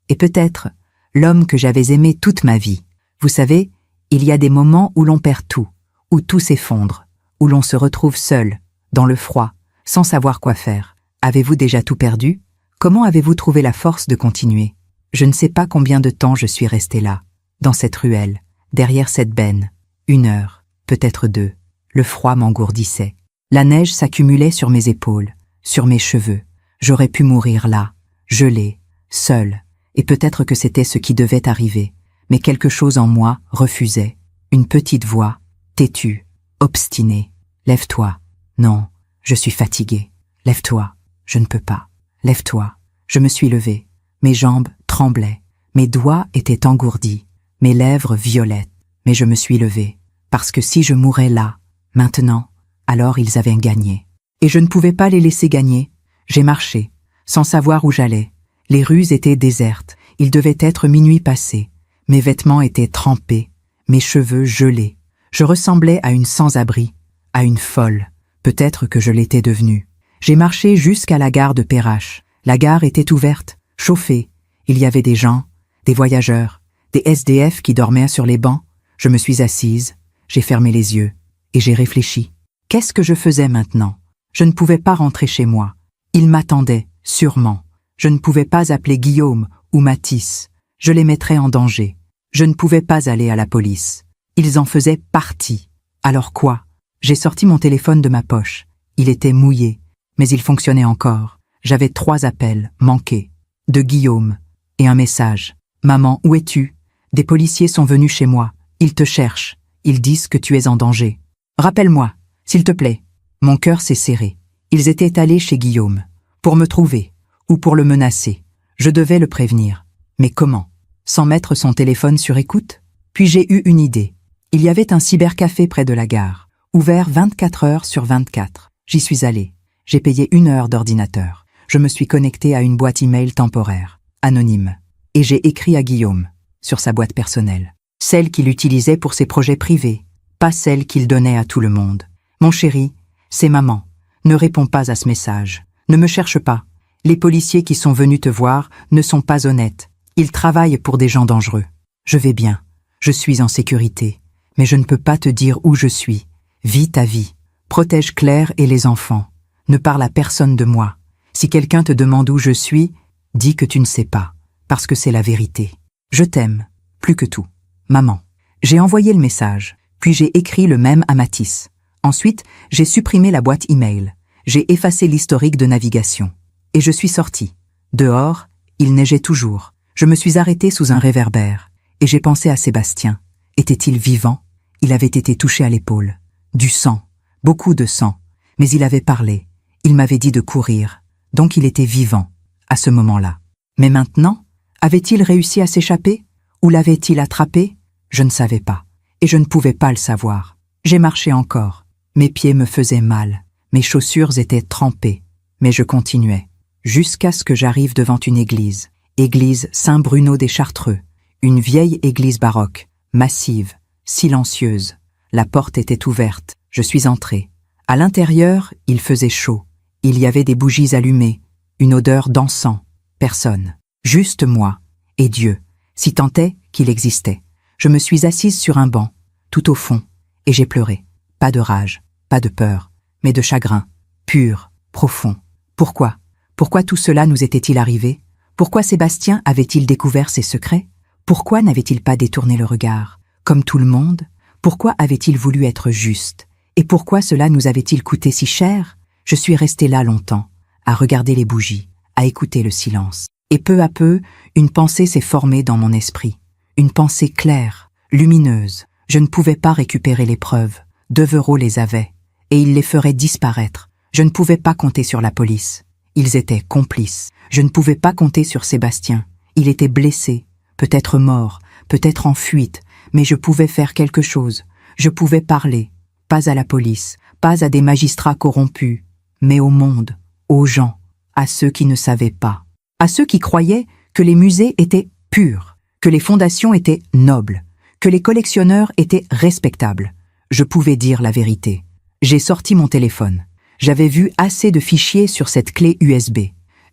Speaker 1: Et peut-être l'homme que j'avais aimé toute ma vie. Vous savez, il y a des moments où l'on perd tout, où tout s'effondre, où l'on se retrouve seul, dans le froid, sans savoir quoi faire. Avez-vous déjà tout perdu? Comment avez-vous trouvé la force de continuer? Je ne sais pas combien de temps je suis resté là, dans cette ruelle, derrière cette benne. 1 heure, peut-être 2. Le froid m'engourdissait. La neige s'accumulait sur mes épaules, sur mes cheveux. J'aurais pu mourir là, gelé, seul. Et peut-être que c'était ce qui devait arriver. Mais quelque chose en moi refusait. Une petite voix, têtue, obstinée. Lève-toi. Non, je suis fatigué. Lève-toi. Je ne peux pas. Lève-toi. Je me suis levé. Mes jambes tremblaient. Mes doigts étaient engourdis. Mes lèvres violettes. Mais je me suis levé. Parce que si je mourais là, maintenant, alors ils avaient gagné. Et je ne pouvais pas les laisser gagner. J'ai marché, sans savoir où j'allais. Les rues étaient désertes, il devait être minuit passé. Mes vêtements étaient trempés, mes cheveux gelés. Je ressemblais à une sans-abri, à une folle. Peut-être que je l'étais devenue. J'ai marché jusqu'à la gare de Perrache. La gare était ouverte, chauffée. Il y avait des gens, des voyageurs, des SDF qui dormaient sur les bancs. Je me suis assise, j'ai fermé les yeux et j'ai réfléchi. Qu'est-ce que je faisais maintenant? Je ne pouvais pas rentrer chez moi. Il m'attendait, sûrement. Je ne pouvais pas appeler Guillaume ou Matisse, je les mettrais en danger. Je ne pouvais pas aller à la police. Ils en faisaient partie. Alors quoi? J'ai sorti mon téléphone de ma poche. Il était mouillé, mais il fonctionnait encore. J'avais 3 appels manqués. De Guillaume. Et un message. Maman, où es-tu? Des policiers sont venus chez moi. Ils te cherchent. Ils disent que tu es en danger. Rappelle-moi, s'il te plaît. Mon cœur s'est serré. Ils étaient allés chez Guillaume. Pour me trouver. Ou pour le menacer. Je devais le prévenir. Mais comment? Sans mettre son téléphone sur écoute? Puis j'ai eu une idée. Il y avait un cybercafé près de la gare, ouvert 24 heures sur 24. J'y suis allé. J'ai payé 1 heure d'ordinateur. Je me suis connecté à une boîte email temporaire, anonyme. Et j'ai écrit à Guillaume, sur sa boîte personnelle. Celle qu'il utilisait pour ses projets privés, pas celle qu'il donnait à tout le monde. Mon chéri, c'est maman. Ne réponds pas à ce message. Ne me cherche pas. Les policiers qui sont venus te voir ne sont pas honnêtes. Ils travaillent pour des gens dangereux. Je vais bien. Je suis en sécurité. Mais je ne peux pas te dire où je suis. Vis ta vie. Protège Claire et les enfants. Ne parle à personne de moi. Si quelqu'un te demande où je suis, dis que tu ne sais pas, parce que c'est la vérité. Je t'aime, plus que tout. Maman. J'ai envoyé le message, puis j'ai écrit le même à Matisse. Ensuite, j'ai supprimé la boîte email. J'ai effacé l'historique de navigation. Et je suis sorti. Dehors, il neigeait toujours. Je me suis arrêté sous un réverbère. Et j'ai pensé à Sébastien. Était-il vivant? Il avait été touché à l'épaule. Du sang. Beaucoup de sang. Mais il avait parlé. Il m'avait dit de courir. Donc il était vivant, à ce moment-là. Mais maintenant, avait-il réussi à s'échapper? Ou l'avait-il attrapé? Je ne savais pas. Et je ne pouvais pas le savoir. J'ai marché encore. Mes pieds me faisaient mal. Mes chaussures étaient trempées. Mais je continuais. Jusqu'à ce que j'arrive devant une église. Église Saint-Bruno des Chartreux. Une vieille église baroque, massive, silencieuse. La porte était ouverte. Je suis entré. À l'intérieur, il faisait chaud. Il y avait des bougies allumées, une odeur d'encens. Personne. Juste moi. Et Dieu. Si tant est qu'il existait. Je me suis assise sur un banc, tout au fond, et j'ai pleuré. Pas de rage, pas de peur, mais de chagrin. Pur, profond. Pourquoi? Pourquoi tout cela nous était-il arrivé? Pourquoi Sébastien avait-il découvert ses secrets? Pourquoi n'avait-il pas détourné le regard? Comme tout le monde, pourquoi avait-il voulu être juste? Et pourquoi cela nous avait-il coûté si cher? Je suis restée là longtemps, à regarder les bougies, à écouter le silence. Et peu à peu, une pensée s'est formée dans mon esprit. Une pensée claire, lumineuse. Je ne pouvais pas récupérer les preuves. Devereux les avait, et il les ferait disparaître. Je ne pouvais pas compter sur la police. Ils étaient complices. Je ne pouvais pas compter sur Sébastien. Il était blessé, peut-être mort, peut-être en fuite, mais je pouvais faire quelque chose. Je pouvais parler, pas à la police, pas à des magistrats corrompus, mais au monde, aux gens, à ceux qui ne savaient pas, à ceux qui croyaient que les musées étaient purs, que les fondations étaient nobles, que les collectionneurs étaient respectables. Je pouvais dire la vérité. J'ai sorti mon téléphone. J'avais vu assez de fichiers sur cette clé USB.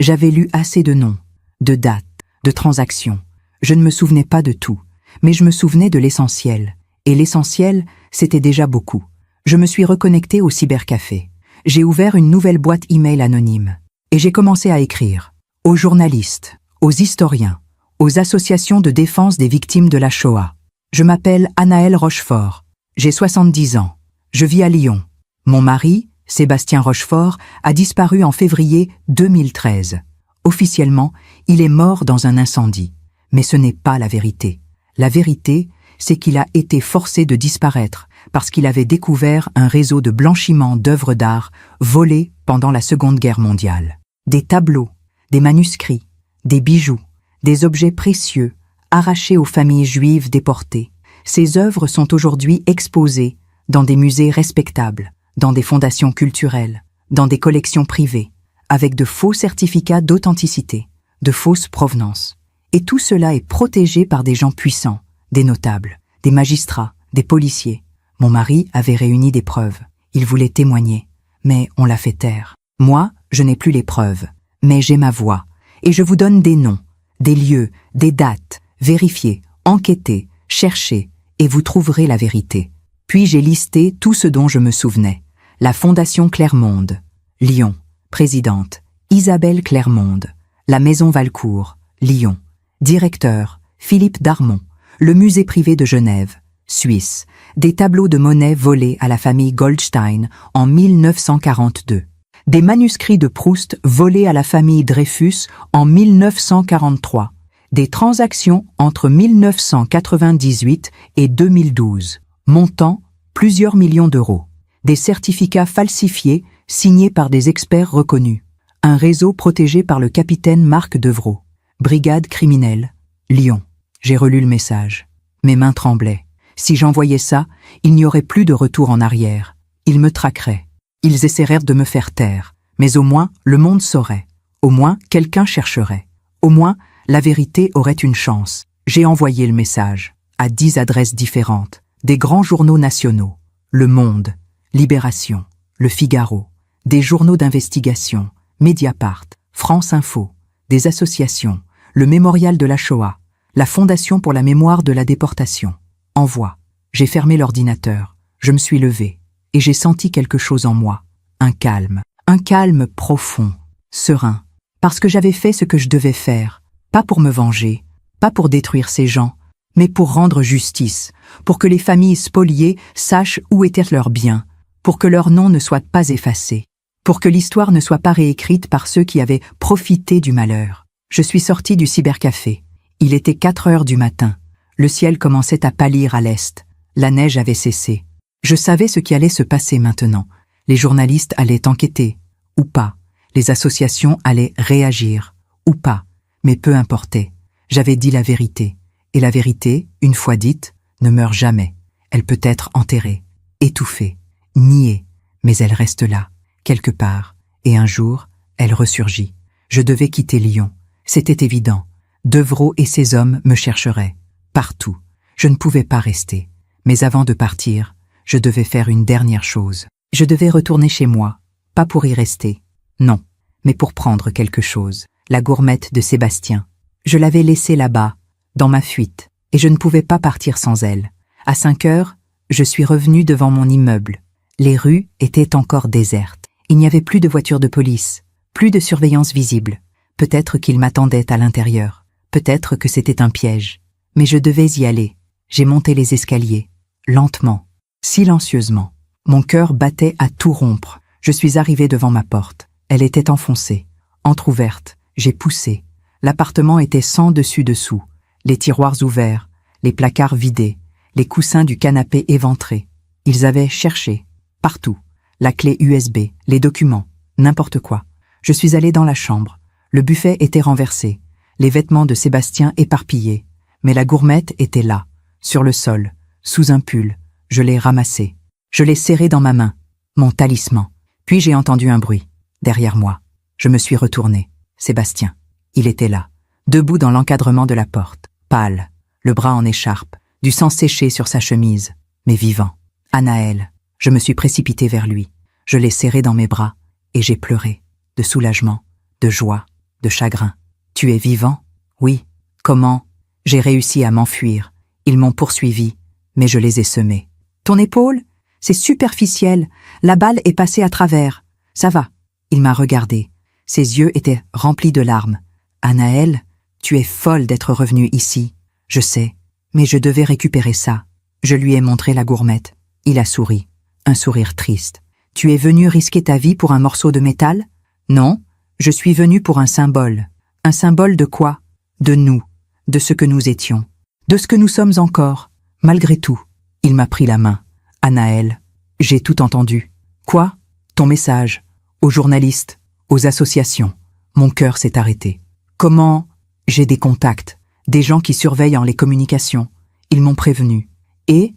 Speaker 1: J'avais lu assez de noms, de dates, de transactions. Je ne me souvenais pas de tout, mais je me souvenais de l'essentiel. Et l'essentiel, c'était déjà beaucoup. Je me suis reconnecté au cybercafé. J'ai ouvert une nouvelle boîte email anonyme. Et j'ai commencé à écrire. Aux journalistes, aux historiens, aux associations de défense des victimes de la Shoah. Je m'appelle Anaëlle Rochefort. J'ai 70 ans. Je vis à Lyon. Mon mari, Sébastien Rochefort, a disparu en février 2013. Officiellement, il est mort dans un incendie. Mais ce n'est pas la vérité. La vérité, c'est qu'il a été forcé de disparaître parce qu'il avait découvert un réseau de blanchiment d'œuvres d'art volées pendant la Seconde Guerre mondiale. Des tableaux, des manuscrits, des bijoux, des objets précieux arrachés aux familles juives déportées. Ces œuvres sont aujourd'hui exposées dans des musées respectables, dans des fondations culturelles, dans des collections privées, avec de faux certificats d'authenticité, de fausses provenances. Et tout cela est protégé par des gens puissants, des notables, des magistrats, des policiers. Mon mari avait réuni des preuves. Il voulait témoigner, mais on l'a fait taire. Moi, je n'ai plus les preuves, mais j'ai ma voix. Et je vous donne des noms, des lieux, des dates. Vérifiez, enquêtez, cherchez, et vous trouverez la vérité. Puis j'ai listé tout ce dont je me souvenais. La Fondation Clermonde, Lyon, présidente, Isabelle Clermonde. La Maison Valcourt, Lyon. Directeur, Philippe Darmon. Le musée privé de Genève, Suisse. Des tableaux de Monet volés à la famille Goldstein en 1942. Des manuscrits de Proust volés à la famille Dreyfus en 1943. Des transactions entre 1998 et 2012. Montant, plusieurs millions d'euros. Des certificats falsifiés signés par des experts reconnus. Un réseau protégé par le capitaine Marc Devreau. Brigade criminelle, Lyon. J'ai relu le message. Mes mains tremblaient. Si j'envoyais ça, il n'y aurait plus de retour en arrière. Ils me traqueraient. Ils essaièrent de me faire taire. Mais au moins, le monde saurait. Au moins, quelqu'un chercherait. Au moins, la vérité aurait une chance. J'ai envoyé le message. À 10 adresses différentes. Des grands journaux nationaux. Le Monde, Libération, Le Figaro. Des journaux d'investigation. Mediapart, France Info. Des associations. Le Mémorial de la Shoah. La Fondation pour la mémoire de la déportation. Envoi. J'ai fermé l'ordinateur. Je me suis levé. Et j'ai senti quelque chose en moi. Un calme profond, serein. Parce que j'avais fait ce que je devais faire. Pas pour me venger, pas pour détruire ces gens, mais pour rendre justice, pour que les familles spoliées sachent où étaient leurs biens, pour que leurs noms ne soient pas effacés, pour que l'histoire ne soit pas réécrite par ceux qui avaient profité du malheur. Je suis sorti du cybercafé. Il était 4 heures du matin. Le ciel commençait à pâlir à l'est. La neige avait cessé. Je savais ce qui allait se passer maintenant. Les journalistes allaient enquêter, ou pas. Les associations allaient réagir, ou pas. Mais peu importait. J'avais dit la vérité. Et la vérité, une fois dite, ne meurt jamais. Elle peut être enterrée, étouffée, niée, mais elle reste là, quelque part. Et un jour, elle ressurgit. Je devais quitter Lyon. C'était évident. Devreau et ses hommes me chercheraient. Partout. Je ne pouvais pas rester. Mais avant de partir, je devais faire une dernière chose. Je devais retourner chez moi, pas pour y rester. Non, mais pour prendre quelque chose. La gourmette de Sébastien. Je l'avais laissée là-bas, dans ma fuite, et je ne pouvais pas partir sans elle. À 5 heures, je suis revenu devant mon immeuble. Les rues étaient encore désertes. Il n'y avait plus de voitures de police, plus de surveillance visible. Peut-être qu'ils m'attendaient à l'intérieur. Peut-être que c'était un piège. Mais je devais y aller. J'ai monté les escaliers, lentement, silencieusement. Mon cœur battait à tout rompre. Je suis arrivé devant ma porte. Elle était enfoncée, entr'ouverte. J'ai poussé. L'appartement était sans dessus-dessous. Les tiroirs ouverts, les placards vidés, les coussins du canapé éventrés. Ils avaient cherché, partout, la clé USB, les documents, n'importe quoi. Je suis allé dans la chambre. Le buffet était renversé, les vêtements de Sébastien éparpillés. Mais la gourmette était là, sur le sol, sous un pull. Je l'ai ramassée. Je l'ai serrée dans ma main, mon talisman. Puis j'ai entendu un bruit, derrière moi. Je me suis retourné. Sébastien. Il était là, debout dans l'encadrement de la porte, pâle, le bras en écharpe, du sang séché sur sa chemise, mais vivant. Anaël. Je me suis précipité vers lui. Je l'ai serré dans mes bras, et j'ai pleuré, de soulagement, de joie, de chagrin. Tu es vivant? Oui. Comment? J'ai réussi à m'enfuir. Ils m'ont poursuivi, mais je les ai semés. Ton épaule? C'est superficiel. La balle est passée à travers. Ça va. Il m'a regardé. Ses yeux étaient remplis de larmes. Anaël, tu es folle d'être revenue ici. Je sais, mais je devais récupérer ça. Je lui ai montré la gourmette. Il a souri. Un sourire triste. Tu es venue risquer ta vie pour un morceau de métal? Non, je suis venue pour un symbole. Un symbole de quoi? De nous, de ce que nous étions, de ce que nous sommes encore, malgré tout. Il m'a pris la main. Anaël, j'ai tout entendu. Quoi? Ton message. Aux journalistes, aux associations. Mon cœur s'est arrêté. Comment? J'ai des contacts, des gens qui surveillent en les communications. Ils m'ont prévenu. Et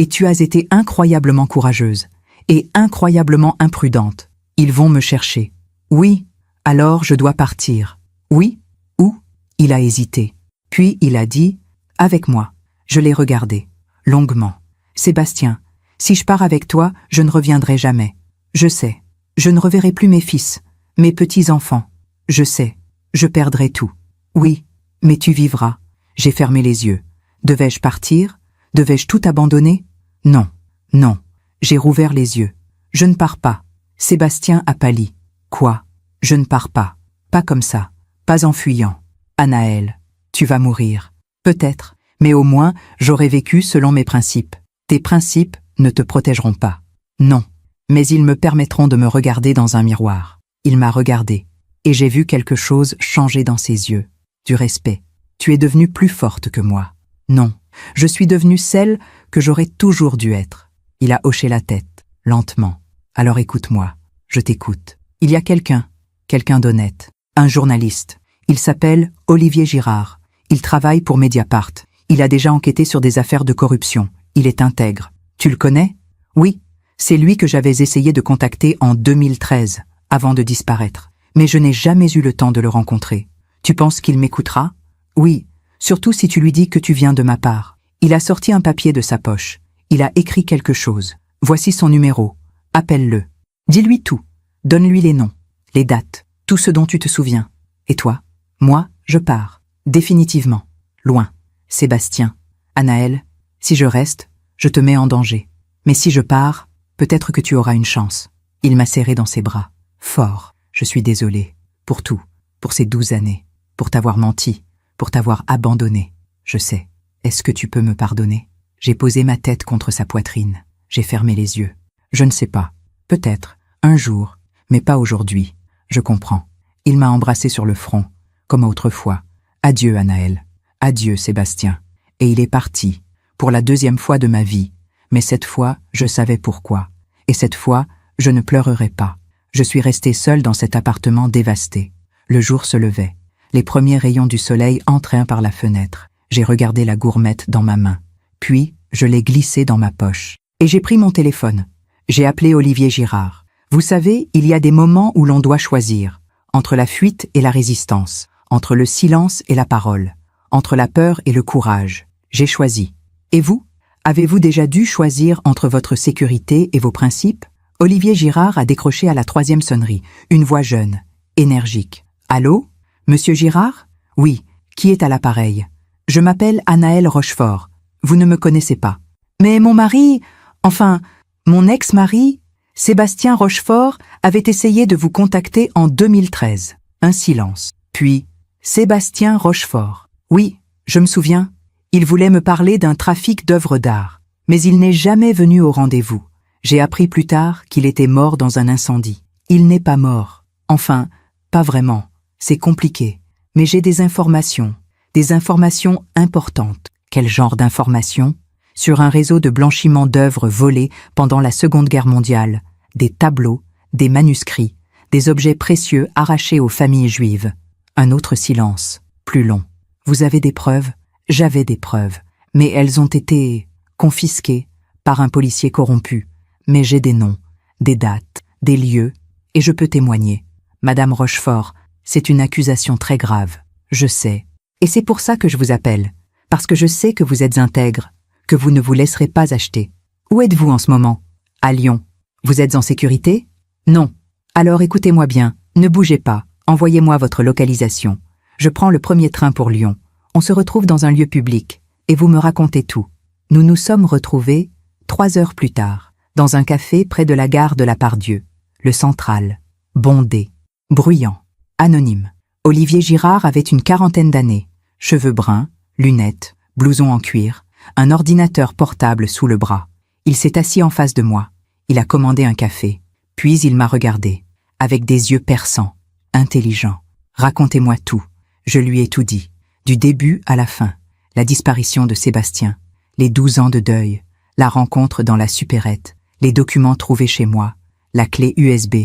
Speaker 1: tu as été incroyablement courageuse et incroyablement imprudente. Ils vont me chercher. Oui, alors je dois partir. Oui? Où? Il a hésité. Puis il a dit, avec moi. Je l'ai regardé, longuement. Sébastien, si je pars avec toi, je ne reviendrai jamais. Je sais. Je ne reverrai plus mes fils, mes petits-enfants. Je sais. Je perdrai tout. Oui, mais tu vivras. J'ai fermé les yeux. Devais-je partir? Devais-je tout abandonner? Non, non. J'ai rouvert les yeux. Je ne pars pas. Sébastien a pâli. Quoi? Je ne pars pas. Pas comme ça. Pas en fuyant. Anaël. Tu vas mourir. Peut-être, mais au moins, j'aurai vécu selon mes principes. Tes principes ne te protégeront pas. Non, mais ils me permettront de me regarder dans un miroir. Il m'a regardé, et j'ai vu quelque chose changer dans ses yeux. Du respect. Tu es devenue plus forte que moi. Non, je suis devenue celle que j'aurais toujours dû être. Il a hoché la tête, lentement. Alors écoute-moi, je t'écoute. Il y a quelqu'un d'honnête, un journaliste. Il s'appelle Olivier Girard. Il travaille pour Mediapart. Il a déjà enquêté sur des affaires de corruption. Il est intègre. Tu le connais? Oui, c'est lui que j'avais essayé de contacter en 2013, avant de disparaître. Mais je n'ai jamais eu le temps de le rencontrer. Tu penses qu'il m'écoutera? Oui, surtout si tu lui dis que tu viens de ma part. Il a sorti un papier de sa poche. Il a écrit quelque chose. Voici son numéro. Appelle-le. Dis-lui tout. Donne-lui les noms, les dates, tout ce dont tu te souviens. Et toi? Moi, je pars. Définitivement. Loin. Sébastien. Anaël, si je reste, je te mets en danger. Mais si je pars, peut-être que tu auras une chance. Il m'a serré dans ses bras. Fort. Je suis désolé. Pour tout. Pour ces 12 années. Pour t'avoir menti. Pour t'avoir abandonné. Je sais. Est-ce que tu peux me pardonner? J'ai posé ma tête contre sa poitrine. J'ai fermé les yeux. Je ne sais pas. Peut-être. Un jour. Mais pas aujourd'hui. Je comprends. Il m'a embrassé sur le front. Comme autrefois. Adieu, Anaël. Adieu, Sébastien. Et il est parti. Pour la deuxième fois de ma vie. Mais cette fois, je savais pourquoi. Et cette fois, je ne pleurerai pas. Je suis restée seule dans cet appartement dévasté. Le jour se levait. Les premiers rayons du soleil entrèrent par la fenêtre. J'ai regardé la gourmette dans ma main. Puis, je l'ai glissée dans ma poche. Et j'ai pris mon téléphone. J'ai appelé Olivier Girard. Vous savez, il y a des moments où l'on doit choisir. Entre la fuite et la résistance. Entre le silence et la parole. Entre la peur et le courage. J'ai choisi. Et vous? Avez-vous déjà dû choisir entre votre sécurité et vos principes? Olivier Girard a décroché à la 3e sonnerie. Une voix jeune, énergique. Allô? Monsieur Girard? Oui. Qui est à l'appareil? Je m'appelle Anaël Rochefort. Vous ne me connaissez pas. Mais mon mari, enfin, mon ex-mari, Sébastien Rochefort, avait essayé de vous contacter en 2013. Un silence. Puis, Sébastien Rochefort. Oui, je me souviens. Il voulait me parler d'un trafic d'œuvres d'art. Mais il n'est jamais venu au rendez-vous. J'ai appris plus tard qu'il était mort dans un incendie. Il n'est pas mort. Enfin, pas vraiment. C'est compliqué. Mais j'ai des informations importantes. Quel genre d'informations? Sur un réseau de blanchiment d'œuvres volées pendant la Seconde Guerre mondiale, des tableaux, des manuscrits, des objets précieux arrachés aux familles juives. Un autre silence, plus long. Vous avez des preuves? J'avais des preuves, mais elles ont été confisquées par un policier corrompu. Mais j'ai des noms, des dates, des lieux, et je peux témoigner. Madame Rochefort, c'est une accusation très grave, je sais. Et c'est pour ça que je vous appelle, parce que je sais que vous êtes intègre, que vous ne vous laisserez pas acheter. Où êtes-vous en ce moment? À Lyon. Vous êtes en sécurité? Non. Alors écoutez-moi bien, ne bougez pas, envoyez-moi votre localisation. Je prends le premier train pour Lyon. On se retrouve dans un lieu public, et vous me racontez tout. Nous nous sommes retrouvés 3 heures plus tard, dans un café près de la gare de la Part-Dieu, le Central, bondé, bruyant, anonyme. Olivier Girard avait une 40aine d'années, cheveux bruns, lunettes, blouson en cuir, un ordinateur portable sous le bras. Il s'est assis en face de moi. Il a commandé un café. Puis il m'a regardé, avec des yeux perçants, intelligents. Racontez-moi tout. Je lui ai tout dit. Du début à la fin. La disparition de Sébastien, les 12 ans de deuil, la rencontre dans la supérette, les documents trouvés chez moi, la clé USB,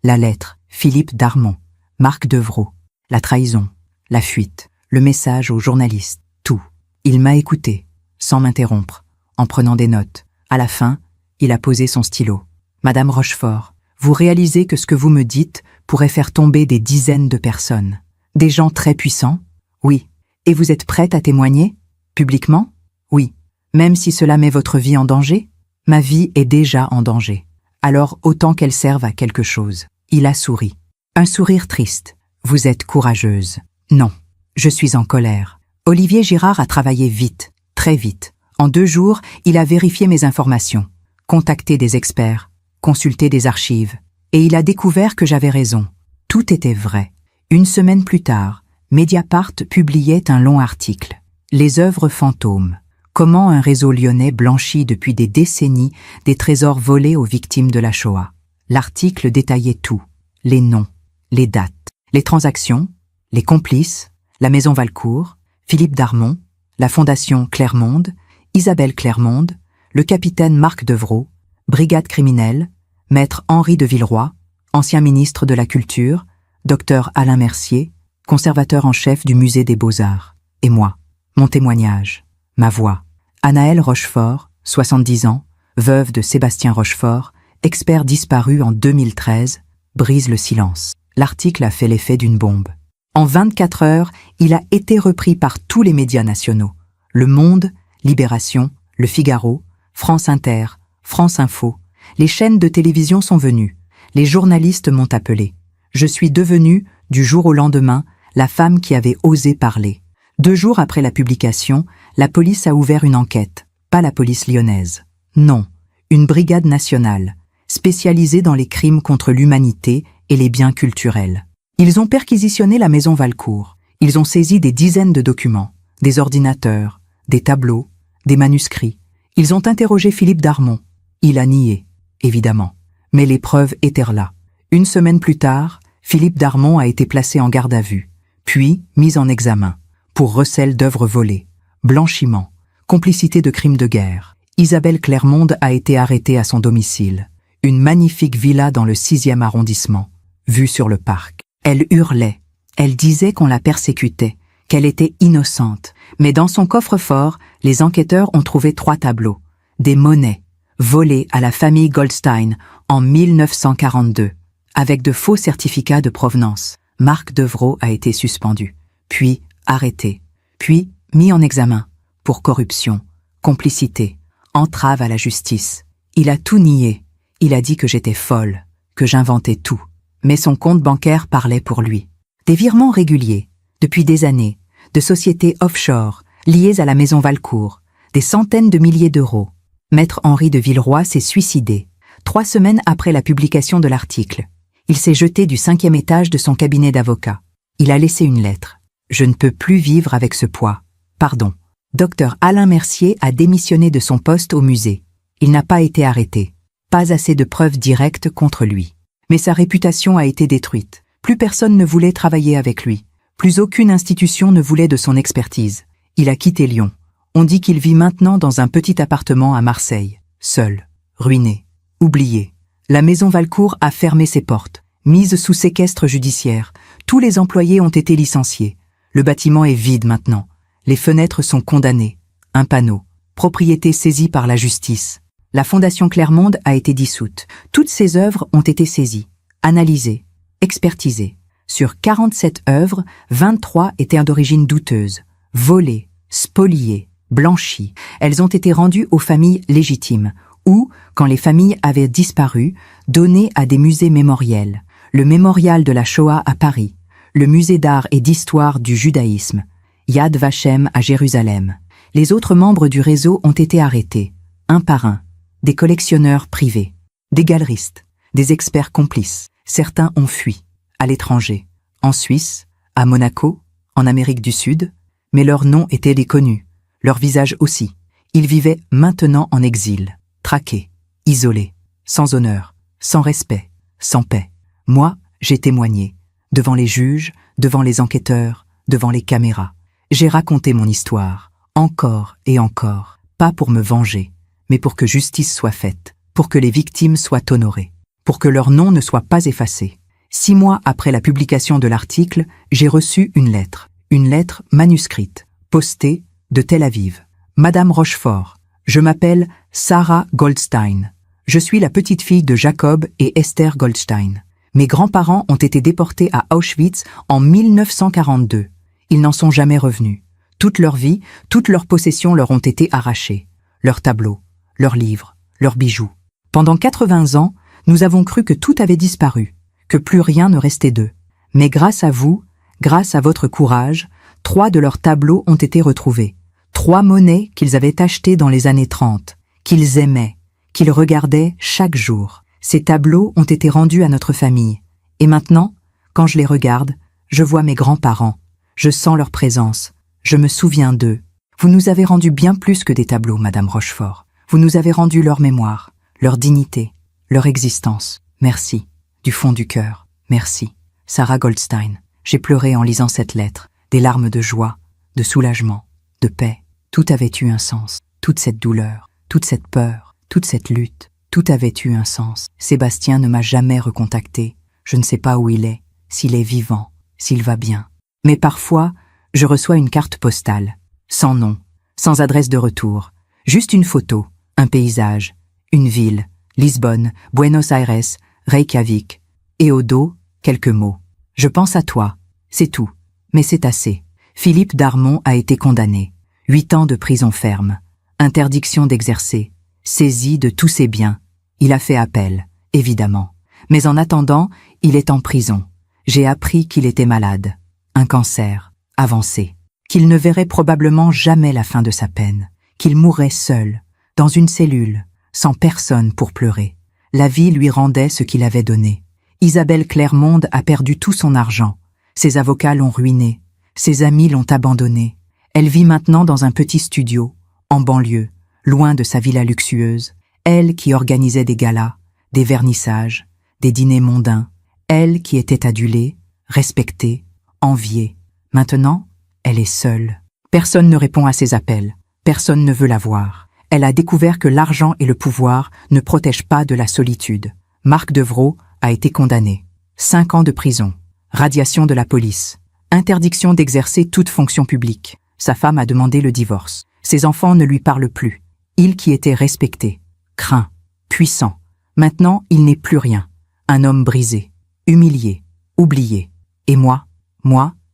Speaker 1: la lettre, Philippe Darmon, Marc Devreau, la trahison, la fuite, le message au journaliste, tout. Il m'a écouté, sans m'interrompre, en prenant des notes. À la fin, il a posé son stylo. Madame Rochefort, vous réalisez que ce que vous me dites pourrait faire tomber des dizaines de personnes. Des gens très puissants? Oui. Et vous êtes prête à témoigner? Publiquement? Oui. Même si cela met votre vie en danger? Ma vie est déjà en danger. Alors autant qu'elle serve à quelque chose. Il a souri. Un sourire triste. Vous êtes courageuse. Non. Je suis en colère. Olivier Girard a travaillé vite, très vite. En 2 jours, il a vérifié mes informations, contacté des experts, consulté des archives, et il a découvert que j'avais raison. Tout était vrai. 1 semaine plus tard, Mediapart publiait un long article. Les œuvres fantômes. Comment un réseau lyonnais blanchit depuis des décennies des trésors volés aux victimes de la Shoah. L'article détaillait tout. Les noms, les dates, les transactions, les complices, la maison Valcourt, Philippe Darmon, la fondation Clermonde, Isabelle Clermonde, le capitaine Marc Devreau, brigade criminelle, maître Henri de Villeroy, ancien ministre de la Culture, docteur Alain Mercier, conservateur en chef du musée des Beaux-Arts, et moi, mon témoignage, ma voix. Anaëlle Rochefort, 70 ans, veuve de Sébastien Rochefort, expert disparu en 2013, brise le silence. L'article a fait l'effet d'une bombe. En 24 heures, il a été repris par tous les médias nationaux. Le Monde, Libération, Le Figaro, France Inter, France Info. Les chaînes de télévision sont venues. Les journalistes m'ont appelé. Je suis devenue, du jour au lendemain, la femme qui avait osé parler. 2 jours après la publication, la police a ouvert une enquête. Pas la police lyonnaise. Non, une brigade nationale, spécialisée dans les crimes contre l'humanité et les biens culturels. Ils ont perquisitionné la maison Valcourt. Ils ont saisi des dizaines de documents, des ordinateurs, des tableaux, des manuscrits. Ils ont interrogé Philippe Darmon. Il a nié, évidemment. Mais les preuves étaient là. 1 semaine plus tard, Philippe Darmon a été placé en garde à vue, puis mis en examen, pour recel d'œuvres volées, blanchiment, complicité de crimes de guerre. Isabelle Clermonde a été arrêtée à son domicile, une magnifique villa dans le 6e arrondissement, vue sur le parc. Elle hurlait, elle disait qu'on la persécutait, qu'elle était innocente, mais dans son coffre-fort, les enquêteurs ont trouvé 3 tableaux, des monnaies, volées à la famille Goldstein en 1942, avec de faux certificats de provenance. Marc Devreau a été suspendu, puis arrêté, puis mis en examen pour corruption, complicité, entrave à la justice. Il a tout nié. Il a dit que j'étais folle, que j'inventais tout. Mais son compte bancaire parlait pour lui. Des virements réguliers, depuis des années, de sociétés offshore, liées à la maison Valcourt, des centaines de milliers d'euros. Maître Henri de Villeroy s'est suicidé, 3 semaines après la publication de l'article. Il s'est jeté du 5e étage de son cabinet d'avocat. Il a laissé une lettre. Je ne peux plus vivre avec ce poids. Pardon. Docteur Alain Mercier a démissionné de son poste au musée. Il n'a pas été arrêté. Pas assez de preuves directes contre lui. Mais sa réputation a été détruite. Plus personne ne voulait travailler avec lui. Plus aucune institution ne voulait de son expertise. Il a quitté Lyon. On dit qu'il vit maintenant dans un petit appartement à Marseille. Seul. Ruiné. Oublié. La maison Valcourt a fermé ses portes. Mise sous séquestre judiciaire. Tous les employés ont été licenciés. Le bâtiment est vide maintenant. Les fenêtres sont condamnées. Un panneau. Propriété saisie par la justice. La fondation Clermonde a été dissoute. Toutes ses œuvres ont été saisies, analysées, expertisées. Sur 47 œuvres, 23 étaient d'origine douteuse, volées, spoliées, blanchies. Elles ont été rendues aux familles légitimes ou, quand les familles avaient disparu, données à des musées mémoriels. Le mémorial de la Shoah à Paris, le musée d'art et d'histoire du judaïsme, Yad Vashem à Jérusalem. Les autres membres du réseau ont été arrêtés, un par un. Des collectionneurs privés, des galeristes, des experts complices. Certains ont fui, à l'étranger, en Suisse, à Monaco, en Amérique du Sud, mais leurs noms étaient les connus, leurs visages aussi. Ils vivaient maintenant en exil, traqués, isolés, sans honneur, sans respect, sans paix. Moi, j'ai témoigné, devant les juges, devant les enquêteurs, devant les caméras. J'ai raconté mon histoire, encore et encore, pas pour me venger, mais pour que justice soit faite, pour que les victimes soient honorées, pour que leur nom ne soit pas effacé. 6 mois après la publication de l'article, j'ai reçu une lettre manuscrite, postée de Tel Aviv. Madame Rochefort, je m'appelle Sarah Goldstein. Je suis la petite-fille de Jacob et Esther Goldstein. Mes grands-parents ont été déportés à Auschwitz en 1942. Ils n'en sont jamais revenus. Toute leur vie, toutes leurs possessions leur ont été arrachées. Leurs tableaux, leurs livres, leurs bijoux. Pendant 80 ans, nous avons cru que tout avait disparu, que plus rien ne restait d'eux. Mais grâce à vous, grâce à votre courage, 3 de leurs tableaux ont été retrouvés. 3 monnaies qu'ils avaient achetées dans les années 30, qu'ils aimaient, qu'ils regardaient chaque jour. Ces tableaux ont été rendus à notre famille. Et maintenant, quand je les regarde, je vois mes grands-parents. Je sens leur présence. Je me souviens d'eux. Vous nous avez rendu bien plus que des tableaux, Madame Rochefort. Vous nous avez rendu leur mémoire, leur dignité, leur existence. Merci. Du fond du cœur. Merci. Sarah Goldstein. J'ai pleuré en lisant cette lettre. Des larmes de joie, de soulagement, de paix. Tout avait eu un sens. Toute cette douleur, toute cette peur, toute cette lutte, tout avait eu un sens. Sébastien ne m'a jamais recontacté. Je ne sais pas où il est, s'il est vivant, s'il va bien. Mais parfois, je reçois une carte postale, sans nom, sans adresse de retour, juste une photo, un paysage, une ville, Lisbonne, Buenos Aires, Reykjavik, et au dos, quelques mots. Je pense à toi, c'est tout, mais c'est assez. Philippe Darmon a été condamné. 8 ans de prison ferme, interdiction d'exercer, saisi de tous ses biens. Il a fait appel, évidemment. Mais en attendant, il est en prison. J'ai appris qu'il était malade, un cancer, avancé, qu'il ne verrait probablement jamais la fin de sa peine, qu'il mourrait seul, dans une cellule, sans personne pour pleurer. La vie lui rendait ce qu'il avait donné. Isabelle Clermonde a perdu tout son argent. Ses avocats l'ont ruiné. Ses amis l'ont abandonnée. Elle vit maintenant dans un petit studio, en banlieue, loin de sa villa luxueuse. Elle qui organisait des galas, des vernissages, des dîners mondains. Elle qui était adulée, respectée, enviée. Maintenant, elle est seule. Personne ne répond à ses appels. Personne ne veut la voir. Elle a découvert que l'argent et le pouvoir ne protègent pas de la solitude. Marc Devrault a été condamné. 5 ans de prison. Radiation de la police. Interdiction d'exercer toute fonction publique. Sa femme a demandé le divorce. Ses enfants ne lui parlent plus. Il qui était respecté, craint, puissant. Maintenant, il n'est plus rien. Un homme brisé, humilié, oublié. Et moi,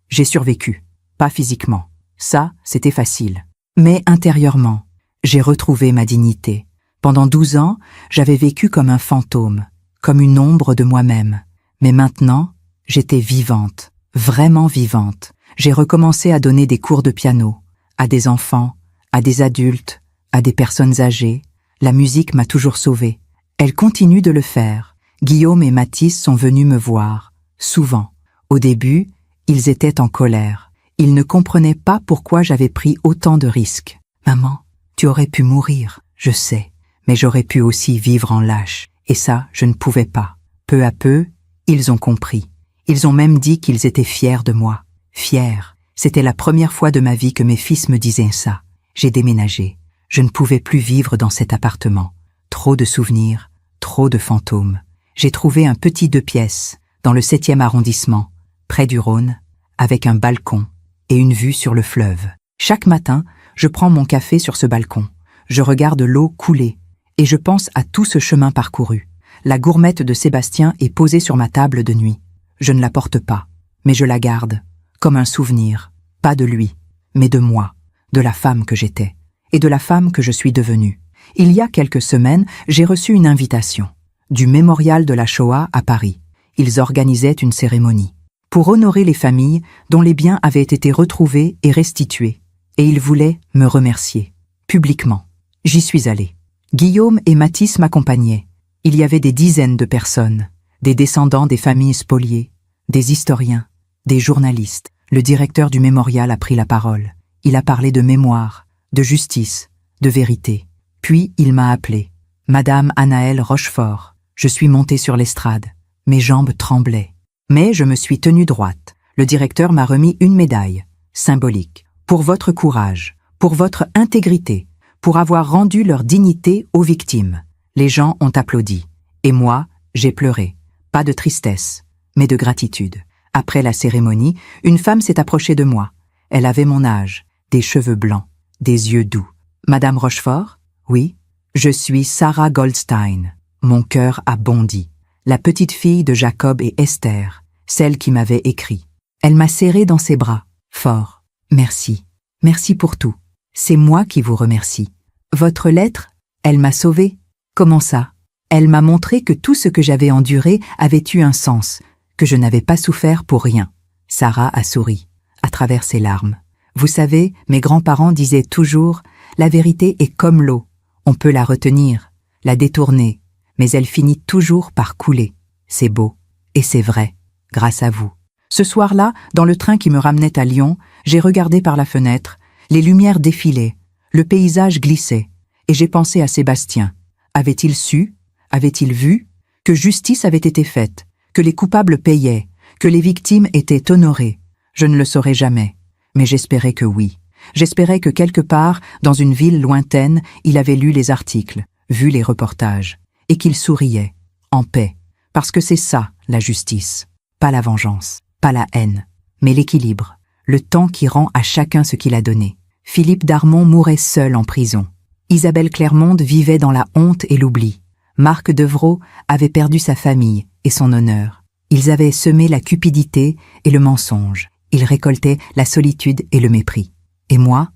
Speaker 1: j'ai survécu. Pas physiquement. Ça, c'était facile. Mais intérieurement, j'ai retrouvé ma dignité. Pendant 12 ans, j'avais vécu comme un fantôme, comme une ombre de moi-même. Mais maintenant, j'étais vivante, vraiment vivante. J'ai recommencé à donner des cours de piano, à des enfants, à des adultes, à des personnes âgées. La musique m'a toujours sauvée. Elle continue de le faire. Guillaume et Mathis sont venus me voir, souvent. Au début, ils étaient en colère. Ils ne comprenaient pas pourquoi j'avais pris autant de risques. « Maman, tu aurais pu mourir, je sais, mais j'aurais pu aussi vivre en lâche. Et ça, je ne pouvais pas. » Peu à peu, ils ont compris. Ils ont même dit qu'ils étaient fiers de moi. Fiers. C'était la première fois de ma vie que mes fils me disaient ça. J'ai déménagé. Je ne pouvais plus vivre dans cet appartement. Trop de souvenirs, trop de fantômes. J'ai trouvé un petit 2 pièces, dans le 7e arrondissement, près du Rhône, avec un balcon et une vue sur le fleuve. Chaque matin, je prends mon café sur ce balcon. Je regarde l'eau couler et je pense à tout ce chemin parcouru. La gourmette de Sébastien est posée sur ma table de nuit. Je ne la porte pas, mais je la garde, comme un souvenir, pas de lui, mais de moi, de la femme que j'étais, et de la femme que je suis devenue. Il y a quelques semaines, j'ai reçu une invitation, du Mémorial de la Shoah à Paris. Ils organisaient une cérémonie, pour honorer les familles dont les biens avaient été retrouvés et restitués, et ils voulaient me remercier, publiquement. J'y suis allée. Guillaume et Mathis m'accompagnaient. Il y avait des dizaines de personnes, des descendants des familles spoliées, des historiens, des journalistes. Le directeur du mémorial a pris la parole. Il a parlé de mémoire, de justice, de vérité. Puis il m'a appelé. Madame Anaëlle Rochefort. Je suis montée sur l'estrade. Mes jambes tremblaient. Mais je me suis tenue droite. Le directeur m'a remis une médaille, symbolique, pour votre courage, pour votre intégrité, pour avoir rendu leur dignité aux victimes. Les gens ont applaudi. Et moi, j'ai pleuré. Pas de tristesse, mais de gratitude. Après la cérémonie, une femme s'est approchée de moi. Elle avait mon âge, des cheveux blancs, des yeux doux. Madame Rochefort? Oui. Je suis Sarah Goldstein. Mon cœur a bondi. La petite fille de Jacob et Esther, celle qui m'avait écrit. Elle m'a serré dans ses bras, fort. Merci. Merci pour tout. C'est moi qui vous remercie. Votre lettre, elle m'a sauvée. Comment ça? Elle m'a montré que tout ce que j'avais enduré avait eu un sens, que je n'avais pas souffert pour rien. Sarah a souri, à travers ses larmes. Vous savez, mes grands-parents disaient toujours, la vérité est comme l'eau. On peut la retenir, la détourner, mais elle finit toujours par couler. C'est beau, et c'est vrai, grâce à vous. Ce soir-là, dans le train qui me ramenait à Lyon, j'ai regardé par la fenêtre, les lumières défilaient, le paysage glissait, et j'ai pensé à Sébastien. Avait-il su, avait-il vu, que justice avait été faite, que les coupables payaient, que les victimes étaient honorées? Je ne le saurais jamais, mais j'espérais que oui. J'espérais que quelque part, dans une ville lointaine, il avait lu les articles, vu les reportages, et qu'il souriait, en paix, parce que c'est ça, la justice. Pas la vengeance, pas la haine, mais l'équilibre, le temps qui rend à chacun ce qu'il a donné. Philippe Darmon mourait seul en prison. Isabelle Clermont vivait dans la honte et l'oubli. Marc Devrault avait perdu sa famille et son honneur. Ils avaient semé la cupidité et le mensonge. Ils récoltaient la solitude et le mépris. Et moi,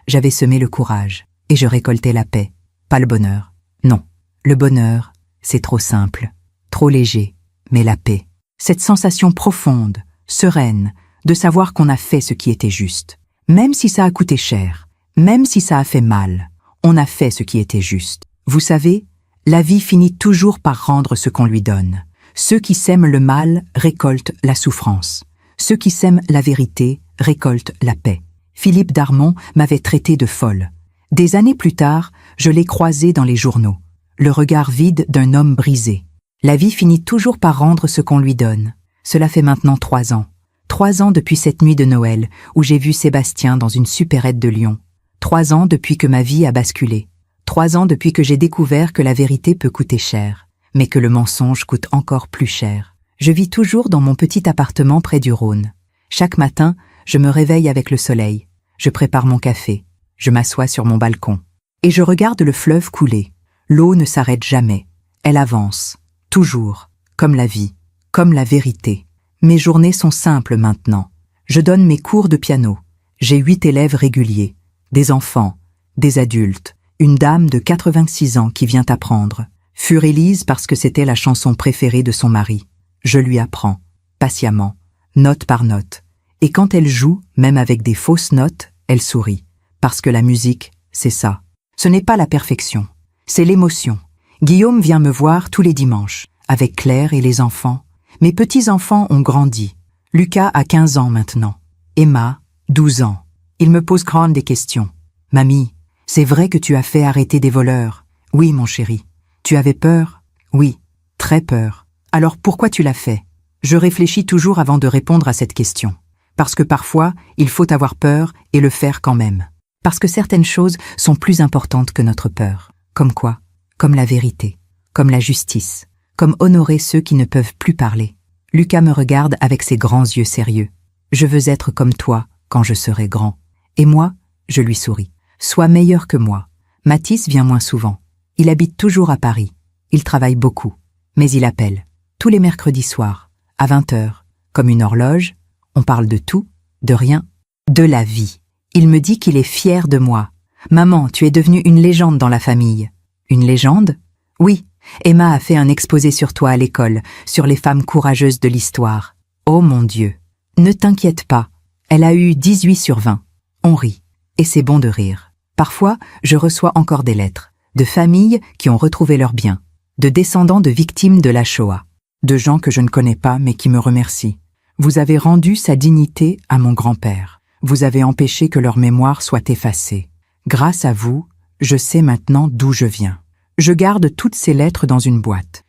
Speaker 1: j'avais semé le courage. Et je récoltais la paix, pas le bonheur. Non, le bonheur, c'est trop simple, trop léger, mais la paix. Cette sensation profonde, sereine, de savoir qu'on a fait ce qui était juste. Même si ça a coûté cher, même si ça a fait mal, on a fait ce qui était juste. Vous savez, la vie finit toujours par rendre ce qu'on lui donne. Ceux qui sèment le mal récoltent la souffrance. Ceux qui sèment la vérité récoltent la paix. Philippe Darmon m'avait traité de folle. Des années plus tard, je l'ai croisé dans les journaux, le regard vide d'un homme brisé. La vie finit toujours par rendre ce qu'on lui donne. Cela fait maintenant 3 ans. 3 ans depuis cette nuit de Noël, où j'ai vu Sébastien dans une supérette de Lyon. 3 ans depuis que ma vie a basculé. 3 ans depuis que j'ai découvert que la vérité peut coûter cher, mais que le mensonge coûte encore plus cher. Je vis toujours dans mon petit appartement près du Rhône. Chaque matin, je me réveille avec le soleil. Je prépare mon café. Je m'assois sur mon balcon. Et je regarde le fleuve couler. L'eau ne s'arrête jamais. Elle avance. Toujours. Comme la vie. Comme la vérité. Mes journées sont simples maintenant. Je donne mes cours de piano. J'ai 8 élèves réguliers. Des enfants. Des adultes. Une dame de 86 ans qui vient apprendre. Fur-Élise parce que c'était la chanson préférée de son mari. Je lui apprends. Patiemment. Note par note. Et quand elle joue, même avec des fausses notes, elle sourit. Parce que la musique, c'est ça. Ce n'est pas la perfection. C'est l'émotion. Guillaume vient me voir tous les dimanches, avec Claire et les enfants. Mes petits-enfants ont grandi. Lucas a 15 ans maintenant. Emma, 12 ans. Il me pose grande des questions. « Mamie, c'est vrai que tu as fait arrêter des voleurs ? » « Oui, mon chéri. »« Tu avais peur ? » ?»« Oui, très peur. »« Alors pourquoi tu l'as fait ?» Je réfléchis toujours avant de répondre à cette question. Parce que parfois, il faut avoir peur et le faire quand même. Parce que certaines choses sont plus importantes que notre peur. Comme quoi ? Comme la vérité, comme la justice, comme honorer ceux qui ne peuvent plus parler. Lucas me regarde avec ses grands yeux sérieux. Je veux être comme toi quand je serai grand. Et moi, je lui souris. Sois meilleur que moi. Mathis vient moins souvent. Il habite toujours à Paris. Il travaille beaucoup. Mais il appelle. Tous les mercredis soirs, à 20h, comme une horloge. On parle de tout, de rien, de la vie. Il me dit qu'il est fier de moi. « Maman, tu es devenue une légende dans la famille. » Une légende ? Oui, Emma a fait un exposé sur toi à l'école, sur les femmes courageuses de l'histoire. Oh mon Dieu. Ne t'inquiète pas, elle a eu 18 sur 20. On rit, et c'est bon de rire. Parfois, je reçois encore des lettres, de familles qui ont retrouvé leurs biens, de descendants de victimes de la Shoah, de gens que je ne connais pas mais qui me remercient. Vous avez rendu sa dignité à mon grand-père. Vous avez empêché que leur mémoire soit effacée. Grâce à vous, je sais maintenant d'où je viens. Je garde toutes ces lettres dans une boîte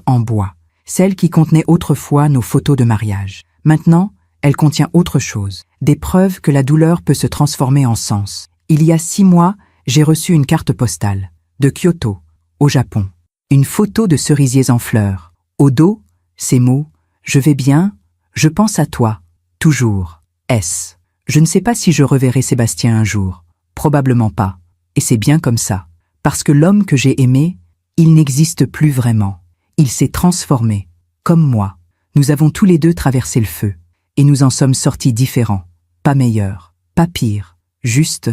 Speaker 1: en bois, celle qui contenait autrefois nos photos de mariage. Maintenant, elle contient autre chose, des preuves que la douleur peut se transformer en sens. Il y a 6 mois, j'ai reçu une carte postale, de Kyoto, au Japon. Une photo de cerisiers en fleurs. Au dos, ces mots, je vais bien, je pense à toi, toujours. S. Je ne sais pas si je reverrai Sébastien un jour. Probablement pas. Et c'est bien comme ça. Parce que l'homme que j'ai aimé, il n'existe plus vraiment. Il s'est transformé. Comme moi. Nous avons tous les deux traversé le feu. Et nous en sommes sortis différents. Pas meilleurs. Pas pires. Juste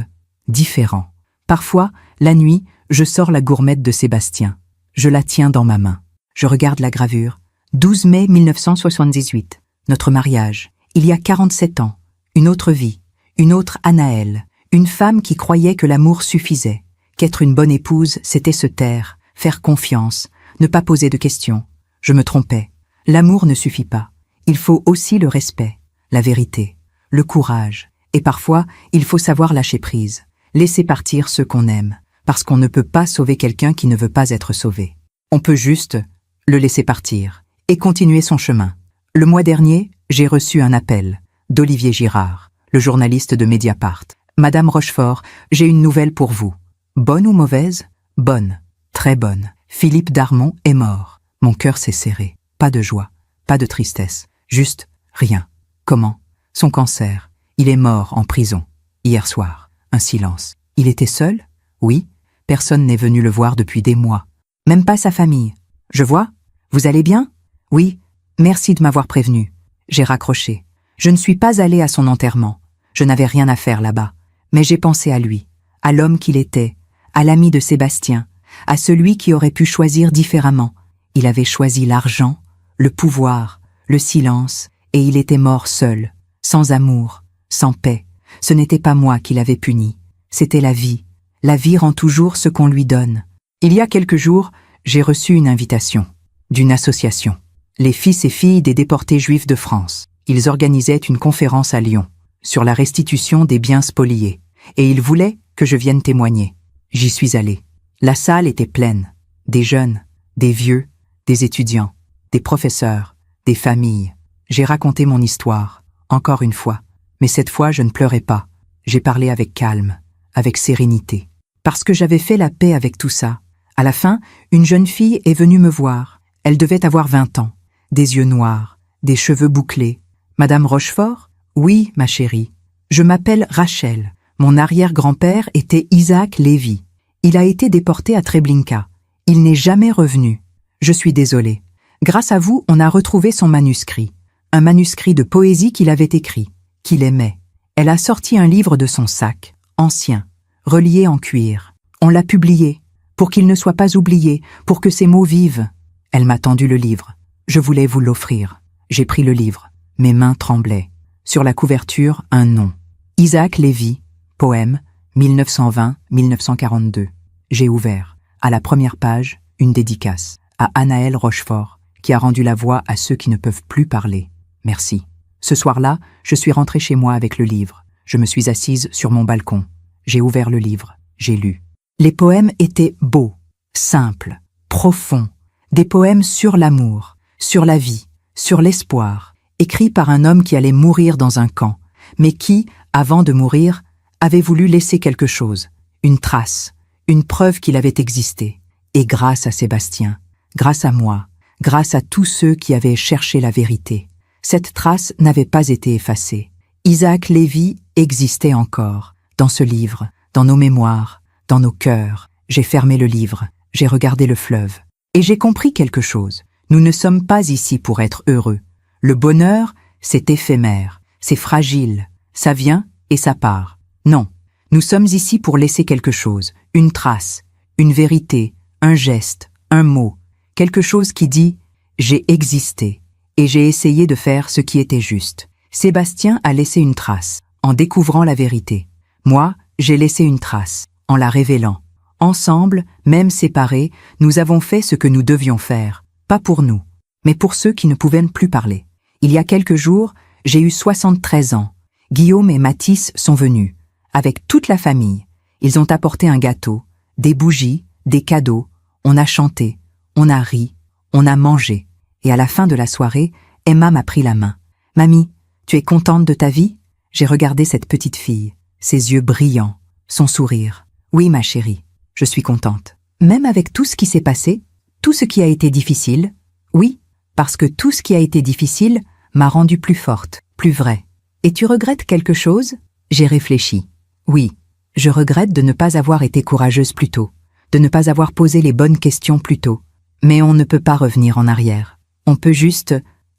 Speaker 1: différents. Parfois, la nuit, je sors la gourmette de Sébastien. Je la tiens dans ma main. Je regarde la gravure. 12 mai 1978. Notre mariage. Il y a 47 ans. Une autre vie. Une autre Anaëlle. Une femme qui croyait que l'amour suffisait. Qu'être une bonne épouse, c'était se taire, faire confiance, ne pas poser de questions. Je me trompais. L'amour ne suffit pas. Il faut aussi le respect, la vérité, le courage. Et parfois, il faut savoir lâcher prise, laisser partir ceux qu'on aime, parce qu'on ne peut pas sauver quelqu'un qui ne veut pas être sauvé. On peut juste le laisser partir et continuer son chemin. Le mois dernier, j'ai reçu un appel d'Olivier Girard, le journaliste de Mediapart. Madame Rochefort, j'ai une nouvelle pour vous. Bonne ou mauvaise? Bonne, très bonne. Philippe Darmon est mort. Mon cœur s'est serré. Pas de joie, pas de tristesse, juste rien. Comment? Son cancer. Il est mort en prison. Hier soir, un silence. Il était seul? Oui. Personne n'est venu le voir depuis des mois. Même pas sa famille. Je vois? Vous allez bien? Oui. Merci de m'avoir prévenu. J'ai raccroché. Je ne suis pas allée à son enterrement. Je n'avais rien à faire là-bas. Mais j'ai pensé à lui, à l'homme qu'il était, à l'ami de Sébastien, à celui qui aurait pu choisir différemment. Il avait choisi l'argent, le pouvoir, le silence, et il était mort seul, sans amour, sans paix. Ce n'était pas moi qui l'avais puni, c'était la vie. La vie rend toujours ce qu'on lui donne. Il y a quelques jours, j'ai reçu une invitation d'une association. Les fils et filles des déportés juifs de France. Ils organisaient une conférence à Lyon sur la restitution des biens spoliés, et ils voulaient que je vienne témoigner. J'y suis allé. La salle était pleine. Des jeunes, des vieux, des étudiants, des professeurs, des familles. J'ai raconté mon histoire, encore une fois. Mais cette fois, je ne pleurais pas. J'ai parlé avec calme, avec sérénité. Parce que j'avais fait la paix avec tout ça. À la fin, une jeune fille est venue me voir. Elle devait avoir 20 ans. Des yeux noirs, des cheveux bouclés. Madame Rochefort? Oui, ma chérie. Je m'appelle Rachel. Mon arrière-grand-père était Isaac Lévy. Il a été déporté à Treblinka. Il n'est jamais revenu. Je suis désolée. Grâce à vous, on a retrouvé son manuscrit. Un manuscrit de poésie qu'il avait écrit, qu'il aimait. Elle a sorti un livre de son sac, ancien, relié en cuir. On l'a publié, pour qu'il ne soit pas oublié, pour que ses mots vivent. Elle m'a tendu le livre. Je voulais vous l'offrir. J'ai pris le livre. Mes mains tremblaient. Sur la couverture, un nom. Isaac Lévy, poème, 1920-1942. J'ai ouvert. À la première page, une dédicace. À Anaël Rochefort, qui a rendu la voix à ceux qui ne peuvent plus parler. Merci. Ce soir-là, je suis rentrée chez moi avec le livre. Je me suis assise sur mon balcon. J'ai ouvert le livre. J'ai lu. Les poèmes étaient beaux, simples, profonds. Des poèmes sur l'amour, sur la vie, sur l'espoir. Écrits par un homme qui allait mourir dans un camp, mais qui, avant de mourir, avait voulu laisser quelque chose, une trace, une preuve qu'il avait existé. Et grâce à Sébastien, grâce à moi, grâce à tous ceux qui avaient cherché la vérité, cette trace n'avait pas été effacée. Isaac Lévy existait encore, dans ce livre, dans nos mémoires, dans nos cœurs. J'ai fermé le livre, j'ai regardé le fleuve, et j'ai compris quelque chose. Nous ne sommes pas ici pour être heureux. Le bonheur, c'est éphémère, c'est fragile, ça vient et ça part. Non, nous sommes ici pour laisser quelque chose, une trace, une vérité, un geste, un mot, quelque chose qui dit « j'ai existé et j'ai essayé de faire ce qui était juste ». Sébastien a laissé une trace, en découvrant la vérité. Moi, j'ai laissé une trace, en la révélant. Ensemble, même séparés, nous avons fait ce que nous devions faire, pas pour nous, mais pour ceux qui ne pouvaient plus parler. Il y a quelques jours, j'ai eu 73 ans. Guillaume et Mathis sont venus, avec toute la famille. Ils ont apporté un gâteau, des bougies, des cadeaux. On a chanté, on a ri, on a mangé. Et à la fin de la soirée, Emma m'a pris la main. « Mamie, tu es contente de ta vie ?» J'ai regardé cette petite fille, ses yeux brillants, son sourire. « Oui, ma chérie, je suis contente. Même avec tout ce qui s'est passé, tout ce qui a été difficile, oui, parce que tout ce qui a été difficile m'a rendue plus forte, plus vraie. Et tu regrettes quelque chose ? J'ai réfléchi. Oui, je regrette de ne pas avoir été courageuse plus tôt, de ne pas avoir posé les bonnes questions plus tôt. Mais on ne peut pas revenir en arrière. On peut juste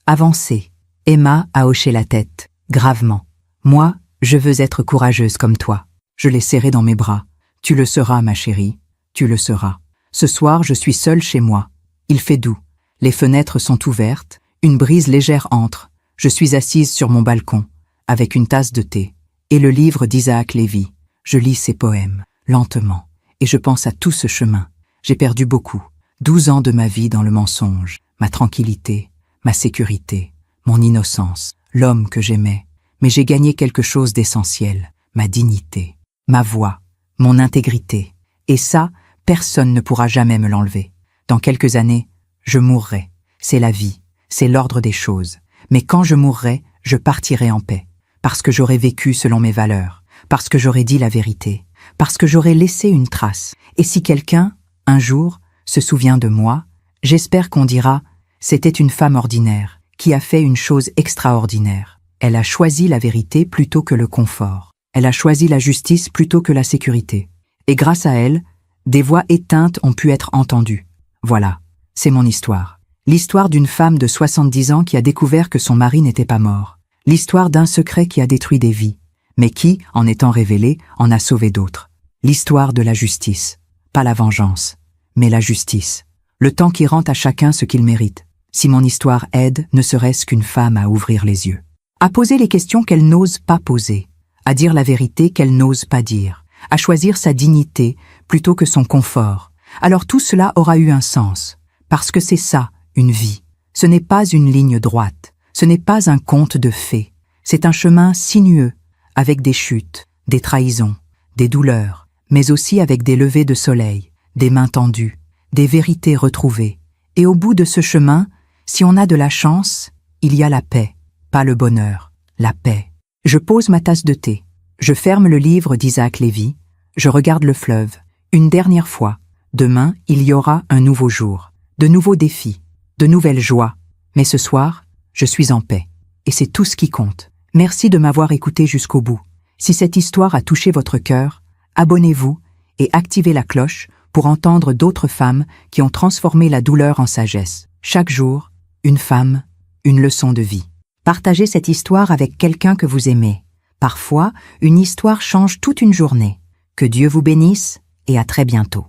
Speaker 1: avancer. Emma a hoché la tête, gravement. Moi, je veux être courageuse comme toi. Je l'ai serrée dans mes bras. Tu le seras, ma chérie, tu le seras. Ce soir, je suis seule chez moi. Il fait doux. Les fenêtres sont ouvertes. Une brise légère entre. Je suis assise sur mon balcon, avec une tasse de thé, et le livre d'Isaac Lévy. Je lis ses poèmes, lentement, et je pense à tout ce chemin. J'ai perdu beaucoup. 12 ans de ma vie dans le mensonge, ma tranquillité, ma sécurité, mon innocence, l'homme que j'aimais. Mais j'ai gagné quelque chose d'essentiel, ma dignité, ma voix, mon intégrité. Et ça, personne ne pourra jamais me l'enlever. Dans quelques années, je mourrai. C'est la vie, c'est l'ordre des choses. Mais quand je mourrai, je partirai en paix. Parce que j'aurai vécu selon mes valeurs, parce que j'aurai dit la vérité, parce que j'aurai laissé une trace. Et si quelqu'un, un jour, se souvient de moi, j'espère qu'on dira « c'était une femme ordinaire, qui a fait une chose extraordinaire. Elle a choisi la vérité plutôt que le confort. Elle a choisi la justice plutôt que la sécurité. Et grâce à elle, des voix éteintes ont pu être entendues. Voilà, c'est mon histoire. L'histoire d'une femme de 70 ans qui a découvert que son mari n'était pas mort. L'histoire d'un secret qui a détruit des vies, mais qui, en étant révélé, en a sauvé d'autres. L'histoire de la justice. Pas la vengeance, mais la justice. Le temps qui rend à chacun ce qu'il mérite. Si mon histoire aide, ne serait-ce qu'une femme à ouvrir les yeux. À poser les questions qu'elle n'ose pas poser. À dire la vérité qu'elle n'ose pas dire. À choisir sa dignité plutôt que son confort. Alors tout cela aura eu un sens. Parce que c'est ça, une vie. Ce n'est pas une ligne droite. Ce n'est pas un conte de fées. C'est un chemin sinueux, avec des chutes, des trahisons, des douleurs, mais aussi avec des levées de soleil, des mains tendues, des vérités retrouvées. Et au bout de ce chemin, si on a de la chance, il y a la paix, pas le bonheur, la paix. Je pose ma tasse de thé, je ferme le livre d'Isaac Lévy, je regarde le fleuve, une dernière fois. Demain, il y aura un nouveau jour, de nouveaux défis, de nouvelles joies. Mais ce soir, je suis en paix. Et c'est tout ce qui compte. Merci de m'avoir écouté jusqu'au bout. Si cette histoire a touché votre cœur, abonnez-vous et activez la cloche pour entendre d'autres femmes qui ont transformé la douleur en sagesse. Chaque jour, une femme, une leçon de vie. Partagez cette histoire avec quelqu'un que vous aimez. Parfois, une histoire change toute une journée. Que Dieu vous bénisse et à très bientôt.